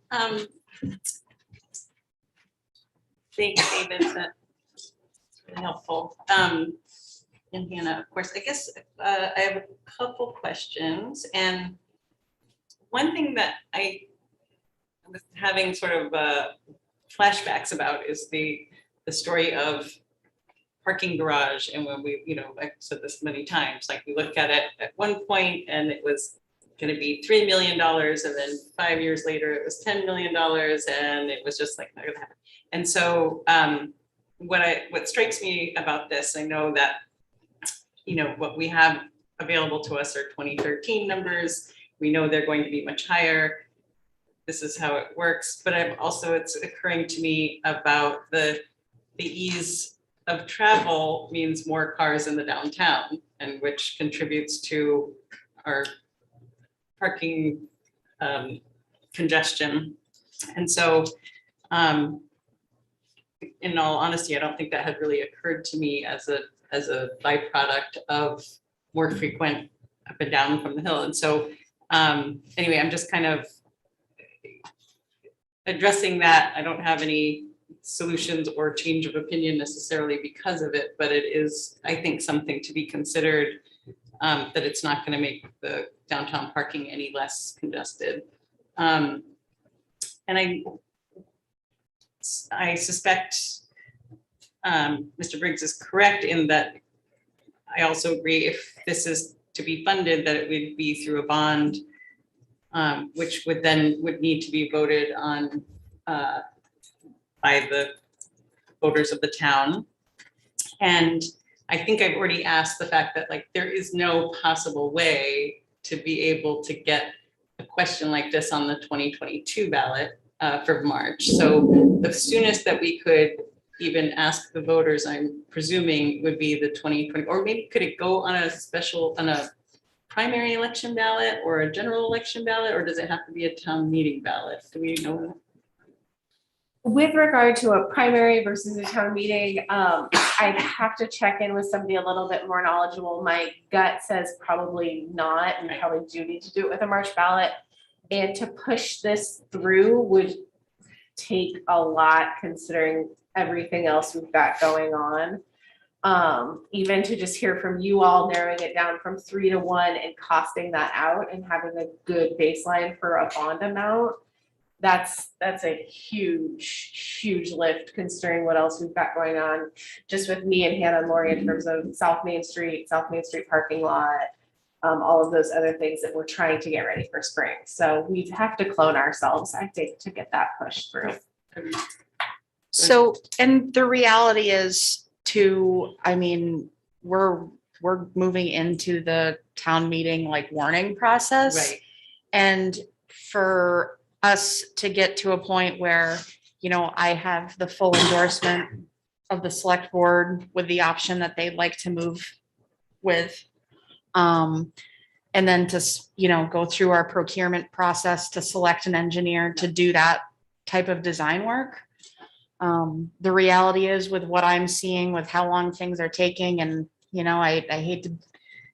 Thanks, David. That's really helpful. And Hannah, of course, I guess I have a couple questions. And one thing that I was having sort of flashbacks about is the story of parking garage. And when we, I've said this many times, like we looked at it at one point and it was going to be $3 million. And then 5 years later, it was $10 million. And it was just like, not gonna happen. And so what strikes me about this, I know that, what we have available to us are 2013 numbers. We know they're going to be much higher. This is how it works. But it's occurring to me about the ease of travel means more cars in the downtown, and which contributes to our parking congestion. And so, in all honesty, I don't think that had really occurred to me as a byproduct of more frequent up and down from the hill. And so, anyway, I'm just kind of addressing that. I don't have any solutions or change of opinion necessarily because of it, but it is, I think, something to be considered, that it's not going to make the downtown parking any less congested. And I suspect Mr. Briggs is correct in that I also agree if this is to be funded, that it would be through a bond, which would need to be voted on by the voters of the town. And I think I've already asked the fact that like there is no possible way to be able to get a question like this on the 2022 ballot for March. So the soonest that we could even ask the voters, I'm presuming, would be the 2020, or maybe could it go on a special, on a primary election ballot or a general election ballot, or does it have to be a town meeting ballot? Do we know? With regard to a primary versus a town meeting, I'd have to check in with somebody a little bit more knowledgeable. My gut says probably not, and probably do need to do it with a March ballot. And to push this through would take a lot considering everything else we've got going on. Even to just hear from you all narrowing it down from 3 to 1 and costing that out and having a good baseline for a bond amount. That's a huge lift considering what else we've got going on just with me and Hannah and Lori in terms of South Main Street parking lot, all of those other things that we're trying to get ready for spring. So we have to clone ourselves, I think, to get that pushed through. So, and the reality is I mean, we're moving into the town meeting like warning process. Right. And for us to get to a point where, you know, I have the full endorsement of the select board with the option that they'd like to move with. And then to, you know, go through our procurement process to select an engineer to do that type of design work. The reality is with what I'm seeing with how long things are taking, and, you know, I hate to,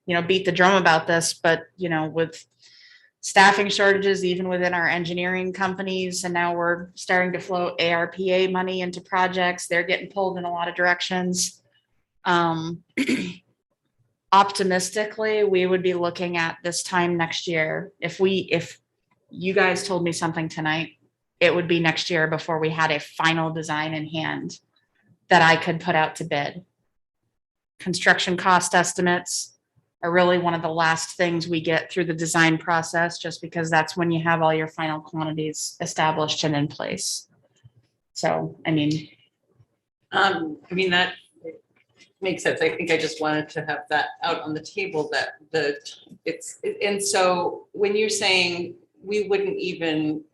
you know, beat the drum about this, but, you know, with staffing shortages, even within our engineering companies, and now we're starting to float ARPA money into projects. They're getting pulled in a lot of directions. Optimistically, we would be looking at this time next year. If you guys told me something tonight, it would be next year before we had a final design in hand that I could put out to bid. Construction cost estimates are really one of the last things we get through the design process, just because that's when you have all your final quantities established and in place. So, I mean, that makes sense. I think I just wanted to have that out on the table that and so when you're saying we wouldn't even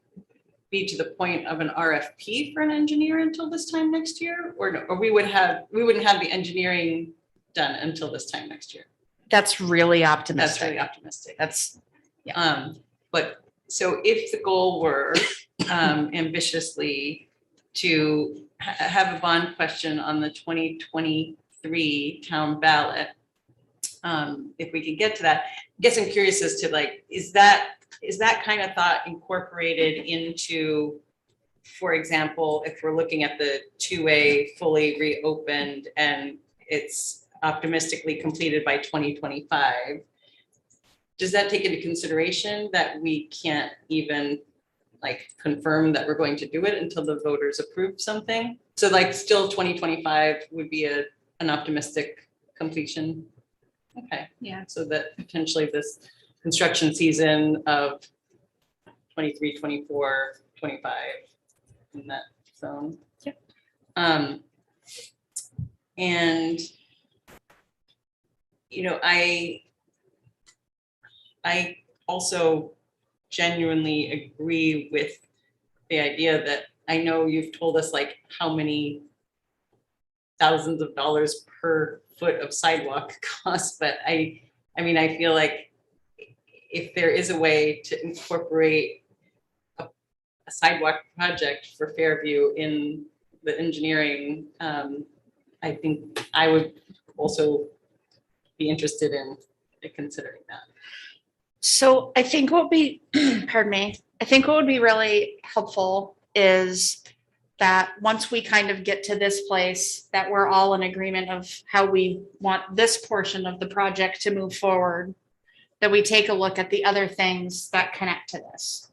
be to the point of an RFP for an engineer until this time next year, or no, or we wouldn't have the engineering done until this time next year. that's really optimistic. That's really optimistic. That's, yeah. But so if the goal were ambitiously to have a bond question on the 2023 town ballot, if we could get to that, I guess I'm curious as to like, is that kind of thought incorporated into, for example, if we're looking at the 2A fully reopened and it's optimistically completed by 2025, does that take into consideration that we can't even like confirm that we're going to do it until the voters approve something? So like still 2025 would be an optimistic completion. Okay. Yeah. So that potentially this construction season of 23, 24, 25 in that zone. Yep. And you know, I also genuinely agree with the idea that I know you've told us like how many thousands of dollars per foot of sidewalk costs, but I mean, I feel like if there is a way to incorporate a sidewalk project for Fairview in the engineering, I think I would also be interested in considering that. So I think what would be, pardon me, I think what would be really helpful is that once we kind of get to this place, that we're all in agreement of how we want this portion of the project to move forward, that we take a look at the other things that connect to this.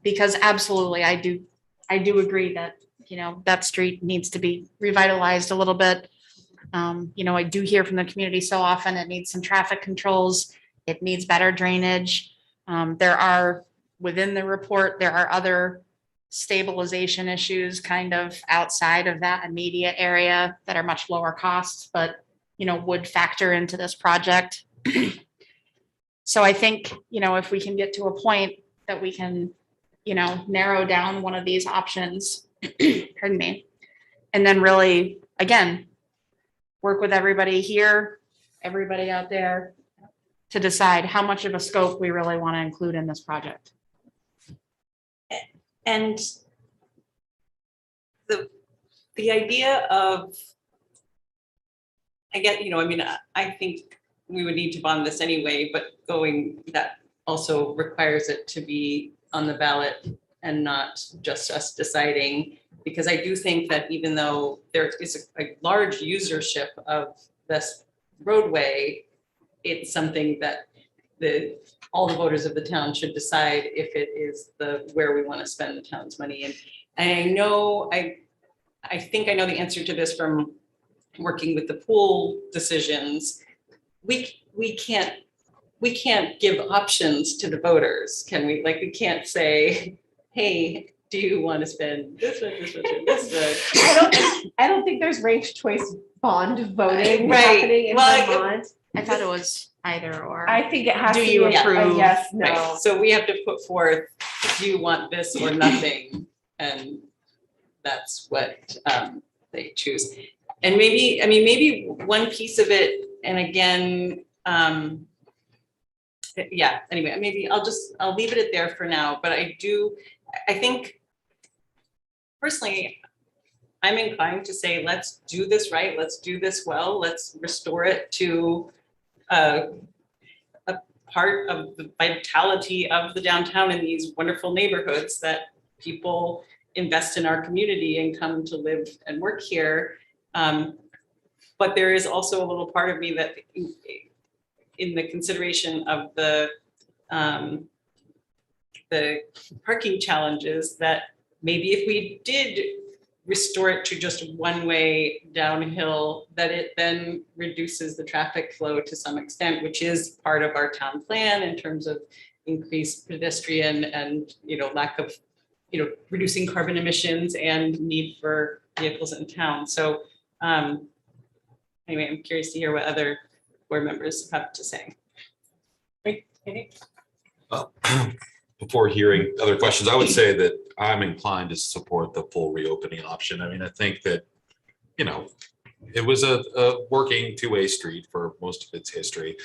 Because absolutely, I do agree that, you know, that street needs to be revitalized a little bit. You know, I do hear from the community so often it needs some traffic controls. It needs better drainage. There are, within the report, there are other stabilization issues kind of outside of that immediate area that are much lower costs, but would factor into this project. So I think, if we can get to a point that we can, narrow down one of these options, pardon me, and then really, again, work with everybody here, everybody out there to decide how much of a scope we really want to include in this project. And the idea of, I get, I think we would need to bond this anyway, but that also requires it to be on the ballot and not just us deciding, because I do think that even though there is a large usership of this roadway, it's something that all the voters of the town should decide if it is where we want to spend the town's money. And I think I know the answer to this from working with the pool decisions. We can't give options to the voters, can we? Like, we can't say, hey, do you want to spend this much, this much, and this much? I don't think there's ranked choice bond voting Right. happening in Well, Vermont. I thought it was either or. I think it has Do to you be a approve? yes, no. Right. So we have to put forth, do you want this or nothing? And that's what they choose. And maybe one piece of it, and again, yeah, anyway, maybe I'll leave it at there for now, but I think personally, I'm inclined to say, let's do this right. Let's do this well. Let's restore it to a part of the vitality of the downtown in these wonderful neighborhoods that people invest in our community and come to live and work here. But there is also a little part of me that in the consideration of the parking challenges, that maybe if we did restore it to just one way downhill, that it then reduces the traffic flow to some extent, which is part of our town plan in terms of increased pedestrian and, lack of, reducing carbon emissions and need for vehicles in town. So anyway, I'm curious to hear what other board members have to say. Before hearing other questions, I would say that I'm inclined to support the full reopening option. I mean, I think that, it was a working two-way street for most of its history.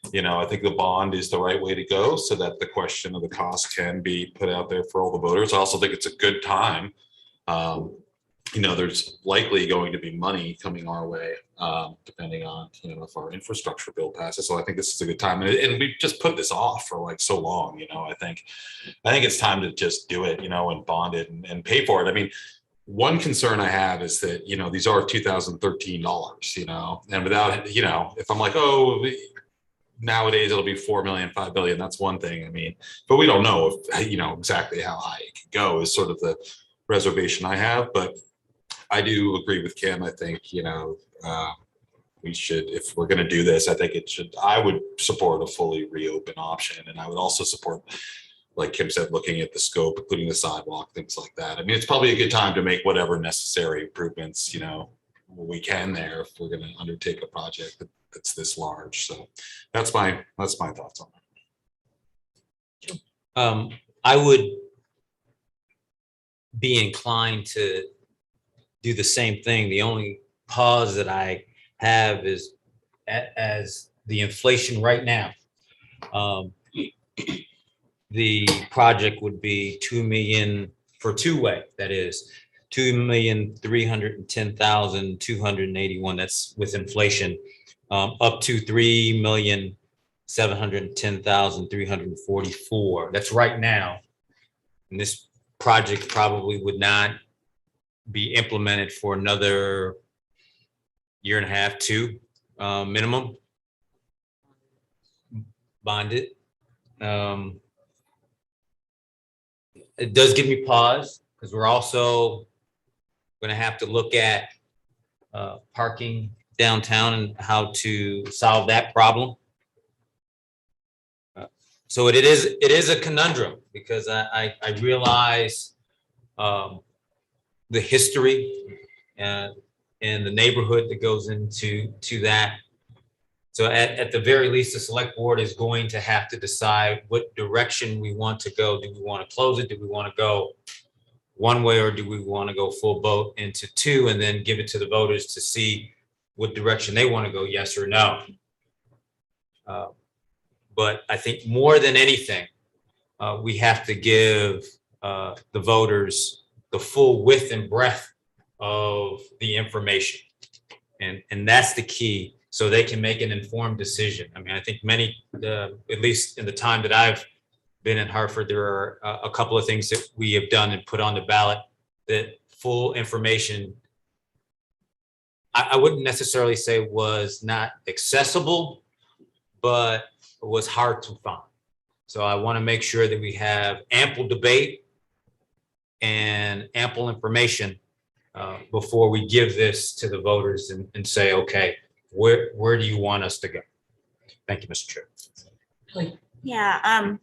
I think the bond is the right way to go so that the question of the cost can be put out there for all the voters. I also think it's a good time. There's likely going to be money coming our way, depending on, if our infrastructure bill passes. So I think this is a good time. And we've just put this off for like so long, I think it's time to just do it, and bond it and pay for it. I mean, one concern I have is that, these are 2013 dollars, and without, if I'm like, oh, nowadays it'll be 4 million, 5 billion, that's one thing. I mean, but we don't know if, exactly how high it can go is sort of the reservation I have. But I do agree with Kim. I think, we should, if we're going to do this, I would support a fully reopen option. And I would also support, like Kim said, looking at the scope, including the sidewalk, things like that. I mean, it's probably a good time to make whatever necessary improvements, we can there if we're going to undertake a project that's this large. So that's my thoughts on that. I would be inclined to do the same thing. The only pause that I have is as the inflation right now. The project would be 2 million for two-way, that is 2,310,281. That's with inflation, up to 3,710,344. That's right now. And this project probably would not be implemented for another year and a half, two, minimum. Bonded. It does give me pause because we're also going to have to look at parking downtown and how to solve that problem. So it is a conundrum because I realize the history and the neighborhood that goes into that So at the very least, the select board is going to have to decide what direction we want to go. Do we want to close it? Do we want to go one way, or do we want to go full boat into two and then give it to the voters to see what direction they want to go, yes or no? But I think more than anything, we have to give the voters the full width and breadth of the information. And that's the key, so they can make an informed decision. I mean, I think many, at least in the time that I've been in Hartford, there are a couple of things that we have done and put on the ballot that full information, I wouldn't necessarily say was not accessible, but was hard to find. So I want to make sure that we have ample debate and ample information before we give this to the voters and say, okay, where do you want us to go? Thank you, Mr. Chair. Yeah,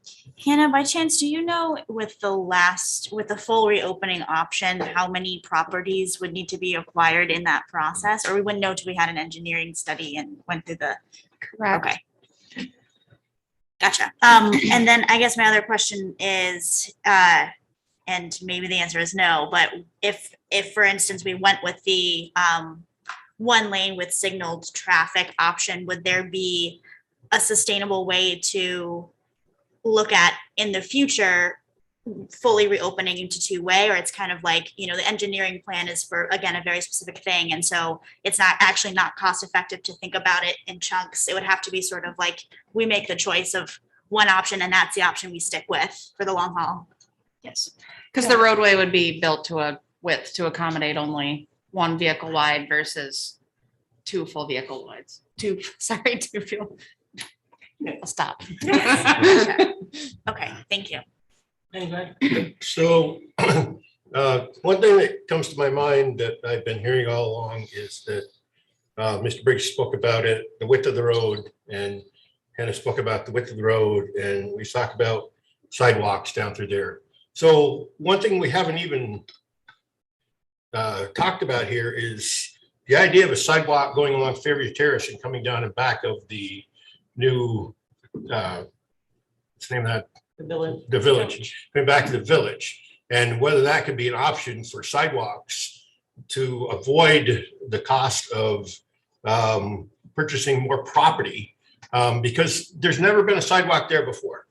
Hannah, by chance, do you know with the full reopening option, how many properties would need to be acquired in that process? Or we wouldn't know till we had an engineering study and went through the, Correct. okay. Gotcha. And then I guess my other question is, and maybe the answer is no, but if for instance, we went with the one lane with signaled traffic option, would there be a sustainable way to look at in the future fully reopening into two-way? Or it's kind of like, you know, the engineering plan is for, again, a very specific thing, and so it's not cost effective to think about it in chunks. It would have to be sort of like we make the choice of one option and that's the option we stick with for the long haul. Yes, because the roadway would be built to a width to accommodate only one vehicle wide versus two full vehicle wides. Two fuel. I'll stop. Okay, thank you. So one thing that comes to my mind that I've been hearing all along is that Mr. Briggs spoke about it, the width of the road, and Hannah spoke about the width of the road, and we talked about sidewalks down through there. So one thing we haven't even talked about here is the idea of a sidewalk going along Fairview Terrace and coming down and back of the new, what's the name of that? The village, going back to the village, and whether that could be an option for sidewalks to avoid the cost of purchasing more property, because there's never been a sidewalk there before.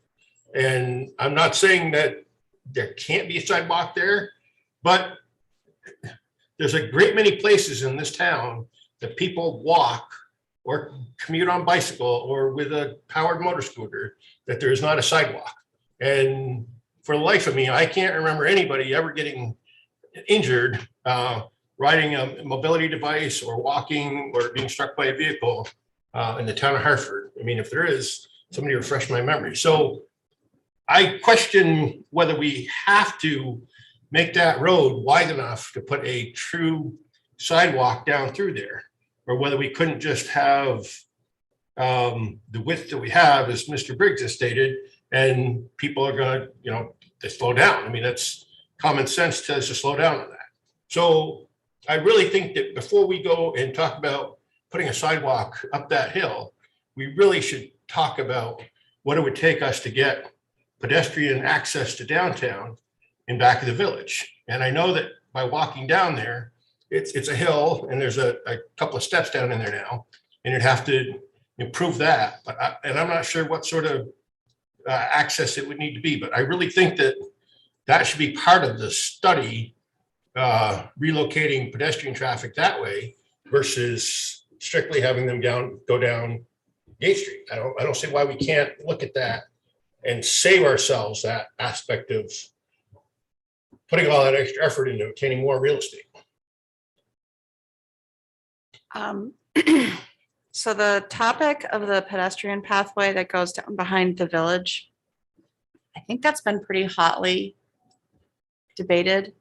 And I'm not saying that there can't be a sidewalk there, but there's a great many places in this town that people walk or commute on bicycle or with a powered motor scooter that there's not a sidewalk. And for the life of me, I can't remember anybody ever getting injured riding a mobility device or walking or being struck by a vehicle in the town of Hartford. I mean, if there is, somebody refresh my memory. So I question whether we have to make that road wide enough to put a true sidewalk down through there, or whether we couldn't just have the width that we have, as Mr. Briggs has stated, and people are gonna, you know, they slow down. I mean, that's common sense tells us to slow down on that. So I really think that before we go and talk about putting a sidewalk up that hill, we really should talk about what it would take us to get pedestrian access to downtown and back of the village. And I know that by walking down there, it's a hill and there's a couple of steps down in there now, and you'd have to improve that. But I'm not sure what sort of access it would need to be, but I really think that that should be part of the study, relocating pedestrian traffic that way versus strictly having them go down Gate Street. I don't see why we can't look at that and save ourselves that aspect of putting all that extra effort into obtaining more real estate. So the topic of the pedestrian pathway that goes down behind the village, I think that's been pretty hotly debated.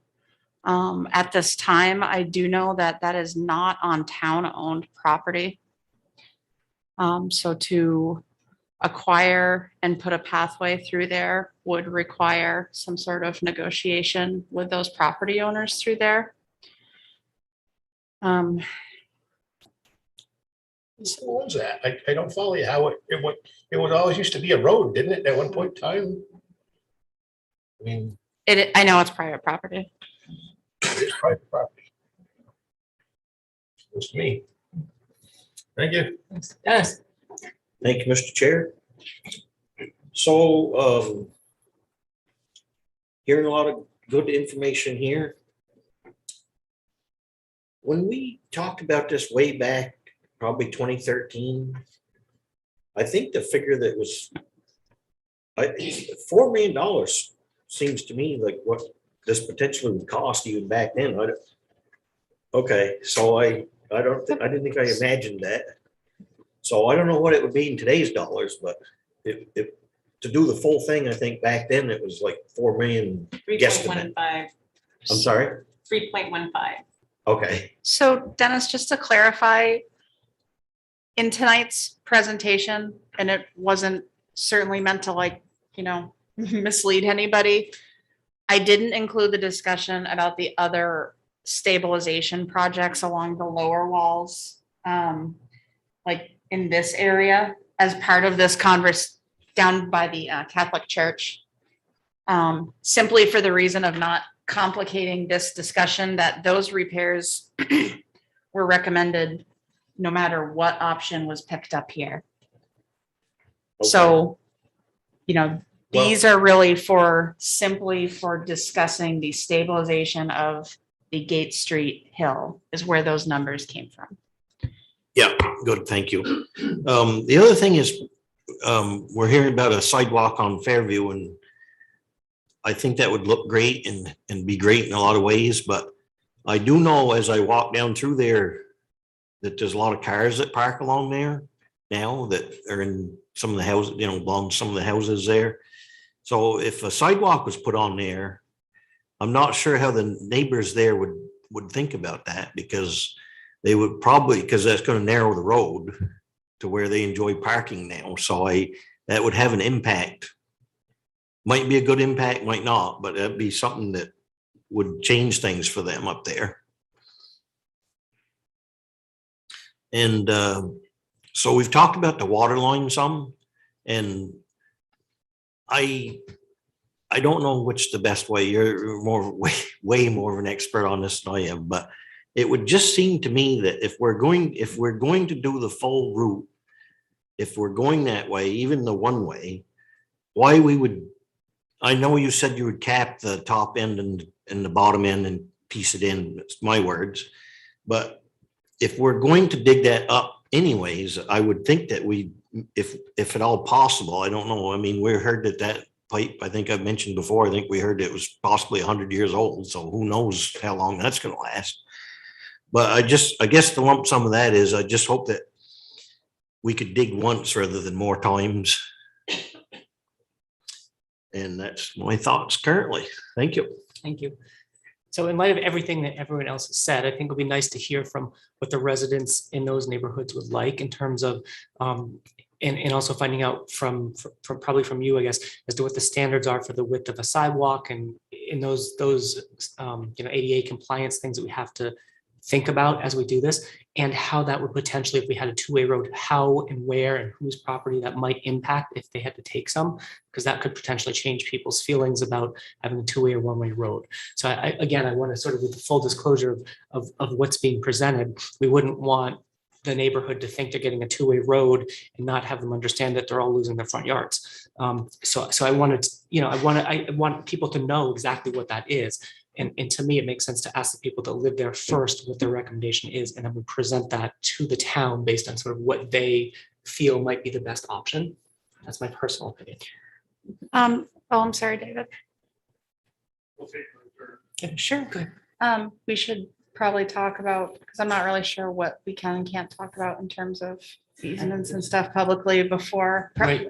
At this time, I do know that that is not on town-owned property. So to acquire and put a pathway through there would require some sort of negotiation with those property owners through there. What was that? I don't follow you. How it would always used to be a road, didn't it, at one point in time? I mean, I know it's private property. it's private property. It's me. Thank you. Yes. Thank you, Mr. Chair. So, hearing a lot of good information here. When we talked about this way back, probably 2013, I think the figure that was $4 million seems to me like what this potentially would cost even back then. Okay, so I didn't think I imagined that. So I don't know what it would be in today's dollars, but if to do the full thing, I think back then it was like 4 million guesstimate. 3.15. I'm sorry? 3.15. Okay, So Dennis, just to clarify, in tonight's presentation, and it wasn't certainly meant to mislead anybody, I didn't include the discussion about the other stabilization projects along the lower walls, like in this area, as part of this down by the Catholic Church. Simply for the reason of not complicating this discussion, that those repairs were recommended no matter what option was picked up here. So, these are really simply for discussing the stabilization of the Gate Street Hill is where those numbers came from. yeah, good, thank you. The other thing is, we're hearing about a sidewalk on Fairview, and I think that would look great and be great in a lot of ways, but I do know as I walk down through there that there's a lot of cars that park along there now that are in some of the houses, along some of the houses there. So if a sidewalk was put on there, I'm not sure how the neighbors there would think about that, because they would probably, because that's going to narrow the road to where they enjoy parking now. So that would have an impact. Might be a good impact, might not, but that'd be something that would change things for them up there. And so we've talked about the water line some, and I don't know which the best way. You're way more of an expert on this than I am, but it would just seem to me that if we're going to do the full route, if we're going that way, even the one way, why we would, I know you said you would cap the top end and the bottom end and piece it in, it's my words, but if we're going to dig that up anyways, I would think that if at all possible, I don't know. I mean, we heard that pipe, I think I've mentioned before, I think we heard it was possibly 100 years old. So who knows how long that's going to last. But I guess the lump sum of that is, I just hope that we could dig once rather than more times. And that's my thoughts currently. Thank you. Thank you. So in light of everything that everyone else has said, I think it'll be nice to hear from what the residents in those neighborhoods would like in terms of, and also finding out from probably from you, I guess, as to what the standards are for the width of a sidewalk and in those ADA compliance things that we have to think about as we do this, and how that would potentially, if we had a two-way road, how and where and whose property that might impact if they had to take some, because that could potentially change people's feelings about having a two-way or one-way road. So I want to sort of, with the full disclosure of what's being presented, we wouldn't want the neighborhood to think they're getting a two-way road and not have them understand that they're all losing their front yards. So I want people to know exactly what that is. And to me, it makes sense to ask the people that live there first what their recommendation is, and then we present that to the town based on sort of what they feel might be the best option. That's my personal opinion. I'm sorry, David. Yeah, sure, good. We should probably talk about, because I'm not really sure what we can and can't talk about in terms of easements and stuff publicly before. Right.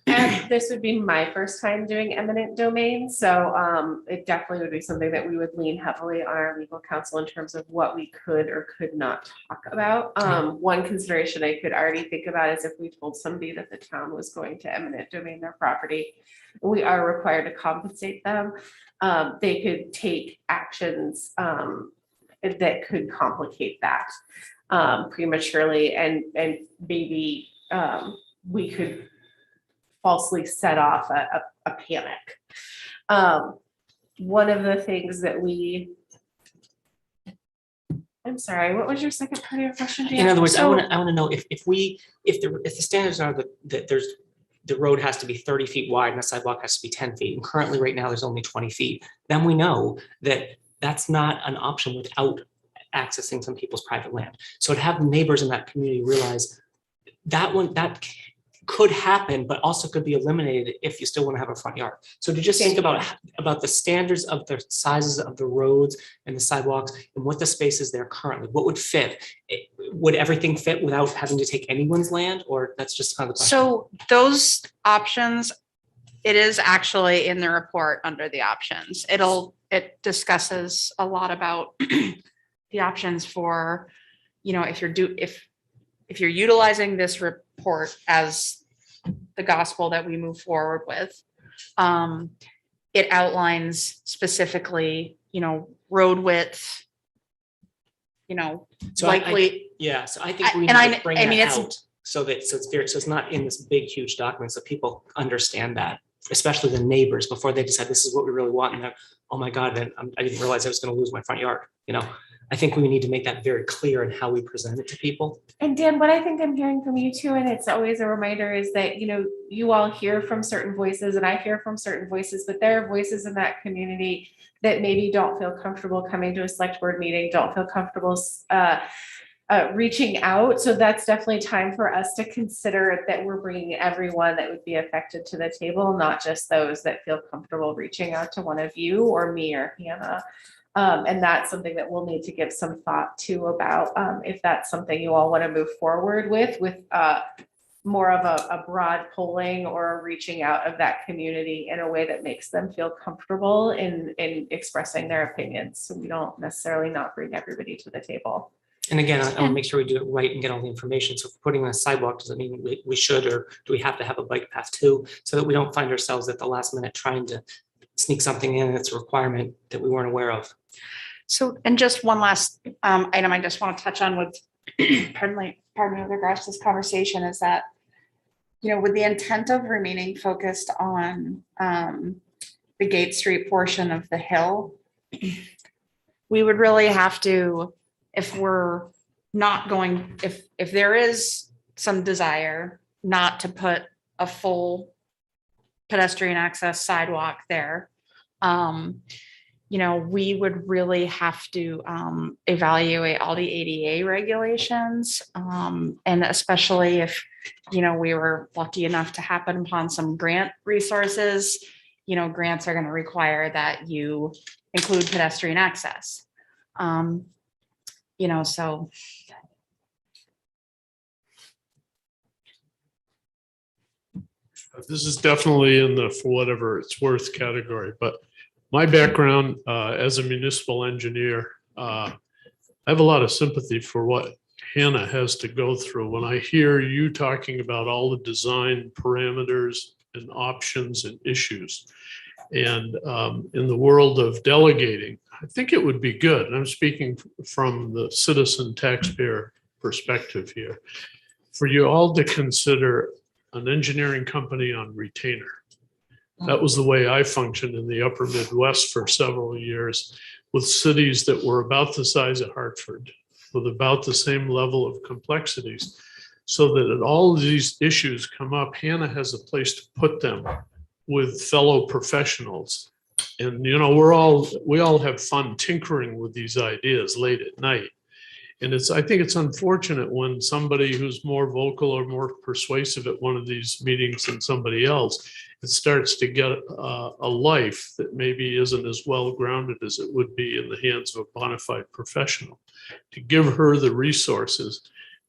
And this would be my first time doing eminent domain, so it definitely would be something that we would lean heavily on our legal counsel in terms of what we could or could not talk about. One consideration I could already think about is if we told somebody that the town was going to eminent domain their property, we are required to compensate them. They could take actions that could complicate that prematurely, and maybe we could falsely set off a panic. One of the things that I'm sorry, what was your second part of your question, Dan? In other words, I So- want to know if the standards are that the road has to be 30 feet wide and the sidewalk has to be 10 feet. And currently, right now, there's only 20 feet. Then we know that that's not an option without accessing some people's private land. So to have neighbors in that community realize that could happen, but also could be eliminated if you still want to have a front yard. So to just think about the standards of the sizes of the roads and the sidewalks and what the space is there currently, what would fit? Would everything fit without having to take anyone's land, or that's just kind of the question? So those options, it is actually in the report under the options. It discusses a lot about the options for, if you're utilizing this report as the gospel that we move forward with. It outlines specifically, road width, So likely. So I think we And need to bring I mean, that it's- out so it's not in this big, huge document, so people understand that, especially the neighbors, before they decide this is what we really want. And they're, oh my God, I didn't realize I was going to lose my front yard. I think we need to make that very clear in how we present it to people. And Dan, what I think I'm hearing from you too, and it's always a reminder, is that, you all hear from certain voices and I hear from certain voices, but there are voices in that community that maybe don't feel comfortable coming to a select board meeting, don't feel comfortable reaching out. So that's definitely time for us to consider that we're bringing everyone that would be affected to the table, not just those that feel comfortable reaching out to one of you or me or Hannah. And that's something that we'll need to give some thought to about if that's something you all want to move forward with more of a broad polling or reaching out of that community in a way that makes them feel comfortable in expressing their opinions. So we don't necessarily not bring everybody to the table. And again, I want to make sure we do it right and get all the information. So if we're putting in a sidewalk, does it mean we should, or do we have to have a bike path too? So that we don't find ourselves at the last minute trying to sneak something in that's a requirement that we weren't aware of. So, and just one last item I just want to touch on with, pardon me, with regards to this conversation is that, with the intent of remaining focused on the Gate Street portion of the hill, we would really have to, if we're not going, if there is some desire not to put a full pedestrian access sidewalk there, we would really have to evaluate all the ADA regulations. And especially if, we were lucky enough to happen upon some grant resources, grants are going to require that you include pedestrian access. So. This is definitely in the for whatever it's worth category, but my background as a municipal engineer, I have a lot of sympathy for what Hannah has to go through. When I hear you talking about all the design parameters and options and issues, and in the world of delegating, I think it would be good, and I'm speaking from the citizen taxpayer perspective here, for you all to consider an engineering company on retainer. That was the way I functioned in the upper Midwest for several years with cities that were about the size of Hartford, with about the same level of complexities, so that at all of these issues come up, Hannah has a place to put them with fellow professionals. And, we all have fun tinkering with these ideas late at night. And I think it's unfortunate when somebody who's more vocal or more persuasive at one of these meetings than somebody else, it starts to get a life that maybe isn't as well grounded as it would be in the hands of a bona fide professional. To give her the resources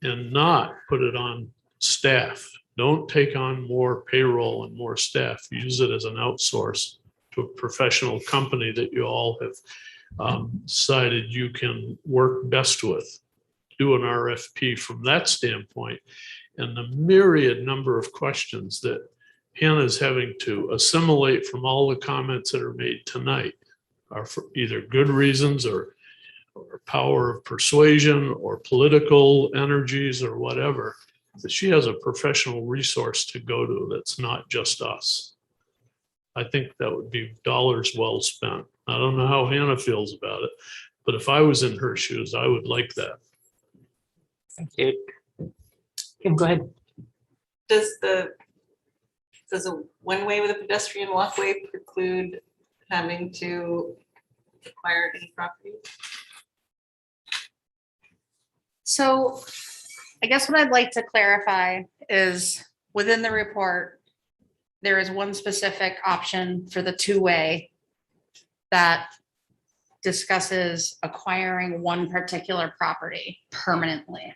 and not put it on staff. Don't take on more payroll and more staff. Use it as an outsource to a professional company that you all have decided you can work best with. Do an RFP from that standpoint. And the myriad number of questions that Hannah's having to assimilate from all the comments that are made tonight are for either good reasons or or power of persuasion or political energies or whatever, that she has a professional resource to go to that's not just us. I think that would be dollars well spent. I don't know how Hannah feels about it, but if I was in her shoes, I would like that. Thank you. Kim, go ahead. Does a one-way with a pedestrian walkway preclude having to acquire any property? So I guess what I'd like to clarify is within the report, there is one specific option for the two-way that discusses acquiring one particular property permanently.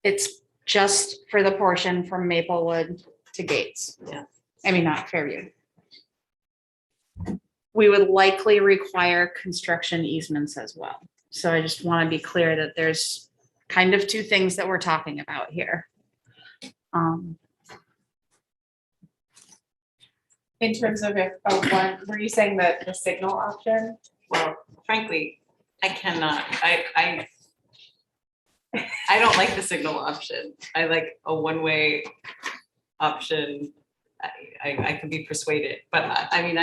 It's just for the portion from Maplewood to Gates. Yeah. I mean, not Fairview. We would likely require construction easements as well. So I just want to be clear that there's kind of two things that we're talking about here. In terms of if, one, were you saying that the signal option? Well, frankly, I cannot, I don't like the signal option. I like a one-way option. I can be persuaded, but I mean,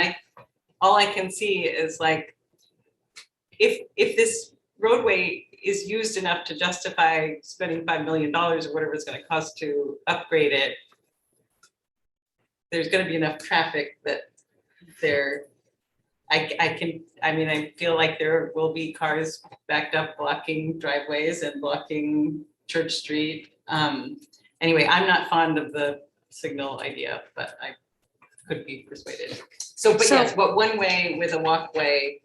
all I can see is like, if this roadway is used enough to justify spending $5 million or whatever it's going to cost to upgrade it, there's going to be enough traffic that I feel like there will be cars backed up blocking driveways and blocking Church Street. Anyway, I'm not fond of the signal idea, but I could be persuaded. Yes, but one way with a walkway,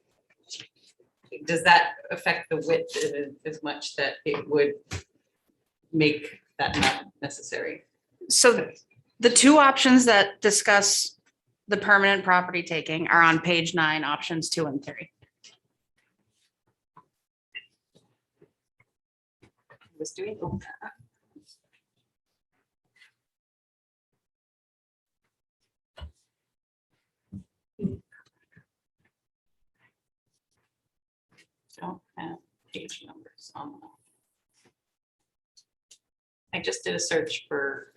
does that affect the width as much that it would make that not necessary? So the two options that discuss the permanent property taking are on page 9, options 2 and 3. Was doing that. Don't have page numbers on that. I just did a search for.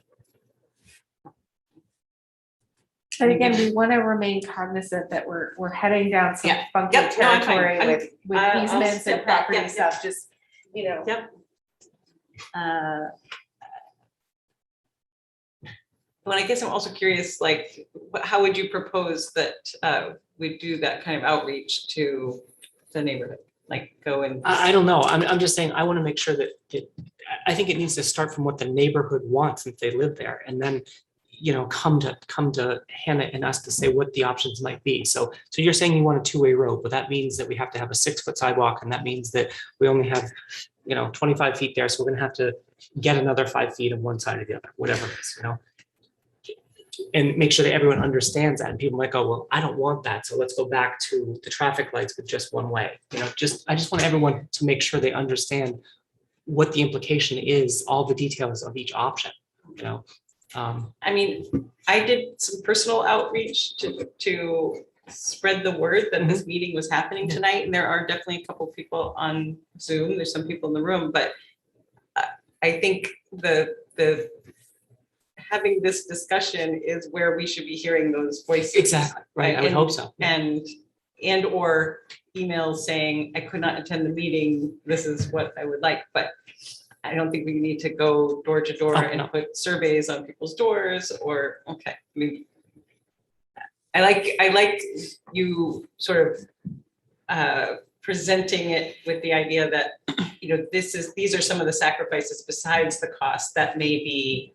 And again, we want to remain cognizant that we're heading down some Yeah. funky Yep. No, I'm fine. territory with I'll easements skip and that. property Yep, stuff, just, you know. Yep. Well, I guess I'm also curious, like, how would you propose that we do that kind of outreach to the neighborhood? Like go and. I don't know. I'm just saying, I want to make sure that I think it needs to start from what the neighborhood wants if they live there, and then, you know, come to Hannah and us to say what the options might be. So you're saying you want a two-way road, but that means that we have to have a 6-foot sidewalk, and that means that we only have, 25 feet there. So we're gonna have to get another 5 feet on one side or the other, whatever it is, and make sure that everyone understands that. And people might go, well, I don't want that. So let's go back to the traffic lights with just one way. I just want everyone to make sure they understand what the implication is, all the details of each option, I mean, I did some personal outreach to spread the word that this meeting was happening tonight. And there are definitely a couple people on Zoom. There's some people in the room, but I think the having this discussion is where we should be hearing those voices. Exactly, right, I would hope so. And or emails saying, I could not attend the meeting, this is what I would like, but I don't think we need to go door to door and put surveys on people's doors or, okay. I mean, I like you sort of presenting it with the idea that, these are some of the sacrifices besides the cost that may be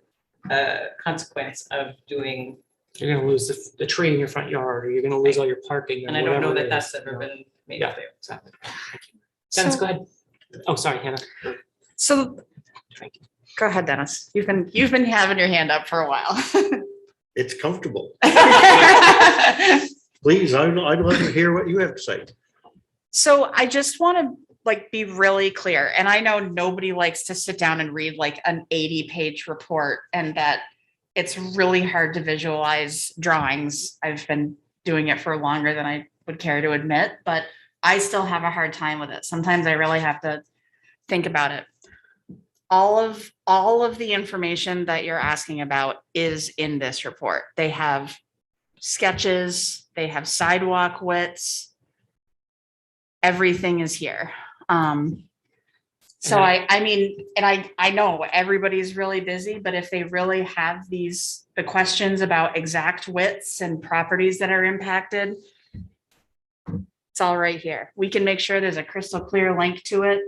a consequence of doing. You're gonna lose the tree in your front yard, or you're gonna lose all your parking. And I don't know whatever that it that's is, ever been made Yeah, clear. exactly. Thank you. Dennis, go ahead. Oh, sorry, Hannah. So go ahead, Dennis. You've been having your hand up for a while. It's comfortable. Please, I'd love to hear what you have to say. So I just want to be really clear. And I know nobody likes to sit down and read like an 80-page report, and that it's really hard to visualize drawings. I've been doing it for longer than I would care to admit, but I still have a hard time with it. Sometimes I really have to think about it. All of the information that you're asking about is in this report. They have sketches, they have sidewalk widths. Everything is here. So I mean, and I know everybody's really busy, but if they really have the questions about exact widths and properties that are impacted, it's all right here. We can make sure there's a crystal clear link to it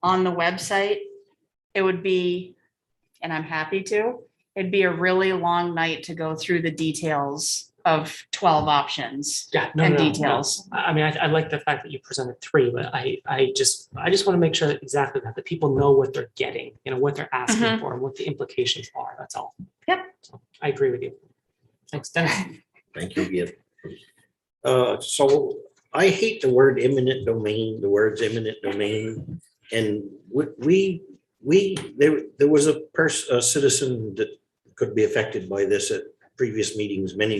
on the website. It would be, and I'm happy to, it'd be a really long night to go through the details of 12 options. Yeah, no, and no, no. details. I mean, I like the fact that you presented 3, but I just want to make sure that exactly that the people know what they're getting, you know, what they're asking Mhm. for and what the implications are. That's all. Yep. So I agree with you. Thanks, Dennis. Thank you again. So I hate the word eminent domain, the words eminent domain. And there was a citizen that could be affected by this at previous meetings, many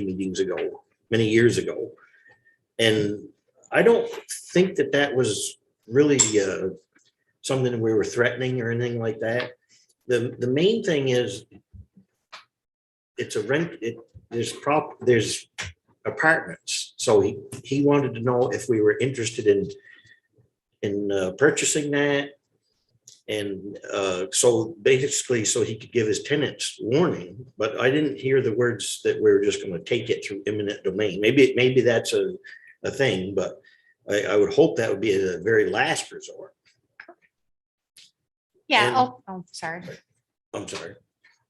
years ago. And I don't think that was really something we were threatening or anything like that. The main thing is it's a rent, there's apartments. So he wanted to know if we were interested in purchasing that. And so basically, so he could give his tenants warning, but I didn't hear the words that we were just going to take it through eminent domain. Maybe that's a thing, but I would hope that would be a very last resort. Yeah. And- Oh, sorry. I'm sorry.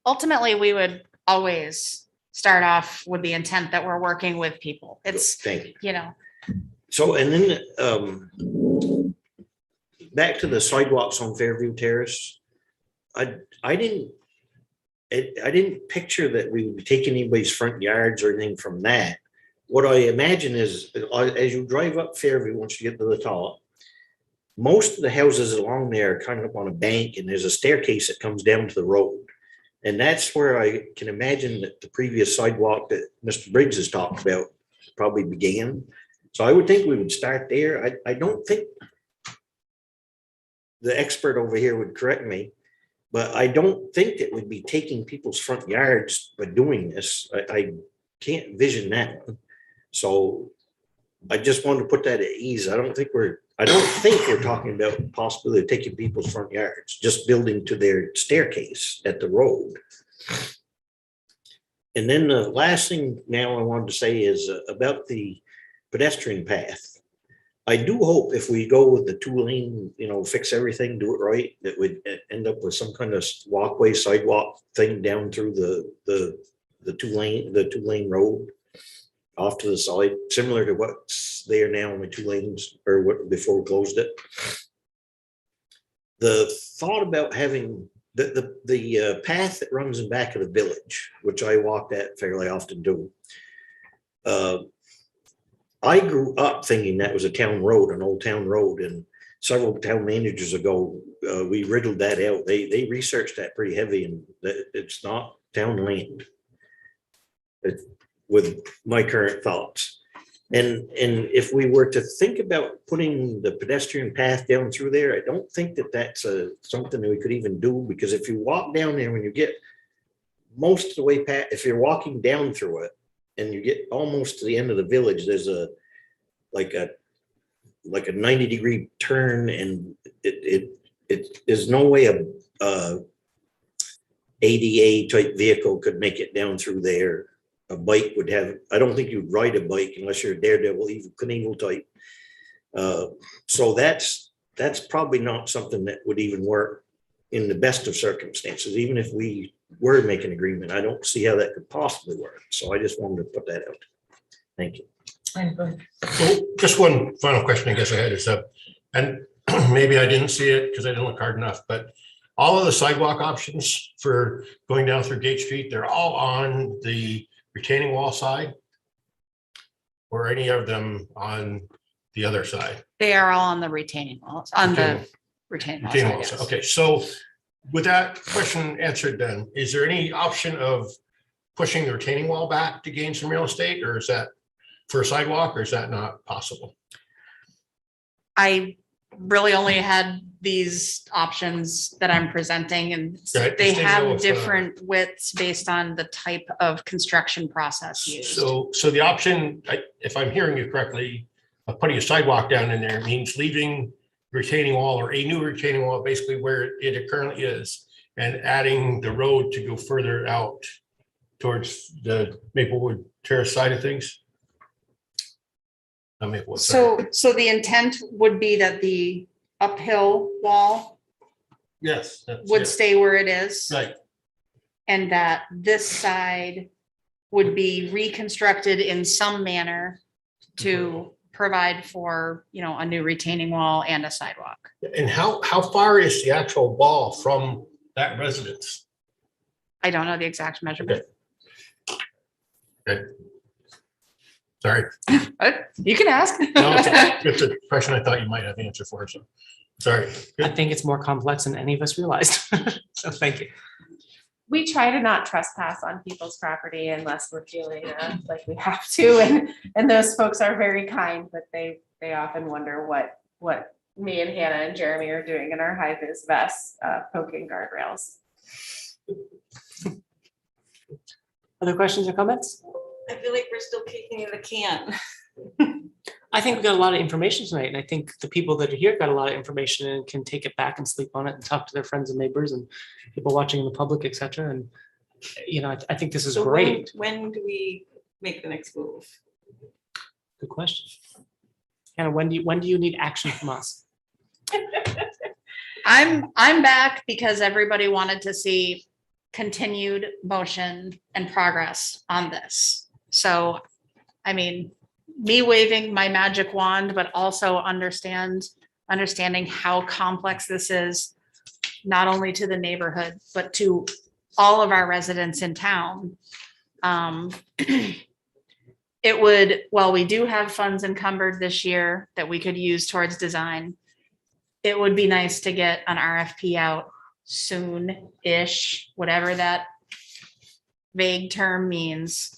Ultimately, we would always start off with the intent that we're working with people. It's, Thank you. you know, So, and then back to the sidewalks on Fairview Terrace. I didn't picture that we would be taking anybody's front yards or anything from that. What I imagine is as you drive up Fairview, once you get to the top, most of the houses along there are kind of up on a bank and there's a staircase that comes down to the road. And that's where I can imagine that the previous sidewalk that Mr. Briggs has talked about probably began. So I would think we would start there. I don't think the expert over here would correct me, but I don't think that we'd be taking people's front yards by doing this. I can't vision that one. So I just wanted to put that at ease. I don't think we're talking about the possibility of taking people's front yards, just building to their staircase at the road. And then the last thing now I wanted to say is about the pedestrian path. I do hope if we go with the 2-lane, fix everything, do it right, that would end up with some kind of walkway, sidewalk thing down through the 2-lane road off to the side, similar to what's there now in the 2 lanes or what before we closed it. The thought about having the path that runs in back of the village, which I walk that fairly often do. I grew up thinking that was a town road, an old town road, and several town managers ago, we riddled that out. They researched that pretty heavy, and that it's not town land. With my current thoughts. And if we were to think about putting the pedestrian path down through there, I don't think that that's something that we could even do, because if you walk down there, when you get most of the way past, if you're walking down through it and you get almost to the end of the village, there's a 90-degree turn, and there's no way a ADA type vehicle could make it down through there. A bike would have, I don't think you'd ride a bike unless you're a daredevil, Knievel type. So that's probably not something that would even work in the best of circumstances. Even if we were to make an agreement, I don't see how that could possibly work. So I just wanted to put that out. Thank you. So just one final question I guess I had is, and maybe I didn't see it because I didn't look hard enough, but all of the sidewalk options for going down through Gate Street, they're all on the retaining wall side, or any of them on the other side? they are all on the retaining walls, on the retaining walls. Retaining I walls. guess. Okay, so with that question answered, then is there any option of pushing the retaining wall back to gain some real estate, or is that for a sidewalk, or is that not possible? I really only had these options that I'm presenting, and Yeah, I just they didn't know have if, different widths based on the type of construction process used. So the option, if I'm hearing you correctly, of putting a sidewalk down in there means leaving retaining wall or a new retaining wall, basically where it currently is, and adding the road to go further out towards the Maplewood Terrace side of things. Not Maplewood, sorry. So the intent would be that the uphill wall Yes. would stay where it is. Right. And that this side would be reconstructed in some manner to provide for, you know, a new retaining wall and a sidewalk. And how far is the actual wall from that residence? I don't know the exact measurement. Okay. Sorry. You can ask. No, it's a question I thought you might have the answer for, so, sorry. I think it's more complex than any of us realized. So thank you. We try to not trespass on people's property unless we're feeling like we have to, and those folks are very kind, but they often wonder what me and Hannah and Jeremy are doing in our high vis vests, poking guardrails. Other questions or comments? I feel like we're still kicking the can. I think we got a lot of information tonight, and I think the people that are here got a lot of information and can take it back and sleep on it and talk to their friends and neighbors and people watching in the public, et cetera. And, you know, I think this is So great. when do we make the next move? Good question. Hannah, when do you need action from us? I'm back because everybody wanted to see continued motion and progress on this. So, I mean, me waving my magic wand, but also understanding how complex this is, not only to the neighborhood, but to all of our residents in town. It would, while we do have funds encumbered this year that we could use towards design, it would be nice to get an RFP out soon-ish, whatever that vague term means,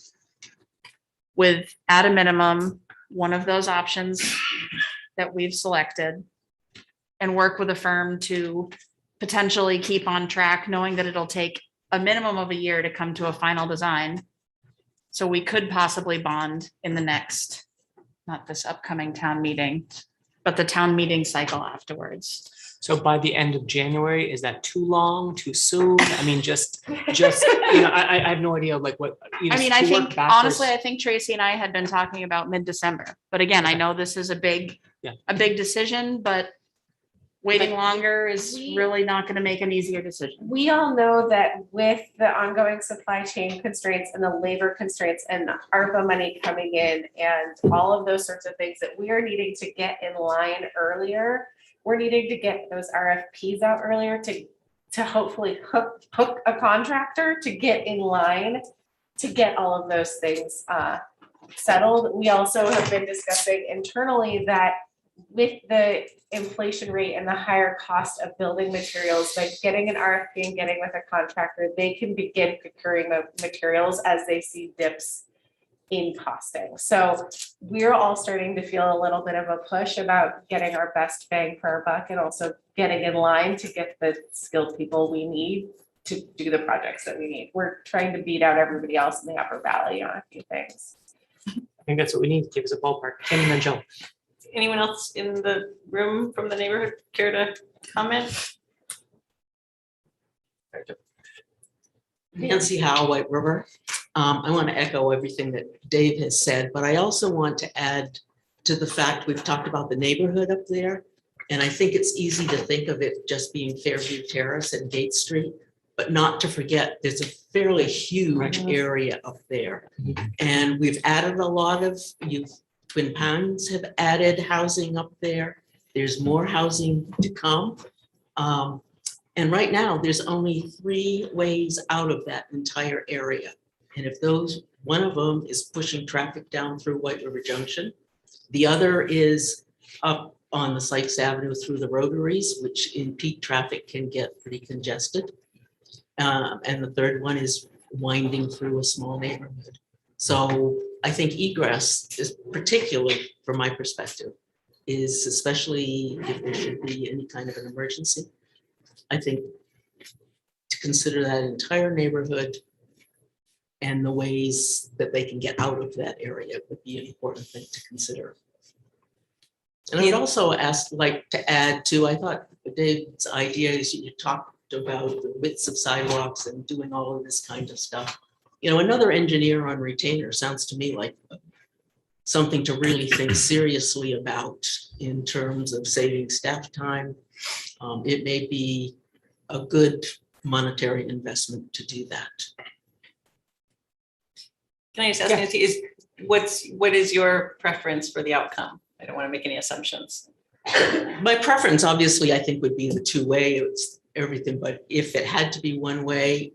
with at a minimum, one of those options that we've selected, and work with a firm to potentially keep on track, knowing that it'll take a minimum of a year to come to a final design. So we could possibly bond in the next, not this upcoming town meeting, but the town meeting cycle afterwards. So by the end of January, is that too long, too soon? I mean, just, you know, I have no idea like what. You know, I mean, to I work think, backwards. honestly, I think Tracy and I had been talking about mid-December, but again, I know this is a big decision, but waiting longer is really not gonna make an easier decision. We all know that with the ongoing supply chain constraints and the labor constraints and ARPA money coming in and all of those sorts of things, that we are needing to get in line earlier. We're needing to get those RFPs out earlier to hopefully hook a contractor to get in line to get all of those things settled. We also have been discussing internally that with the inflation rate and the higher cost of building materials, like getting an RFP and getting with a contractor, they can begin procuring the materials as they see dips in costing. So we're all starting to feel a little bit of a push about getting our best bang for our buck and also getting in line to get the skilled people we need to do the projects that we need. We're trying to beat out everybody else in the Upper Valley on a few things. I think that's what we need. Give us a ballpark. Kenny and Joe. Anyone else in the room from the neighborhood care to comment? Nancy Howe, White River. I want to echo everything that Dave has said, but I also want to add to the fact we've talked about the neighborhood up there. And I think it's easy to think of it just being Fairview Terrace and Gate Street, but not to forget there's a fairly huge area up there. And we've added a lot of Twin Pines have added housing up there. There's more housing to come. And right now, there's only 3 ways out of that entire area. And if one of them is pushing traffic down through White River Junction, the other is up on the Sykes Avenue through the rotaries, which in peak traffic can get pretty congested. And the third one is winding through a small neighborhood. So I think egress is particularly, from my perspective, is, especially if there should be any kind of an emergency, I think to consider that entire neighborhood and the ways that they can get out of that area would be an important thing to consider. And I would also like to add to, I thought Dave's idea is you talked about the widths of sidewalks and doing all of this kind of stuff. You know, another engineer on retainer sounds to me like something to really think seriously about in terms of saving staff time. It may be a good monetary investment to do that. Can I just ask Nancy, what is your preference for the outcome? I don't want to make any assumptions. My preference, obviously, I think would be the two-way, it's everything, but if it had to be one way,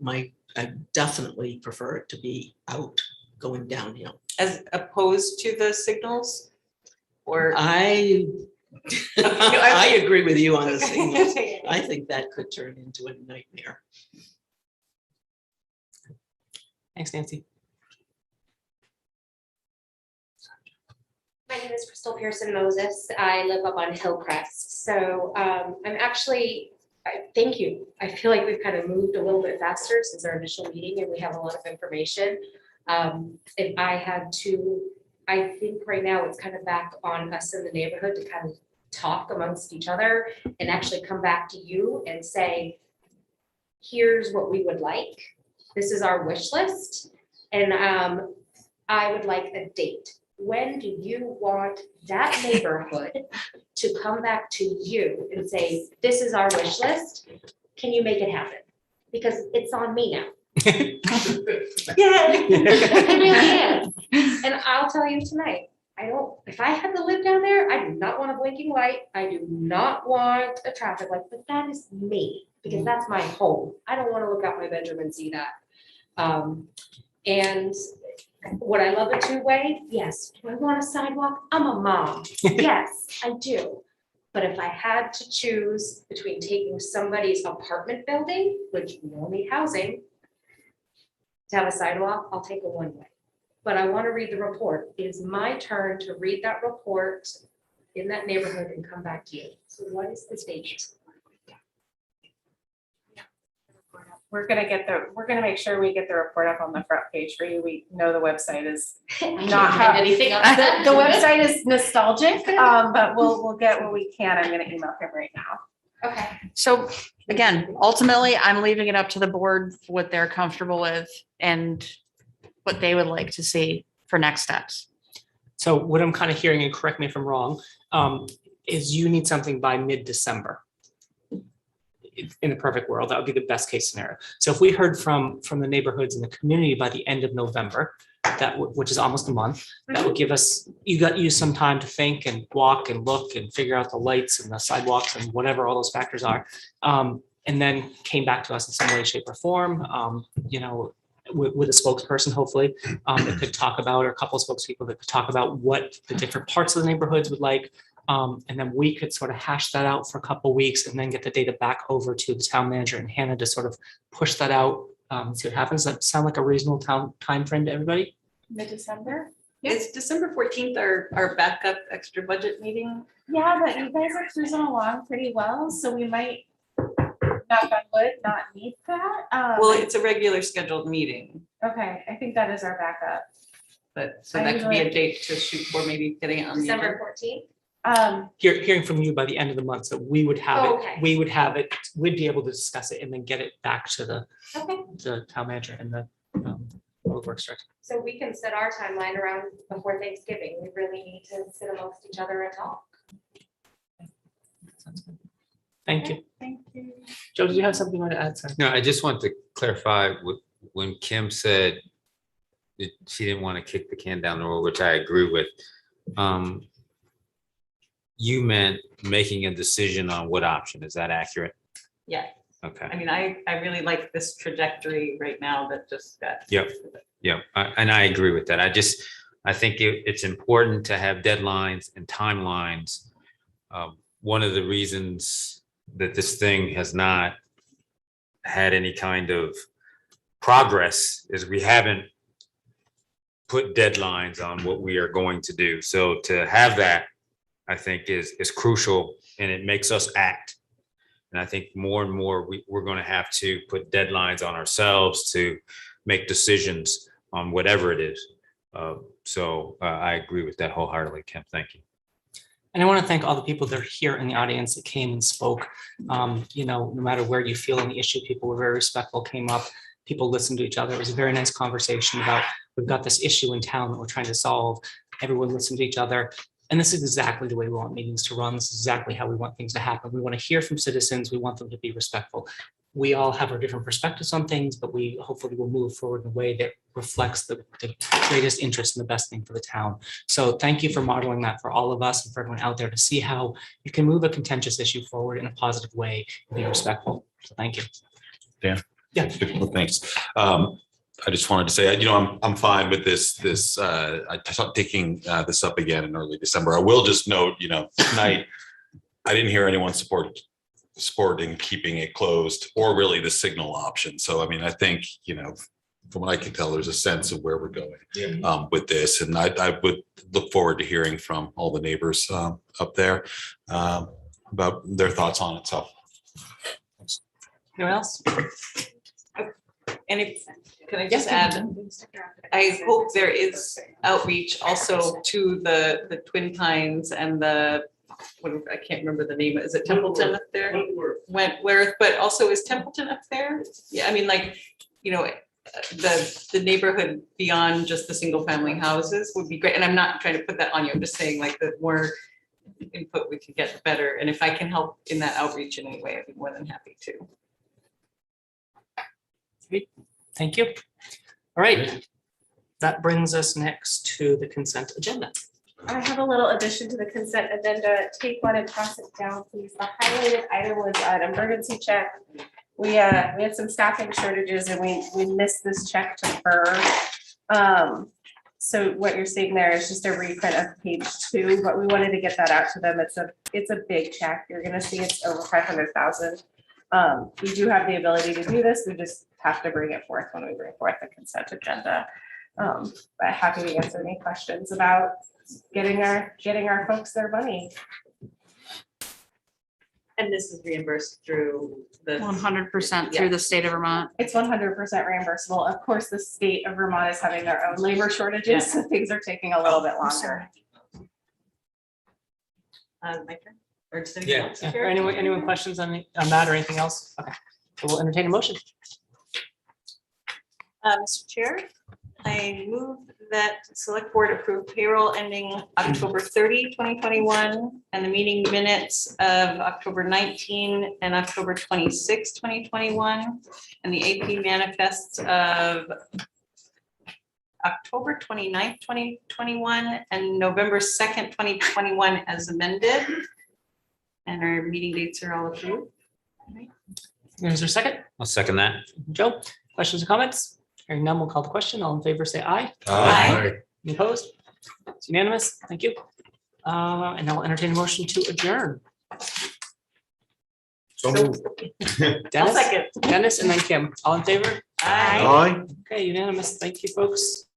I definitely prefer it to be out going downhill. As opposed to the signals? Or I agree with you on the signals. I think that could turn into a nightmare. Thanks, Nancy. My name is Crystal Pearson Moses. I live up on Hillcrest. So I'm actually, thank you. I feel like we've kind of moved a little bit faster since our initial meeting and we have a lot of information. If I had to, I think right now it's kind of back on us in the neighborhood to kind of talk amongst each other and actually come back to you and say, here's what we would like. This is our wish list. And I would like a date. When do you want that neighborhood to come back to you and say, this is our wish list? Can you make it happen? Because it's on me now. Yeah, it really is. And I'll tell you tonight, if I had to live down there, I do not want a blinking light. I do not want a traffic light, but that is me because that's my home. I don't want to look out my bedroom and see that. And would I love a two-way? Yes. Do I want a sidewalk? I'm a mom. Yes, I do. But if I had to choose between taking somebody's apartment building, which we all need housing, to have a sidewalk, I'll take a one-way. But I want to read the report. It is my turn to read that report in that neighborhood and come back to you. So what is the date? We're gonna make sure we get the report up on the front page for you. We know the website is not how anything else. the website is nostalgic, but we'll get what we can. I'm gonna email him right now. Okay. So again, ultimately, I'm leaving it up to the board what they're comfortable with and what they would like to see for next steps. So what I'm kind of hearing, and correct me if I'm wrong, is you need something by mid-December. In the perfect world, that would be the best case scenario. So if we heard from the neighborhoods in the community by the end of November, which is almost a month, that would give us, you some time to think and walk and look and figure out the lights and the sidewalks and whatever all those factors are. And then came back to us in some way, shape or form, with a spokesperson, hopefully, that could talk about, or a couple of spokespeople that could talk about what the different parts of the neighborhoods would like. And then we could sort of hash that out for a couple of weeks and then get the data back over to the town manager and Hannah to sort of push that out, see what happens. Does that sound like a reasonable time frame to everybody? Mid-December? Is December 14th our backup extra budget meeting? Yeah, but you guys are cruising along pretty well, so we might, knock on wood, not need that. Well, it's a regular scheduled meeting, Okay, I think that is our backup. but so that could be a date to shoot for, maybe getting it on the agenda. December 14th. Hearing from you by the end of the month, so we would have Okay. it, we'd be able to discuss it and then get it back to the Okay, town manager and the public works director. so we can set our timeline around before Thanksgiving. We really need to sit amongst each other and talk. Thank you. Thank you. Joe, did you have something you want to add? Sorry. No, I just want to clarify when Kim said that she didn't want to kick the can down the road, which I agree with. You meant making a decision on what option. Is that accurate? Yeah, Okay. I mean, I really like this trajectory right now that just got. Yep. Yeah, and I agree with that. I think it's important to have deadlines and timelines. One of the reasons that this thing has not had any kind of progress is we haven't put deadlines on what we are going to do. So to have that, I think is crucial, and it makes us act. And I think more and more we're going to have to put deadlines on ourselves to make decisions on whatever it is. So I agree with that wholeheartedly, Kim. Thank you. And I want to thank all the people that are here in the audience that came and spoke. No matter where you feel on the issue, people were very respectful, came up, people listened to each other. It was a very nice conversation about, we've got this issue in town that we're trying to solve. Everyone listened to each other. And this is exactly the way we want meetings to run. This is exactly how we want things to happen. We want to hear from citizens. We want them to be respectful. We all have our different perspectives on things, but we hopefully will move forward in a way that reflects the greatest interest and the best thing for the town. So thank you for modeling that for all of us and for everyone out there to see how you can move a contentious issue forward in a positive way and be respectful. So thank you. Dan? Yeah. Well, thanks. I just wanted to say, I'm fine with this, taking this up again in early December. I will just note, tonight, I didn't hear anyone supporting keeping it closed or really the signal option. So, I think, from what I can tell, there's a sense of where we're going with this. And I would look forward to hearing from all the neighbors up there about their thoughts on it. So. Anyone else? And if, can I just add, I hope there is outreach also to the Twin Pines and the, I can't remember the name, is it Templeton up there? Wentworth, but also is Templeton up there? Yeah, the neighborhood beyond just the single family houses would be great. And I'm not trying to put that on you, I'm just saying like the more input we can get, the better. And if I can help in that outreach in any way, I'd be more than happy to. Thank you. All right. That brings us next to the consent agenda. I have a little addition to the consent agenda. Take one and pass it down, please. The highlighted item was an emergency check. We had some staffing shortages and we missed this check to her. So what you're seeing there is just a reprint of page 2, but we wanted to get that out to them. It's a big check. You're gonna see it's over 500,000. We do have the ability to do this. We just have to bring it forth when we bring forth the consent agenda. But happy to answer any questions about getting our folks their money. And this is reimbursed through the 100% through the state of Vermont. It's 100% reimbursable. Of course, the state of Vermont is having their own labor shortages, so things are taking a little bit longer. My turn. Or does anyone else Yeah. care? Anyone questions on that or anything else? Okay. So we'll entertain a motion. Mr. Chair, I move that select board approve payroll ending October 30, 2021, and the meeting minutes of October 19 and October 26, 2021, and the AP manifests of October 29th, 2021, and November 2nd, 2021 as amended. And our meeting dates are all approved. Is there a second? I'll second that. Joe, questions or comments? Hearing none, we'll call the question. All in favor, say aye. Aye. Any opposed? It's unanimous. Thank you. And now I'll entertain a motion to adjourn. So moved. Dennis, Second. Dennis, and then Kim. All in favor? Aye. Aye. Okay, unanimous. Thank you, folks.